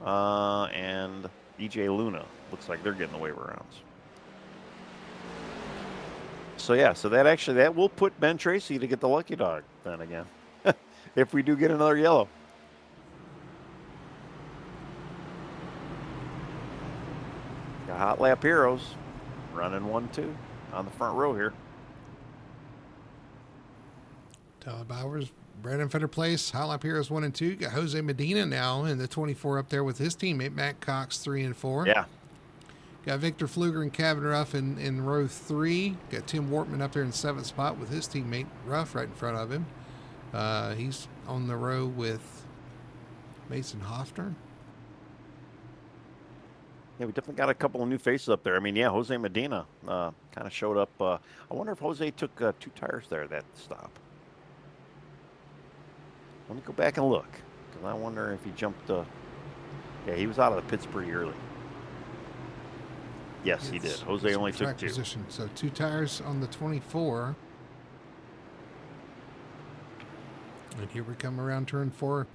and EJ Luna. Looks like they're getting the waiver rounds. So, yeah, that will put Ben Tracy to get the lucky dog then again. If we do get another yellow. Got Hot Lap Heroes running 1-2 on the front row here. Tyler Bowers, Brandon Fetter Place, Hot Lap Heroes 1 and 2. Got Jose Medina now in the 24 up there with his teammate Matt Cox 3 and 4. Yeah. Got Victor Pfluger and Kevin Ruff in row 3. Got Tim Wortman up there in 7th spot with his teammate Ruff right in front of him. He's on the row with Mason Hoffner. Yeah, we definitely got a couple of new faces up there. I mean, yeah, Jose Medina kind of showed up. I wonder if Jose took 2 tires there that stop. Let me go back and look, because I wonder if he jumped. Yeah, he was out of the pits pretty early. Yes, he did. Jose only took 2. Position. So 2 tires on the 24. And here we come around turn 4.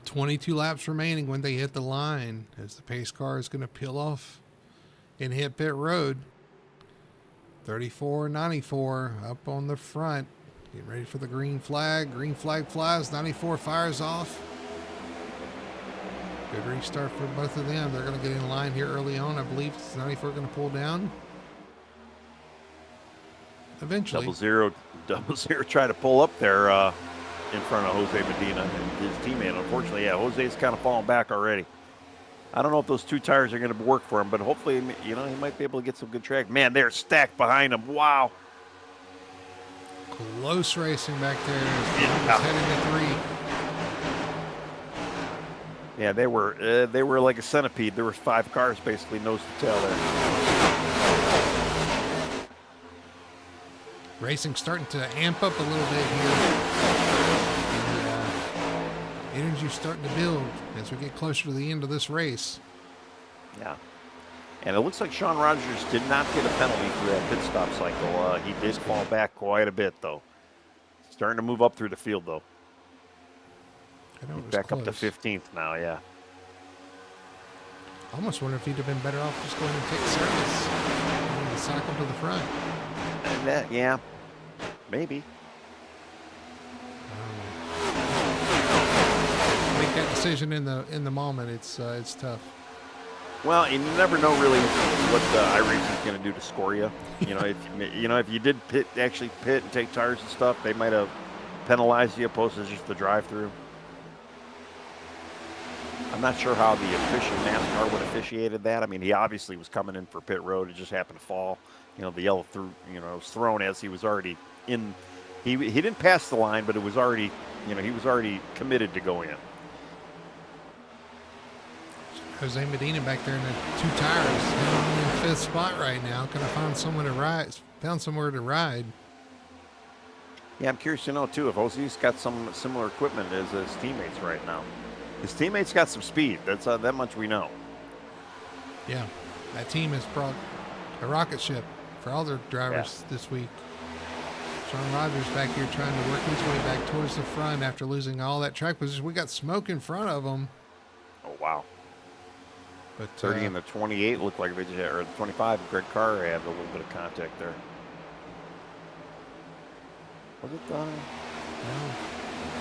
22 laps remaining when they hit the line as the pace car is going to peel off and hit pit road. 34-94 up on the front. Getting ready for the green flag. Green flag flies. 94 fires off. Good restart for both of them. They're going to get in line here early on. I believe 94 going to pull down. Eventually. Double zero try to pull up there in front of Jose Medina and his teammate. Unfortunately, yeah, Jose's kind of falling back already. I don't know if those 2 tires are going to work for him, but hopefully, he might be able to get some good track. Man, they're stacked behind him. Wow. Close racing back there. Heading to 3. Yeah, they were like a centipede. There were 5 cars basically nose to tail there. Racing starting to amp up a little bit here. And, energy starting to build as we get closer to the end of this race. Yeah. And it looks like Sean Rogers did not get a penalty for that pit stop cycle. He did fall back quite a bit, though. Starting to move up through the field, though. Back close. Up to 15th now, yeah. I almost wonder if he'd have been better off just going and take service and cycle to the front. And yeah, maybe. make that decision in the moment. It's tough. Well, you never know really what iRacing is going to do to score you. If you did actually pit and take tires and stuff, they might have penalized you opposed to just the drive-through. I'm not sure how the official NASCAR would have officiated that. I mean, he obviously was coming in for pit road. It just happened to fall. The yellow was thrown as he was already in. He didn't pass the line, but it was already, he was already committed to go in. Jose Medina back there in the 2 tires, in 5th spot right now. Could have found somewhere to ride. Yeah, I'm curious to know too if Jose's got some similar equipment as his teammates right now. His teammates got some speed. That's that much we know. Yeah, that team has brought a rocket ship for all their drivers this week. Sean Rogers back here trying to work his way back towards the front after losing all that track position. We got smoke in front of him. Oh wow! But 30 and the 28 looked like they just had, or the 25. Greg Carr had a little bit of contact there. Was it the?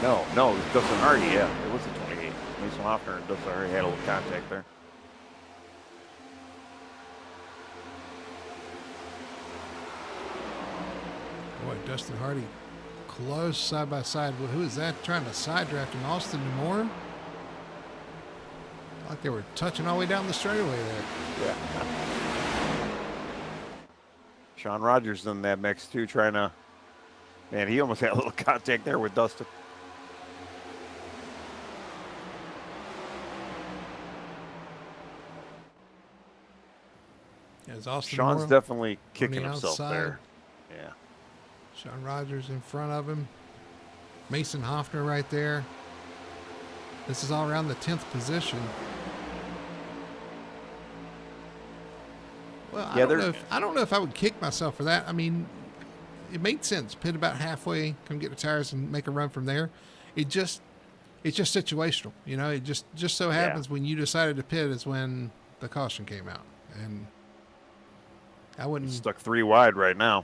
No, it was Dustin Hardy. Yeah, it was the 28. Mason Hoffner and Dustin Hardy had a little contact there. Boy, Dustin Hardy close side by side. Who is that trying to side draft him? Austin Moore? Like they were touching all the way down the straightaway there. Yeah. Sean Rogers in that mix too, trying to. Man, he almost had a little contact there with Dustin. As Austin Sean's Moore definitely kicking himself there. Yeah. Sean Rogers in front of him. Mason Hoffner right there. This is all around the 10th position. Well, I don't know if I would kick myself for that. I mean, it made sense. Pit about halfway, come get the tires and make a run from there. It's just situational. It just so happens when you decided to pit is when the caution came out. And I wouldn't. Stuck 3 wide right now.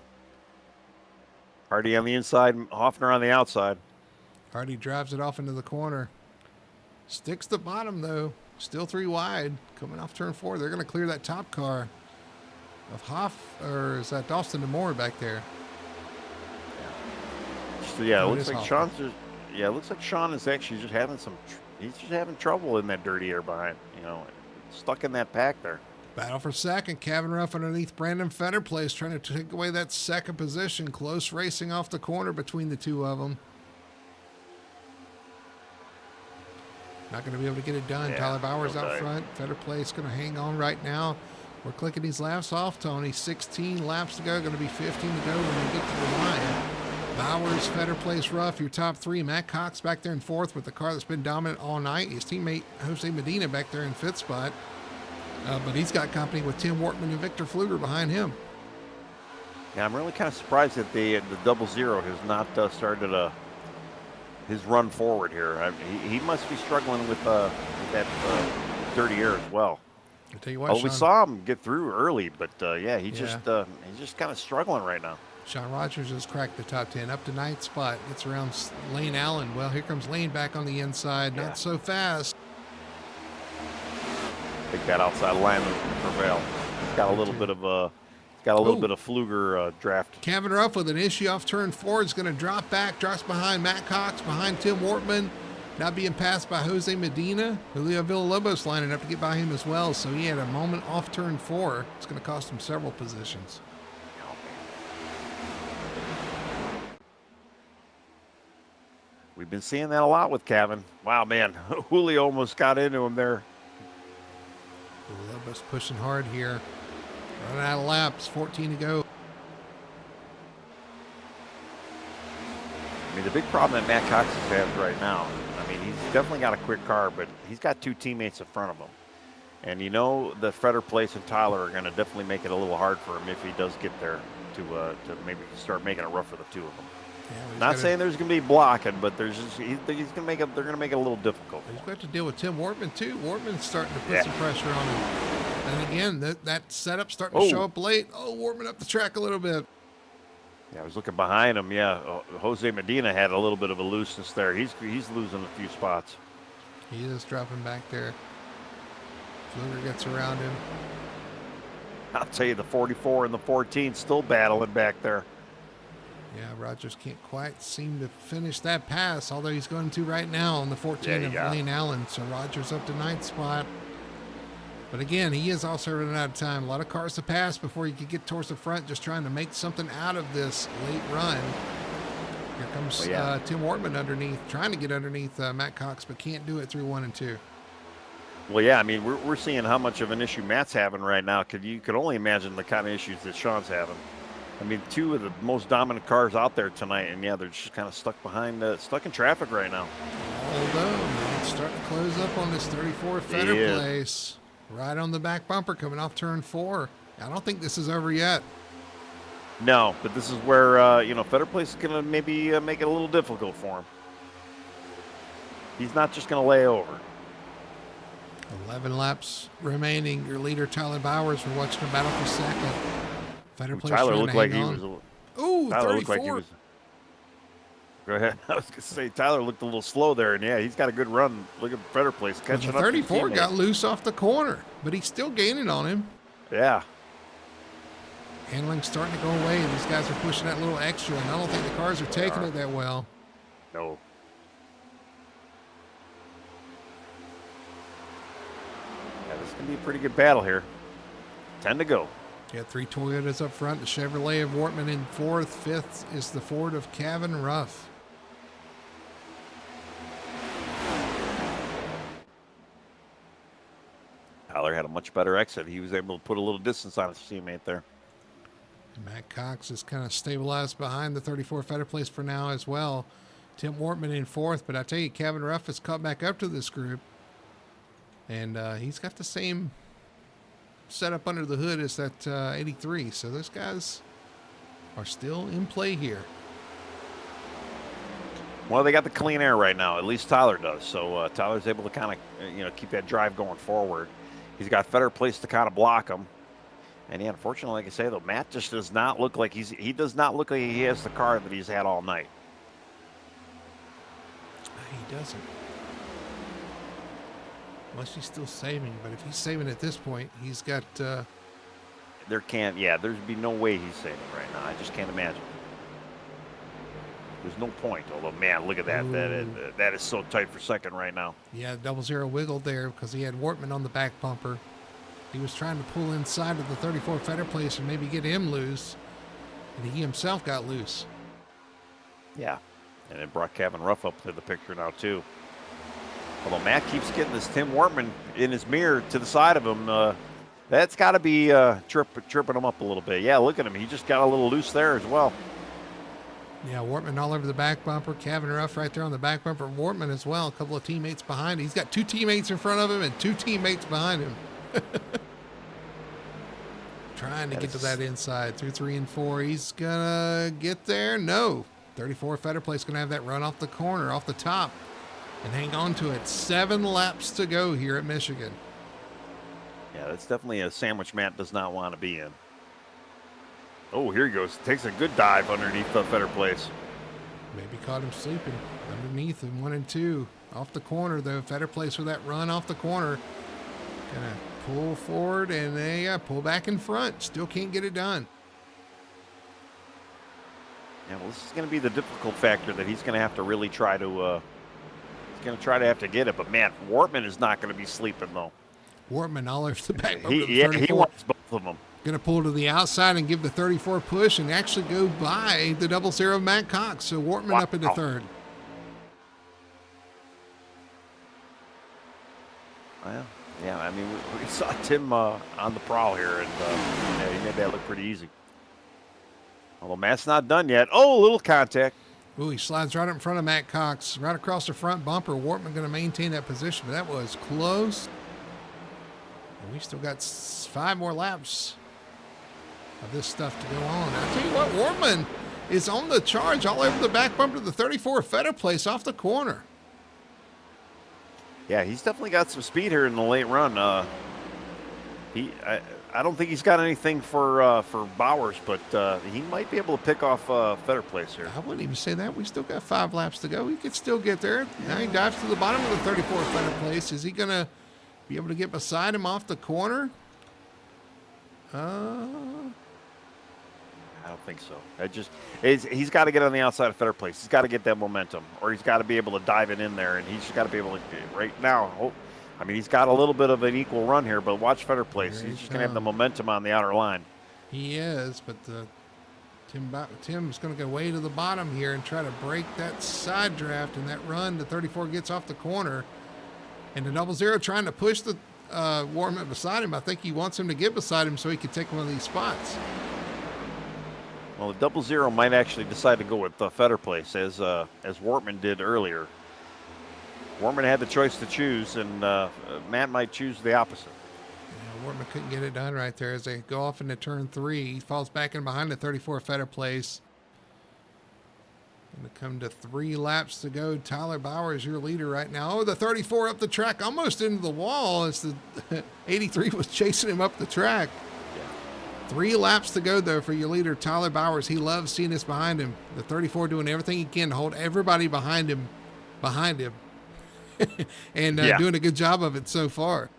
Hardy on the inside, Hoffner on the outside. Hardy drives it off into the corner. Sticks the bottom though. Still 3 wide. Coming off turn 4. They're going to clear that top car of or is that Austin Moore back there? So it looks like Sean's just. Yeah, it looks like Sean is actually just having he's just having trouble in that dirty air behind. Stuck in that pack there. Battle for second. Kevin Ruff underneath Brandon Fetterplace trying to take away that second position. Close racing off the corner between the two of them. Not going to be able to get it done. Tyler Bauer's out front. Fetterplace going to hang on right now. We're clicking these laps off, Tony. 16 laps to go. Going to be 15 to go when we get to the line. Bowers, Fetterplace, Ruff, your top 3. Matt Cox back there in 4th with the car that's been dominant all night. His teammate Jose Medina back there in 5th spot. But he's got company with Tim Wortman and Victor Pfluger behind him. Yeah, I'm really kind of surprised that the 00 has not started his run forward here. He must be struggling with that dirty air as well. I tell you what, we saw him get through early, but he's just kind of struggling right now. Sean Rogers has cracked the top 10 up to 9th spot. Gets around Lane Allen. Well, here comes Lane back on the inside. Not so fast. I think that outside line will prevail. He's got a little bit of Pfluger draft. Kevin Ruff with an issue off turn 4 is going to drop back, drops behind Matt Cox, behind Tim Wortman. Now being passed by Jose Medina. Julio Villalobos lining up to get by him as well. So he had a moment off turn 4. It's going to cost him several positions. We've been seeing that a lot with Kevin. Wow, man. Julio almost got into him there. Villalobos pushing hard here. Running out of laps. 14 to go. I mean, the big problem that Matt Cox has right now, I mean, he's definitely got a quick car, but he's got 2 teammates in front of him. And the Fetterplace and Tyler are going to definitely make it a little hard for him if he does get there to maybe start making it rough for the 2 of them. Yeah, not saying there's going to be blocking, but they're going to make it a little difficult. He's got to deal with Tim Wortman too. Wortman's starting to put some pressure on him. And again, that setup starting to show up late. Wortman up the track a little bit. Yeah, I was looking behind him. Yeah, Jose Medina had a little bit of a looseness there. He's losing a few spots. He is dropping back there. Fluger gets around him. I'll tell you, the 44 and the 14 still battling back there. Yeah, Rogers can't quite seem to finish that pass, although he's going to right now on the 14 of Lane Allen. So Rogers up to 9th spot. But again, he is also running out of time. A lot of cars to pass before he could get towards the front, just trying to make something out of this late run. Here comes Tim Wortman underneath, trying to get underneath Matt Cox, but can't do it through 1 and 2. Well, yeah, I mean, we're seeing how much of an issue Matt's having right now. You could only imagine the kind of issues that Sean's having. I mean, 2 of the most dominant cars out there tonight, and yeah, they're just kind of stuck stuck in traffic right now. Although, it's starting to close up on this 34 Feder place. Right on the back bumper coming off turn 4. I don't think this is over yet. No, but this is where, Feder place is going to maybe make it a little difficult for him. He's not just going to lay over. 11 laps remaining. Your leader, Tyler Bowers, we're watching a battle for second. Feder place Tyler looked like he was. Ooh, Tyler 34. looked like he was. Go ahead. I was going to say, Tyler looked a little slow there, and yeah, he's got a good run. Look at Feder place catching up. 34 got loose off the corner, but he's still gaining on him. Yeah. Handling's starting to go away. These guys are pushing that little extra, and I don't think the cars are taking it that well. No. Yeah, this is going to be a pretty good battle here. 10 to go. You got 3 Toyotas up front. The Chevrolet of Wortman in 4th. 5th is the Ford of Kevin Ruff. Tyler had a much better exit. He was able to put a little distance on his teammate there. Matt Cox is kind of stabilized behind the 34 Feder place for now as well. Tim Wortman in 4th, but I tell you, Kevin Ruff has caught back up to this group. And he's got the same setup under the hood as that 83. So those guys are still in play here. Well, they got the clean air right now. At least Tyler does. So Tyler's able to kind of, keep that drive going forward. He's got Feder place to kind of block him. And yeah, unfortunately, like I say, though, Matt just does not look like he does not look like he has the car that he's had all night. He doesn't. Unless he's still saving, but if he's saving at this point, he's got. There'd be no way he's saving right now. I just can't imagine. There's no point. Although, man, look at that. That is so tight for second right now. Yeah, 00 wiggled there because he had Wortman on the back bumper. He was trying to pull inside of the 34 Feder place and maybe get him loose, and he himself got loose. Yeah, and it brought Kevin Ruff up to the picture now, too. Although Matt keeps getting this Tim Wortman in his mirror to the side of him, that's got to be tripping him up a little bit. Yeah, look at him. He just got a little loose there as well. Yeah, Wortman all over the back bumper. Kevin Ruff right there on the back bumper. Wortman as well. A couple of teammates behind. He's got 2 teammates in front of him and 2 teammates behind him. Trying to get to that inside through 3 and 4. He's gonna get there. No. 34 Feder place gonna have that run off the corner, off the top, and hang on to it. 7 laps to go here at Michigan. Yeah, that's definitely a sandwich Matt does not want to be in. Oh, here he goes. Takes a good dive underneath the Feder place. Maybe caught him sleeping underneath in 1 and 2. Off the corner, though. Feder place with that run off the corner. Gonna pull forward and pull back in front. Still can't get it done. Yeah, well, this is going to be the difficult factor that he's going to have to really try to. He's going to try to have to get it, but man, Wortman is not going to be sleeping though. Wortman all over the back. He wants both of them. Going to pull to the outside and give the 34 push and actually go by the 00 Matt Cox. So Wortman up into 3rd. Well, yeah, I mean, we saw Tim on the prowl here, and he made that look pretty easy. Although Matt's not done yet. Oh, a little contact. Ooh, he slides right up in front of Matt Cox, right across the front bumper. Wortman going to maintain that position, but that was close. And we still got 5 more laps of this stuff to go on. I tell you what, Wortman is on the charge all over the back bumper of the 34 Feder place off the corner. Yeah, he's definitely got some speed here in the late run. I I don't think he's got anything for Bowers, but he might be able to pick off Fetter Place here. I wouldn't even say that. We still got 5 laps to go. He could still get there. Now he dives to the bottom of the 34th Fetter Place. Is he going to be able to get beside him off the corner? I don't think so. He's got to get on the outside of Fetter Place. He's got to get that momentum, or he's got to be able to dive it in there, and he's just got to be able to right now. I mean, he's got a little bit of an equal run here, but watch Fetter Place. He's just going to have the momentum on the outer line. He is, but Tim's going to go way to the bottom here and try to break that side draft and that run. The 34 gets off the corner, and the 00 trying to push the Wortman beside him. I think he wants him to get beside him so he can take one of these spots. Well, the 00 might actually decide to go with Fetter Place as Wortman did earlier. Wortman had the choice to choose, and Matt might choose the opposite. Yeah, Wortman couldn't get it done right there as they go off into turn 3. He falls back in behind the 34 Fetter Place. Going to come to 3 laps to go. Tyler Bowers, your leader right now. Oh, the 34 up the track, almost into the wall as the 83 was chasing him up the track. 3 laps to go, though, for your leader, Tyler Bowers. He loves seeing this behind him. The 34 doing everything he can to hold everybody behind him. And doing a good job of it so far.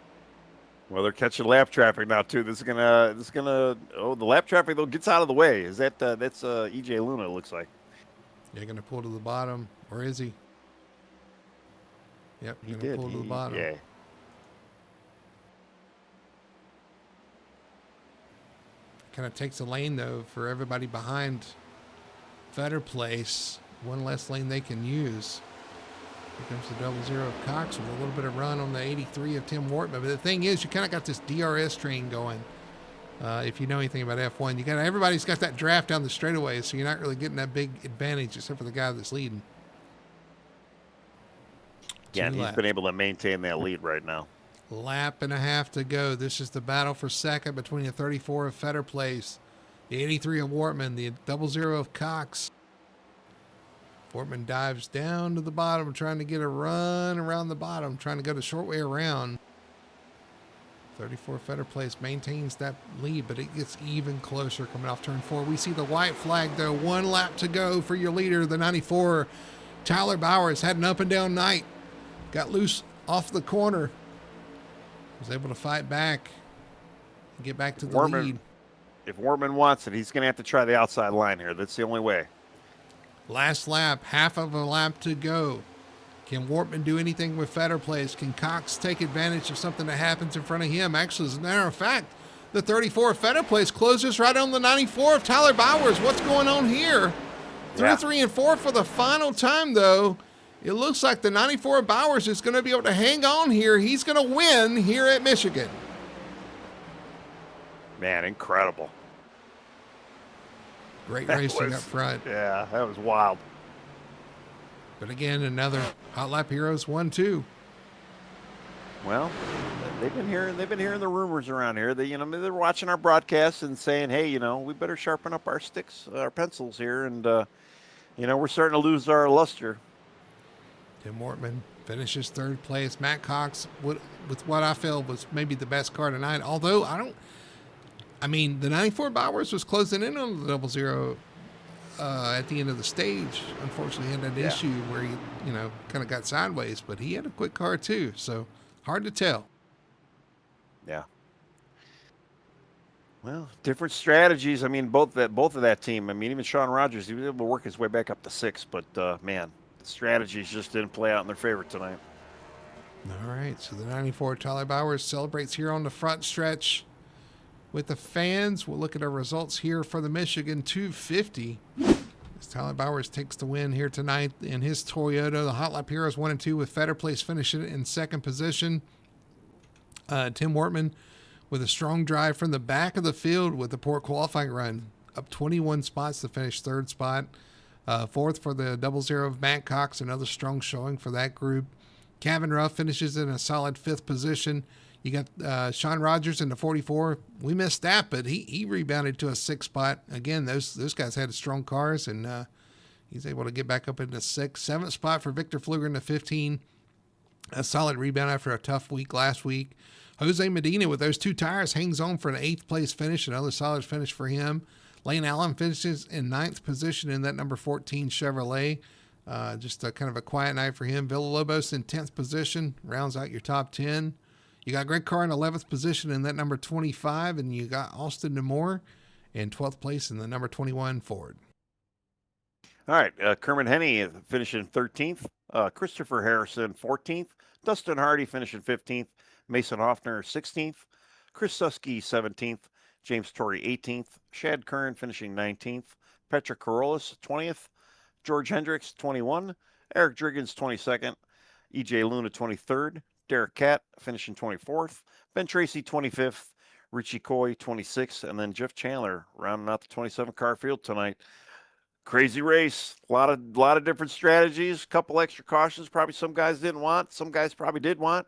Well, they're catching lap traffic now too. This is gonna. Oh, the lap traffic though gets out of the way. Is that's EJ Luna? It looks like. They're gonna pull to the bottom, or is he? Yep, he's gonna pull to the bottom. Yeah. Kind of takes a lane though for everybody behind Fetter Place. One less lane they can use. Here comes the 00 of Cox with a little bit of run on the 83 of Tim Wortman. But the thing is, you kind of got this DRS train going. If you know anything about F1, everybody's got that draft down the straightaway, so you're not really getting that big advantage except for the guy that's leading. Yeah, and he's been able to maintain that lead right now. Lap and a half to go. This is the battle for second between the 34 of Fetter Place, the 83 of Wortman, the 00 of Cox. Wortman dives down to the bottom, trying to get a run around the bottom, trying to go the short way around. 34 Fetter Place maintains that lead, but it gets even closer coming off turn 4. We see the white flag, though. 1 lap to go for your leader, the 94. Tyler Bowers had an up and down night. Got loose off the corner. Was able to fight back and get back to the lead. If Wortman wants it, he's going to have to try the outside line here. That's the only way. Last lap, half of a lap to go. Can Wortman do anything with Fetter Place? Can Cox take advantage of something that happens in front of him? Actually, as a matter of fact, the 34 Fetter Place closes right on the 94 of Tyler Bowers. What's going on here? Yeah. 3 and 4 for the final time, though. It looks like the 94 Bowers is going to be able to hang on here. He's going to win here at Michigan. Man, incredible. Great racing up front. Yeah, that was wild. But again, another Hot Lap Heroes 1-2. Well, they've been hearing the rumors around here. They're watching our broadcasts and saying, hey, we better sharpen up our sticks, our pencils here, and we're starting to lose our luster. Tim Wortman finishes 3rd place. Matt Cox, with what I feel was maybe the best car tonight. Although the 94 Bowers was closing in on the 00 at the end of the stage. Unfortunately, he had that issue where he, kind of got sideways, but he had a quick car too. So hard to tell. Yeah. Well, different strategies. Both of that team. Even Sean Rogers, he was able to work his way back up to 6th, but man, the strategies just didn't play out in their favor tonight. All right, so the 94 Tyler Bowers celebrates here on the front stretch with the fans. We'll look at our results here for the Michigan 250. As Tyler Bowers takes the win here tonight in his Toyota. The Hot Lap Heroes 1 and 2 with Fetter Place finishing in 2nd position. Tim Wortman with a strong drive from the back of the field with the poor qualifying run, up 21 spots to finish 3rd spot. 4th for the 00 of Matt Cox, another strong showing for that group. Kevin Ruff finishes in a solid 5th position. You got Sean Rogers in the 44. We missed that, but he rebounded to a 6th spot. Again, those guys had strong cars, and he's able to get back up into 6th. 7th spot for Victor Pfluger in the 15. A solid rebound after a tough week last week. Jose Medina with those 2 tires hangs on for an 8th place finish. Another solid finish for him. Lane Allen finishes in 9th position in that number 14 Chevrolet. Just a kind of a quiet night for him. Villalobos in 10th position, rounds out your top 10. You got Greg Carr in 11th position in that number 25, and you got Austin Nemore in 12th place in the number 21 Ford. All right, Kerman Henney finishing 13th. Christopher Harrison 14th. Dustin Hardy finishing 15th. Mason Hoffner 16th. Chris Susky 17th. James Torrey 18th. Shad Kern finishing 19th. Petra Corollas 20th. George Hendricks 21. Eric Driggins 22nd. EJ Luna 23rd. Derek Catt finishing 24th. Ben Tracy 25th. Richie Coy 26th. And then Jeff Chandler rounding out the 27 car field tonight. Crazy race, a lot of different strategies, a couple extra cautions. Probably some guys didn't want, some guys probably did want,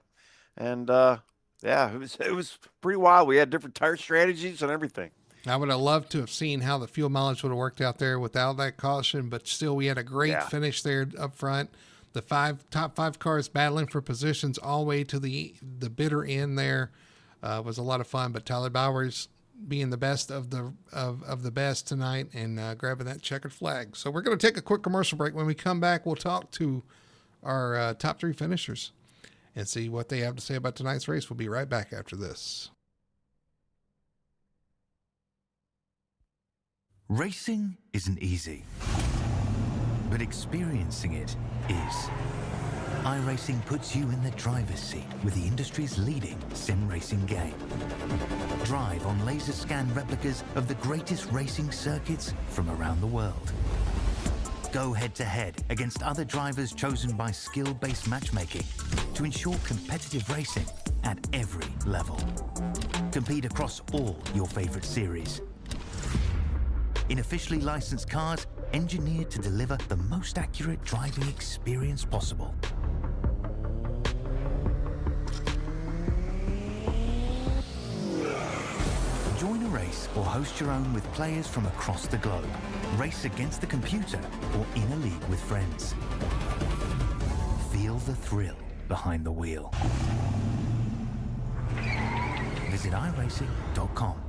and yeah, it was pretty wild. We had different tire strategies and everything. I would have loved to have seen how the fuel mileage would have worked out there without that caution, but still, we had a great finish there up front. The top 5 cars battling for positions all the way to the bitter end there was a lot of fun. But Tyler Bowers being the best of the best tonight and grabbing that checkered flag. So we're going to take a quick commercial break. When we come back, we'll talk to our top 3 finishers and see what they have to say about tonight's race. We'll be right back after this. Racing isn't easy, but experiencing it is. iRacing puts you in the driver's seat with the industry's leading sim racing game. Drive on laser scan replicas of the greatest racing circuits from around the world. Go head to head against other drivers chosen by skill-based matchmaking to ensure competitive racing at every level. Compete across all your favorite series. In officially licensed cars, engineered to deliver the most accurate driving experience possible. Join a race or host your own with players from across the globe. Race against the computer or in a league with friends. Feel the thrill behind the wheel. Visit iRacing.com.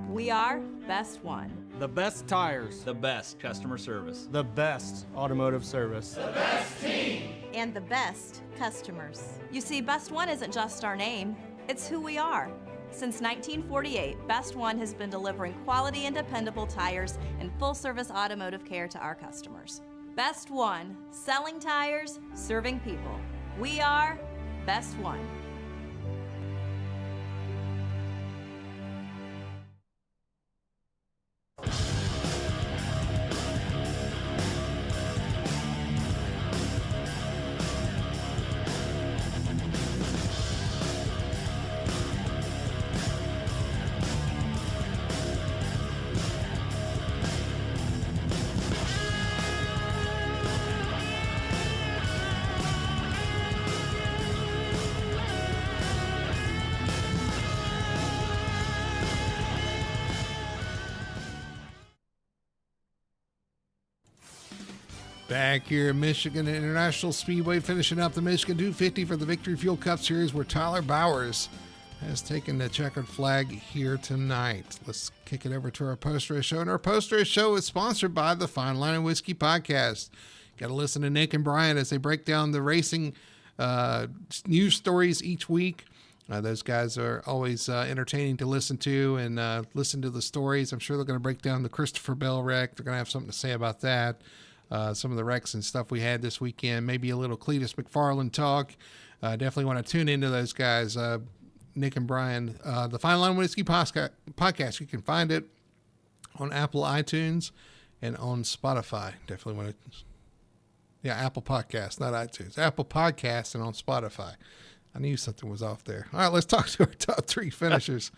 We are Best One. The best tires. The best customer service. The best automotive service. The best team. And the best customers. You see, Best One isn't just our name, it's who we are. Since 1948, Best One has been delivering quality and dependable tires and full-service automotive care to our customers. Best One, selling tires, serving people. We are Best One. Back here at Michigan International Speedway, finishing up the Michigan 250 for the Victory Fuel Cup Series, where Tyler Bowers has taken the checkered flag here tonight. Let's kick it over to our post-race show. And our post-race show is sponsored by the Fine Line of Whiskey Podcast. Got to listen to Nick and Brian as they break down the racing news stories each week. Those guys are always entertaining to listen to and listen to the stories. I'm sure they're going to break down the Christopher Bell wreck. They're going to have something to say about that. Some of the wrecks and stuff we had this weekend, maybe a little Cletus McFarland talk. Definitely want to tune into those guys, Nick and Brian. The Fine Line Whiskey Podcast, you can find it on Apple iTunes and on Spotify. Definitely want to, Apple Podcast, not iTunes. Apple Podcast and on Spotify. I knew something was off there. All right, let's talk to our top 3 finishers.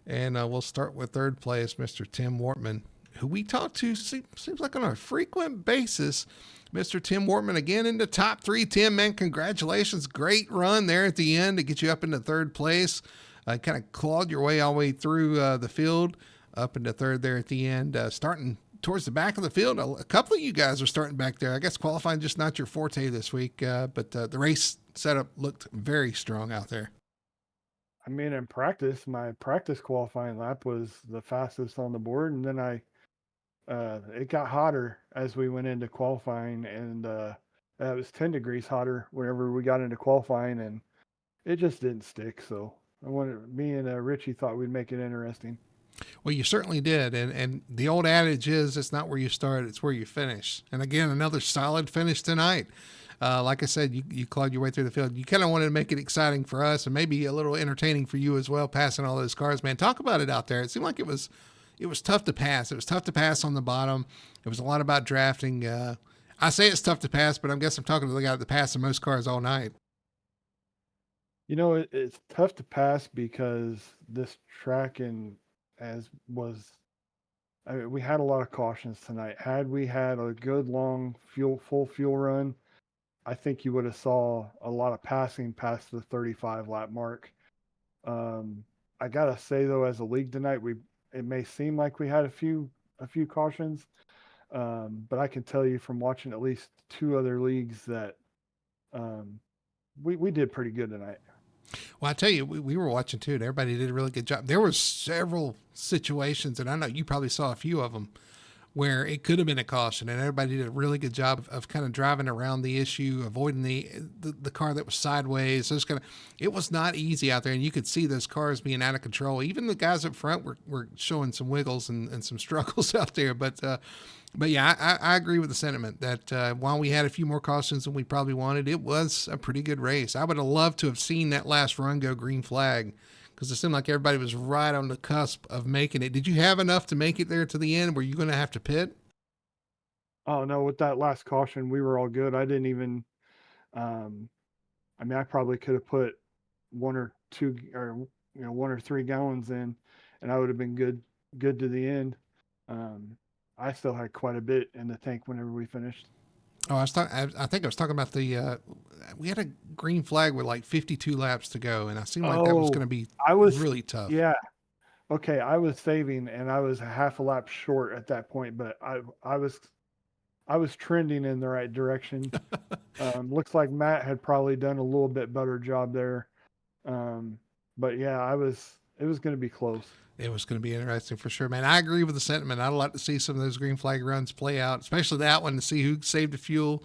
And we'll start with third place, Mr. Tim Wortman, who we talk to seems like on a frequent basis. Mr. Tim Wortman again in the top 3. Tim, man, congratulations. Great run there at the end to get you up into third place. Kind of clawed your way all the way through the field. up into third there at the end, starting towards the back of the field. A couple of you guys are starting back there. I guess qualifying just not your forte this week, but the race setup looked very strong out there. I mean, in practice, my practice qualifying lap was the fastest on the board, and then it got hotter as we went into qualifying, and it was 10 degrees hotter whenever we got into qualifying, and it just didn't stick. So me and Richie thought we'd make it interesting. Well, you certainly did. And the old adage is it's not where you start, it's where you finish. And again, another solid finish tonight. Like I said, you clawed your way through the field. You kind of wanted to make it exciting for us and maybe a little entertaining for you as well, passing all those cars, man. Talk about it out there. It seemed like it was tough to pass. It was tough to pass on the bottom. It was a lot about drafting. I say it's tough to pass, but I guess I'm talking to the guy that passed the most cars all night. You know, it's tough to pass because this track we had a lot of cautions tonight. Had we had a good long full fuel run, I think you would have saw a lot of passing past the 35 lap mark. I gotta say though, as a league tonight, it may seem like we had a few cautions, but I can tell you from watching at least two other leagues that we did pretty good tonight. Well, I tell you, we were watching too, and everybody did a really good job. There were several situations, and I know you probably saw a few of them, where it could have been a caution, and everybody did a really good job of kind of driving around the issue, avoiding the car that was sideways. So it was not easy out there, and you could see those cars being out of control. Even the guys up front were showing some wiggles and some struggles out there. But yeah, I agree with the sentiment that while we had a few more cautions than we probably wanted, it was a pretty good race. I would have loved to have seen that last run go green flag, because it seemed like everybody was right on the cusp of making it. Did you have enough to make it there to the end? Were you going to have to pit? Oh no, with that last caution, we were all good. I didn't even, I probably could have put one or three gallons in, and I would have been good to the end. I still had quite a bit in the tank whenever we finished. Oh, I think I was talking about we had a green flag with like 52 laps to go, and I seemed like that was going to be really tough. Yeah. Okay. I was saving, and I was a half a lap short at that point, but I was trending in the right direction. Looks like Matt had probably done a little bit better job there. But yeah, it was going to be close. It was going to be interesting for sure, man. I agree with the sentiment. I'd like to see some of those green flag runs play out, especially that one, to see who saved the fuel,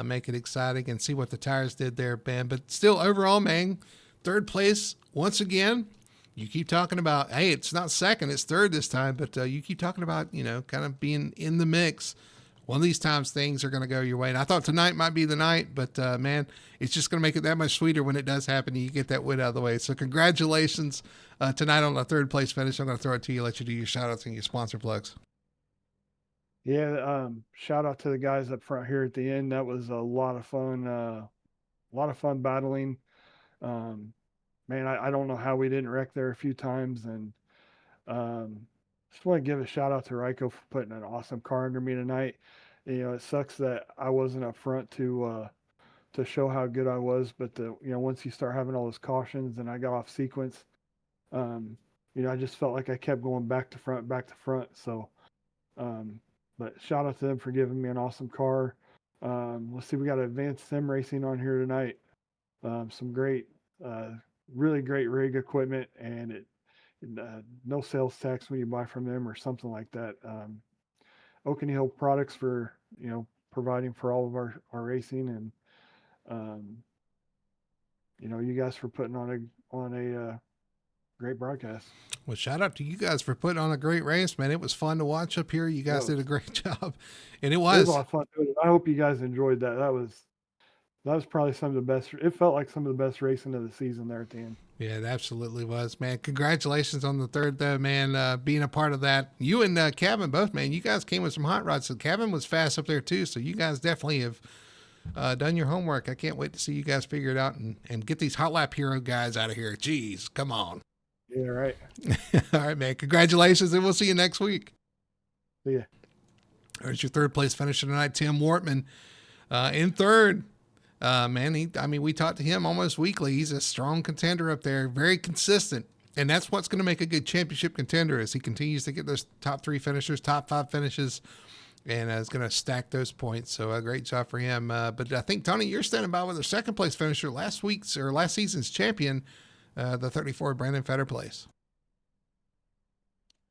make it exciting, and see what the tires did there, Ben. But still, overall, man, third place, once again, you keep talking about, hey, it's not second, it's third this time, but you keep talking about, kind of being in the mix. One of these times things are going to go your way. And I thought tonight might be the night, but man, it's just going to make it that much sweeter when it does happen and you get that win out of the way. So congratulations tonight on the third place finish. I'm going to throw it to you, let you do your shout outs and your sponsor plugs. Yeah. Shout out to the guys up front here at the end. That was a lot of fun, battling. Man, I don't know how we didn't wreck there a few times. And just want to give a shout out to Ryko for putting an awesome car under me tonight. It sucks that I wasn't up front to show how good I was, but once you start having all those cautions and I got off sequence, I just felt like I kept going back to front. So, but shout out to them for giving me an awesome car. Let's see, we got Advanced Sim Racing on here tonight. Some great, really great rig equipment, and no sales tax when you buy from them or something like that. Oaken Hill Products for providing for all of our racing, and you guys for putting on a great broadcast. Well, shout out to you guys for putting on a great race, man. It was fun to watch up here. You guys did a great job, and it was a lot of fun. I hope you guys enjoyed that. That was probably some of the best. It felt like some of the best racing of the season there at the end. Yeah, it absolutely was, man. Congratulations on the third, though, man, being a part of that. You and Kevin both, man, you guys came with some hot rods. So Kevin was fast up there, too. So you guys definitely have done your homework. I can't wait to see you guys figure it out and get these Hot Lap Hero guys out of here. Jeez, come on. Yeah, right. All right, man. Congratulations, and we'll see you next week. See ya. There's your third place finisher tonight, Tim Wortman, in third. Man, we talk to him almost weekly. He's a strong contender up there, very consistent. And that's what's going to make a good championship contender as he continues to get those top 3 finishers, top 5 finishes, and is going to stack those points. So a great job for him. But I think, Tony, you're standing by with a second place finisher, last season's champion, the 34 Brandon Fetter place.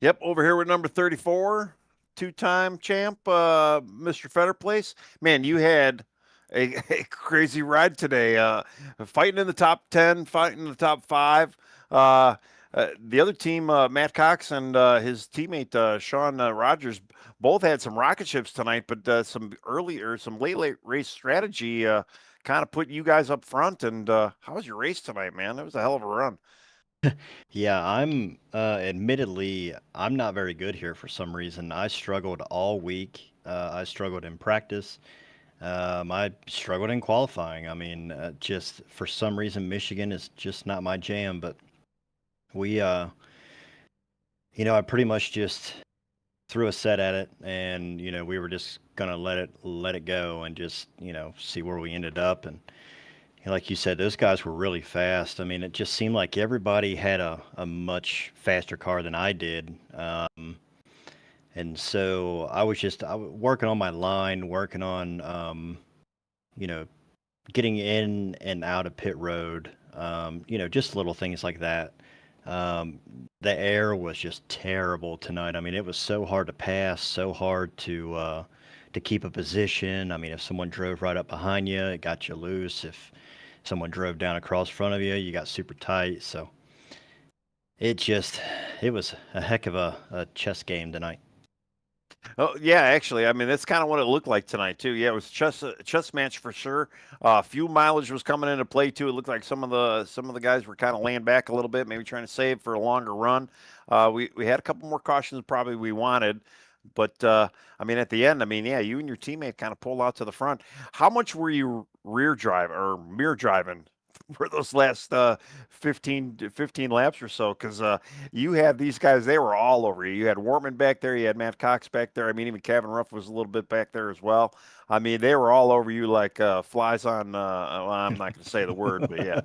Yep, over here with number 34, two-time champ, Mr. Fetter place. Man, you had a crazy ride today, fighting in the top 10, fighting in the top 5. The other team, Matt Cox and his teammate Sean Rogers, both had some rocket ships tonight, but some late race strategy kind of put you guys up front. And how was your race tonight, man? That was a hell of a run. Yeah, I'm admittedly, I'm not very good here for some reason. I struggled all week. I struggled in practice. I struggled in qualifying. I mean, just for some reason, Michigan is just not my jam. But we, I pretty much just threw a set at it, and we were just gonna let it go and just see where we ended up. And like you said, those guys were really fast. I mean, it just seemed like everybody had a much faster car than I did. And so I was working on my line, working on, getting in and out of pit road, just little things like that. The air was just terrible tonight. I mean, it was so hard to pass, so hard to keep a position. I mean, if someone drove right up behind you, it got you loose. If someone drove down across front of you, you got super tight. So it was a heck of a chess game tonight. Oh yeah, actually, I mean that's kind of what it looked like tonight too. Yeah, it was chess match for sure. Few mileage was coming into play too. It looked like some of the guys were kind of laying back a little bit, maybe trying to save for a longer run. We had a couple more cautions probably we wanted, but I mean at the end, I mean yeah, you and your teammate kind of pulled out to the front. How much were you mirror driving for those last 15 laps or so? Because you had these guys, they were all over you. You had Wortman back there, you had Matt Cox back there. I mean, even Kevin Ruff was a little bit back there as well. I mean, they were all over you like flies on, well, I'm not going to say the word, but yeah.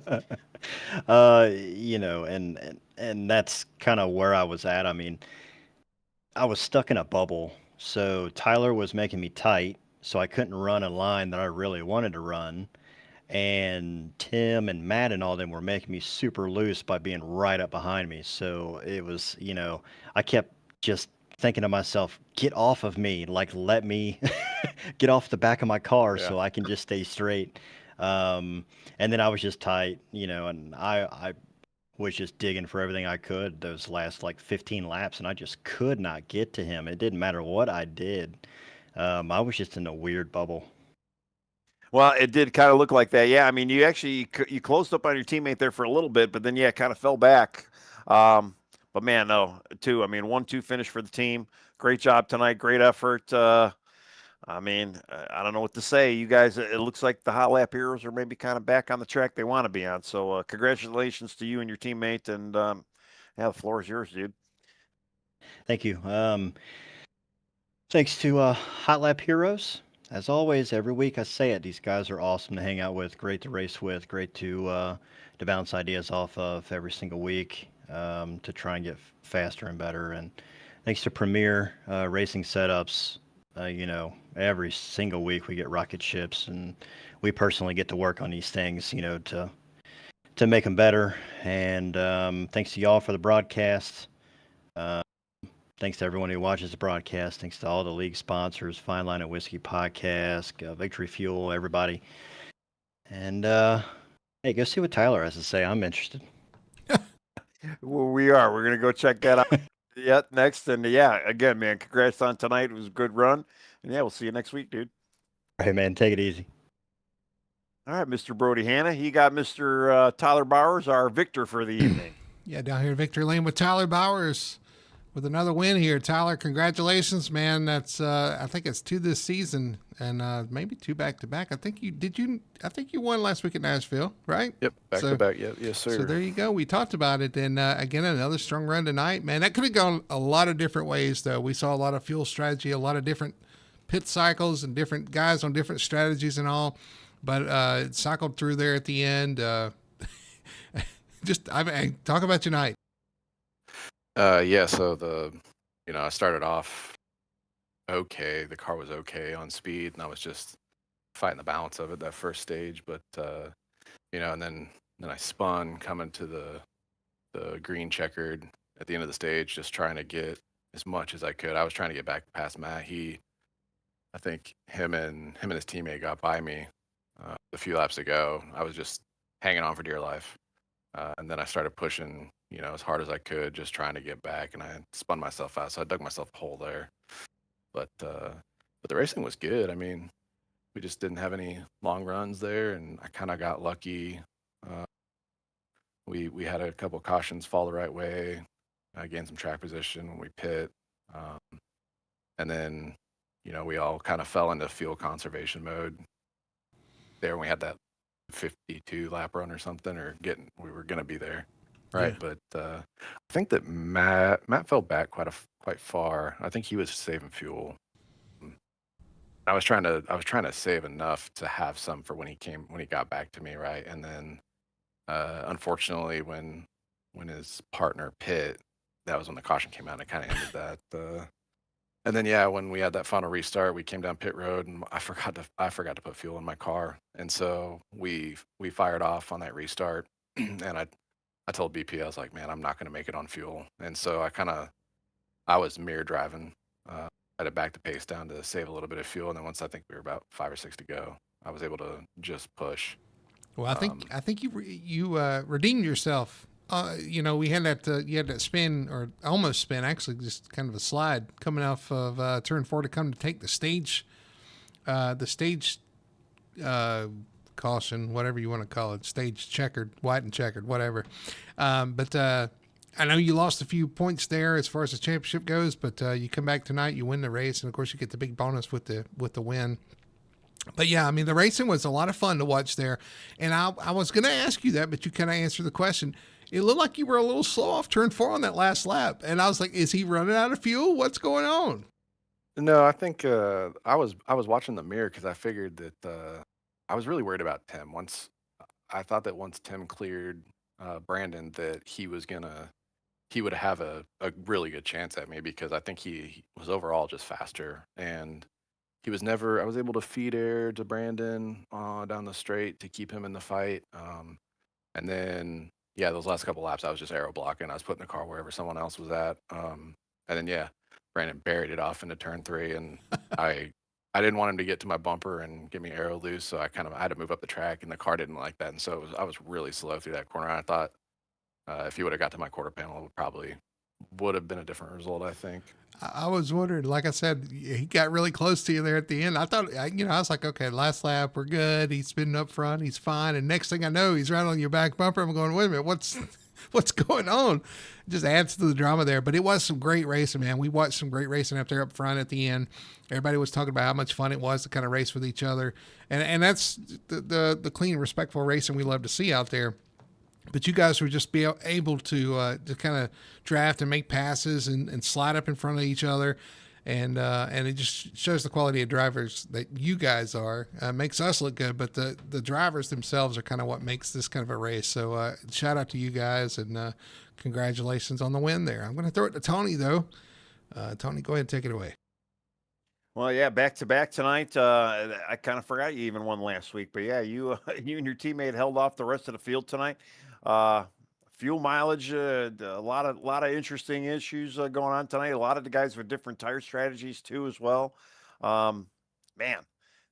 And that's kind of where I was at. I mean, I was stuck in a bubble. So Tyler was making me tight, so I couldn't run a line that I really wanted to run. And Tim and Matt and all them were making me super loose by being right up behind me. So it was, I kept just thinking to myself, get off of me, like let me get off the back of my car so I can just stay straight. And then I was just tight, and I was just digging for everything I could those last like 15 laps, and I just could not get to him. It didn't matter what I did. I was just in a weird bubble. Well, it did kind of look like that. Yeah, I mean, you closed up on your teammate there for a little bit, but then yeah, kind of fell back. But man, no, I mean, 1-2 finish for the team. Great job tonight. Great effort. I mean, I don't know what to say. You guys, it looks like the Hot Lap Heroes are maybe kind of back on the track they want to be on. So congratulations to you and your teammate. And yeah, the floor is yours, dude. Thank you. Thanks to Hot Lap Heroes. As always, every week I say it, these guys are awesome to hang out with, great to race with, great to bounce ideas off of every single week to try and get faster and better. And thanks to Premier Racing Setups, every single week we get rocket ships, and we personally get to work on these things, to make them better. And thanks to y'all for the broadcast. Thanks to everyone who watches the broadcast. Thanks to all the league sponsors, Fine Line and Whiskey Podcast, Victory Fuel, everybody. And hey, go see what Tyler has to say. I'm interested. Well, we are. We're going to go check that out next. And yeah, again, man, congrats on tonight. It was a good run. And yeah, we'll see you next week, dude. All right, man. Take it easy. All right, Mr. Brody Hanna. You got Mr. Tyler Bowers, our victor for the evening. Yeah, down here at Victory Lane with Tyler Bowers. With another win here, Tyler, congratulations, man. That's I think it's 2 this season, and maybe 2 back-to-back. I think you won last week at Nashville, right? Yep, back-to-back. Yep, yes, sir. So there you go. We talked about it, and again, another strong run tonight, man. That could have gone a lot of different ways, though. We saw a lot of fuel strategy, a lot of different pit cycles, and different guys on different strategies and all. But it cycled through there at the end. Talk about tonight. Yeah, so I started off okay. The car was okay on speed, and I was just fighting the balance of it that first stage. But and then I spun coming to the green checkered at the end of the stage, just trying to get as much as I could. I was trying to get back past Matt. I think him and his teammate got by me a few laps ago. I was just hanging on for dear life, and then I started pushing, as hard as I could, just trying to get back, and I spun myself out. So I dug myself a hole there. But the racing was good. I mean, we just didn't have any long runs there, and I kind of got lucky. Uh, we had a couple cautions fall the right way. I gained some track position when we pit, and then we all kind of fell into fuel conservation mode there when we had that 52 lap run or something, or we were gonna be there, right? Yeah. But I think that Matt fell back quite far. I think he was saving fuel. I was trying to save enough to have some for when he got back to me, right? And then unfortunately, when his partner pit, that was when the caution came out, and it kind of ended that. And then when we had that final restart, we came down pit road, and I forgot to put fuel in my car, and so we fired off on that restart, and I told BP, I was like, man, I'm not going to make it on fuel, and so I was mirror driving. I had to back the pace down to save a little bit of fuel, and then once I think we were about 5 or 6 to go, I was able to just push. Well, I think you redeemed yourself. We had you had that spin, or almost spin, actually, just kind of a slide coming off of turn 4 to come to take the stage caution, whatever you want to call it, stage checkered, white and checkered, whatever. But I know you lost a few points there as far as the championship goes, but you come back tonight, you win the race, and of course you get the big bonus with the win. But yeah, I mean, the racing was a lot of fun to watch there. And I was going to ask you that, but you kind of answered the question. It looked like you were a little slow off turn 4 on that last lap. And I was like, is he running out of fuel? What's going on? No, I think I was watching the mirror because I figured that I was really worried about Tim. I thought that once Tim cleared Brandon, that he would have a really good chance at me, because I think he was overall just faster, and I was able to feed air to Brandon down the straight to keep him in the fight. And then, those last couple laps, I was just aero blocking. I was putting the car wherever someone else was at. And then, Brandon buried it off into turn 3, and I didn't want him to get to my bumper and get me aero loose, so I had to move up the track, and the car didn't like that. And so I was really slow through that corner. I thought if he would have got to my quarter panel, it probably would have been a different result, I think. I was wondering, like I said, he got really close to you there at the end. I thought, I was like, okay, last lap, we're good. He's spinning up front. He's fine. And next thing I know, he's right on your back bumper. I'm going, wait a minute, what's going on? It just adds to the drama there. But it was some great racing, man. We watched some great racing up there up front at the end. Everybody was talking about how much fun it was to kind of race with each other. And that's the clean, respectful racing we love to see out there. But you guys were just able to kind of draft and make passes and slide up in front of each other. And it just shows the quality of drivers that you guys are. Makes us look good, but the drivers themselves are kind of what makes this kind of a race. So shout out to you guys, and congratulations on the win there. I'm going to throw it to Tony, though. Tony, go ahead and take it away. Well, back to back tonight. I kind of forgot you even won last week, but you you and your teammate held off the rest of the field tonight. Fuel mileage, a lot of interesting issues going on tonight. A lot of the guys with different tire strategies too, as well. Man,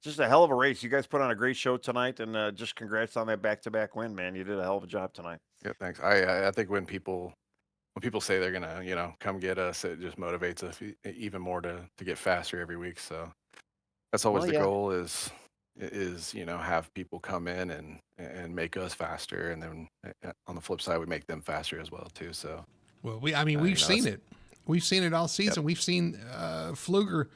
just a hell of a race. You guys put on a great show tonight, and just congrats on that back-to-back win, man. You did a hell of a job tonight. Yeah, thanks. I think when people say they're gonna come get us, it just motivates us even more to get faster every week. So that's always the goal is have people come in and make us faster, and then on the flip side we make them faster as well too. So we've seen it. We've seen it all season. Yep. We've seen Fluger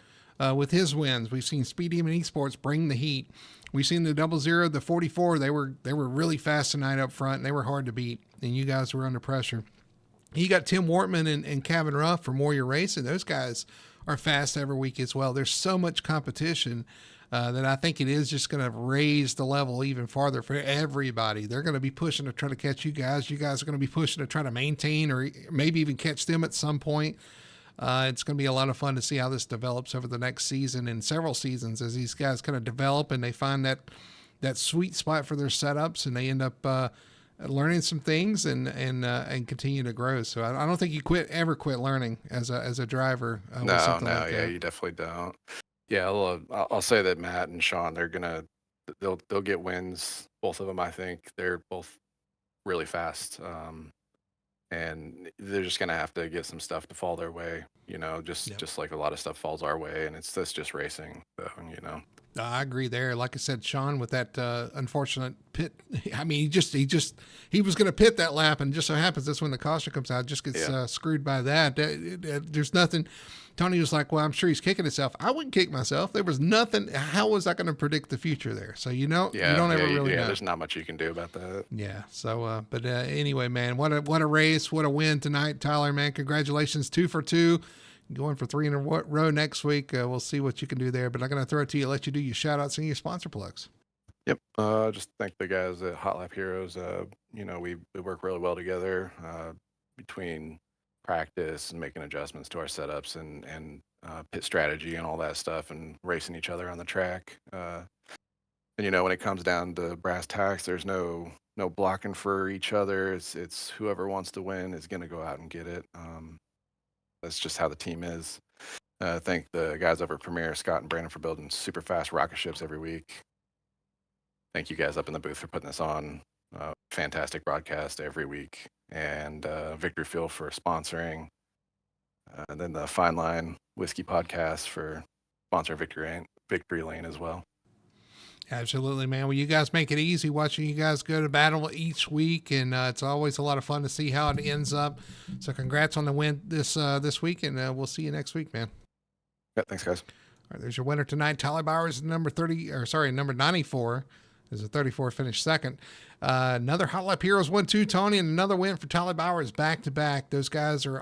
with his wins. We've seen Speed Demon Esports bring the heat. We've seen the 00, the 44. They were really fast tonight up front, and they were hard to beat, and you guys were under pressure. You got Tim Wortman and Kevin Ruff from Warrior Racing. Those guys are fast every week as well. There's so much competition that I think it is just going to raise the level even farther for everybody. They're going to be pushing to try to catch you guys. You guys are going to be pushing to try to maintain or maybe even catch them at some point. It's going to be a lot of fun to see how this develops over the next season and several seasons as these guys kind of develop and they find that sweet spot for their setups and they end up learning some things and continue to grow. So I don't think you ever quit learning as a driver. No, you definitely don't. Yeah, I'll say that Matt and Sean, they'll get wins. Both of them, I think they're both really fast, and they're just gonna have to get some stuff to fall their way. Just like a lot of stuff falls our way, and it's just racing. So, I agree there. Like I said, Sean, with that unfortunate pit, I mean, he was going to pit that lap, and just so happens that's when the caution comes out, just gets screwed by that. There's nothing. Tony was like, well, I'm sure he's kicking himself. I wouldn't kick myself. There was nothing. How was I going to predict the future there? So, you don't ever really know. There's not much you can do about that. Yeah. So, but anyway, man, what a race, what a win tonight, Tyler, man. Congratulations. 2 for 2. Going for 3 in a row next week. We'll see what you can do there, but I'm going to throw it to you, let you do your shout outs and your sponsor plugs. Yep. Just thank the guys at Hot Lap Heroes. We work really well together between practice and making adjustments to our setups and pit strategy and all that stuff and racing each other on the track. And when it comes down to brass tacks, there's no blocking for each other. It's whoever wants to win is going to go out and get it. That's just how the team is. Thank the guys over at Premier, Scott and Brandon, for building super fast rocket ships every week. Thank you guys up in the booth for putting this on. Fantastic broadcast every week. And Victory Fuel for sponsoring. And then the Fine Line Whiskey Podcast for sponsor Victory Lane as well. Absolutely, man. Well, you guys make it easy watching you guys go to battle each week, and it's always a lot of fun to see how it ends up. So congrats on the win this week, and we'll see you next week, man. Yeah, thanks, guys. All right, there's your winner tonight. Tyler Bowers, number 94. Is a 34, finished second. Another Hot Lap Heroes 1-2, Tony, and another win for Tyler Bowers back to back. Those guys are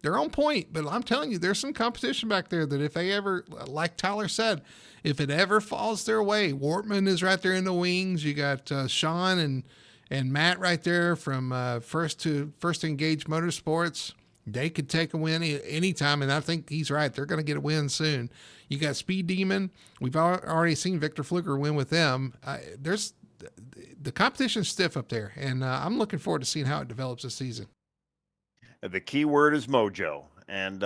they're on point, but I'm telling you, there's some competition back there that if they ever, like Tyler said, if it ever falls their way, Wortman is right there in the wings. You got Sean and Matt right there from First Engage Motorsports. They could take a win anytime, and I think he's right. They're going to get a win soon. You got Speed Demon. We've already seen Victor Fluker win with them. There's the competition's stiff up there, and I'm looking forward to seeing how it develops this season. The key word is mojo. And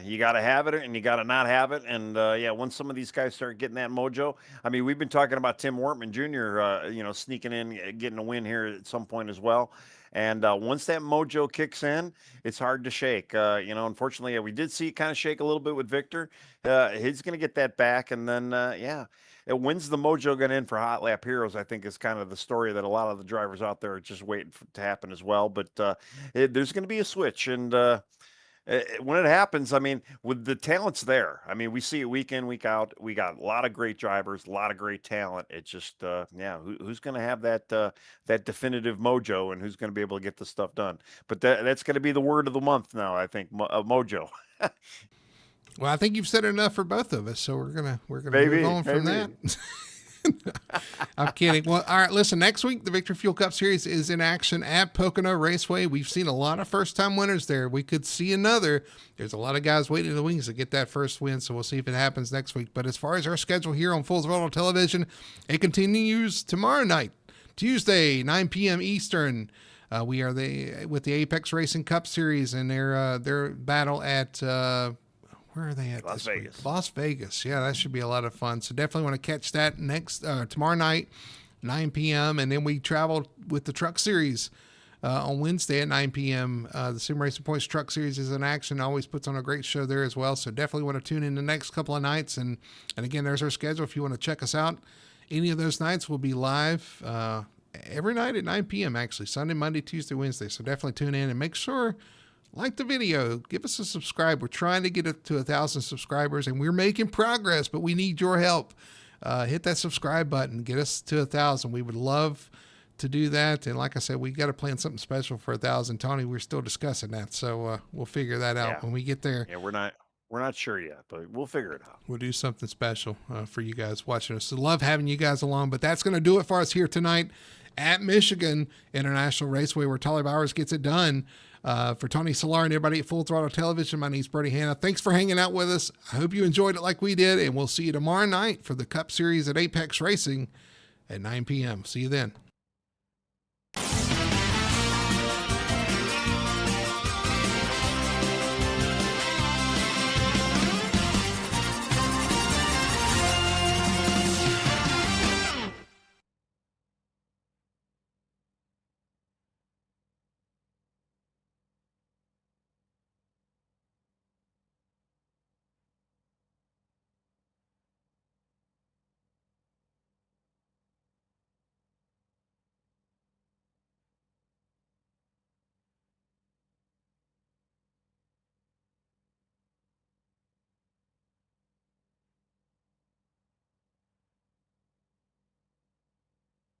you got to have it and you got to not have it. And once some of these guys start getting that mojo, I mean, we've been talking about Tim Wortman Jr., sneaking in, getting a win here at some point as well. And once that mojo kicks in, it's hard to shake. Unfortunately, we did see it kind of shake a little bit with Victor. He's going to get that back. And then, when's the mojo going to end for Hot Lap Heroes, I think is kind of the story that a lot of the drivers out there are just waiting to happen as well. But there's going to be a switch. And when it happens, I mean, with the talent's there. I mean, we see it week in, week out. We got a lot of great drivers, a lot of great talent. It's just, who's going to have that definitive mojo and who's going to be able to get this stuff done? But that's going to be the word of the month now, I think, mojo. Well, I think you've said enough for both of us, so we're gonna move on from that. I'm kidding. Well, all right, listen, next week, the Victory Fuel Cup Series is in action at Pocono Raceway. We've seen a lot of first-time winners there. We could see another. There's a lot of guys waiting in the wings to get that first win, so we'll see if it happens next week. But as far as our schedule here on Full Throttle Television, it continues tomorrow night, Tuesday, 9 p.m. Eastern. We are with the Apex Racing Cup Series and their battle at where are they at? Las Vegas. Las Vegas. Yeah, that should be a lot of fun. So definitely want to catch that tomorrow night, 9 p.m. And then we travel with the Truck Series on Wednesday at 9 p.m. The Sim Racing Points Truck Series is in action. Always puts on a great show there as well. So definitely want to tune in the next couple of nights. And again, there's our schedule. If you want to check us out, any of those nights will be live every night at 9 p.m. actually, Sunday, Monday, Tuesday, Wednesday. So definitely tune in and make sure, like the video, give us a subscribe. We're trying to get it to 1,000 subscribers, and we're making progress, but we need your help. Hit that subscribe button. Get us to 1,000. We would love to do that. And like I said, we got to plan something special for 1,000. Tony, we're still discussing that, so we'll figure that out when we get there. Yeah, we're not We're not sure yet, but we'll figure it out. We'll do something special for you guys watching us. So love having you guys along, but that's going to do it for us here tonight at Michigan International Raceway, where Tyler Bowers gets it done. For Tony Solar and everybody at Full Throttle Television, my name's Brody Hanna. Thanks for hanging out with us. I hope you enjoyed it like we did, and we'll see you tomorrow night for the Cup Series at Apex Racing at 9 p.m. See you then.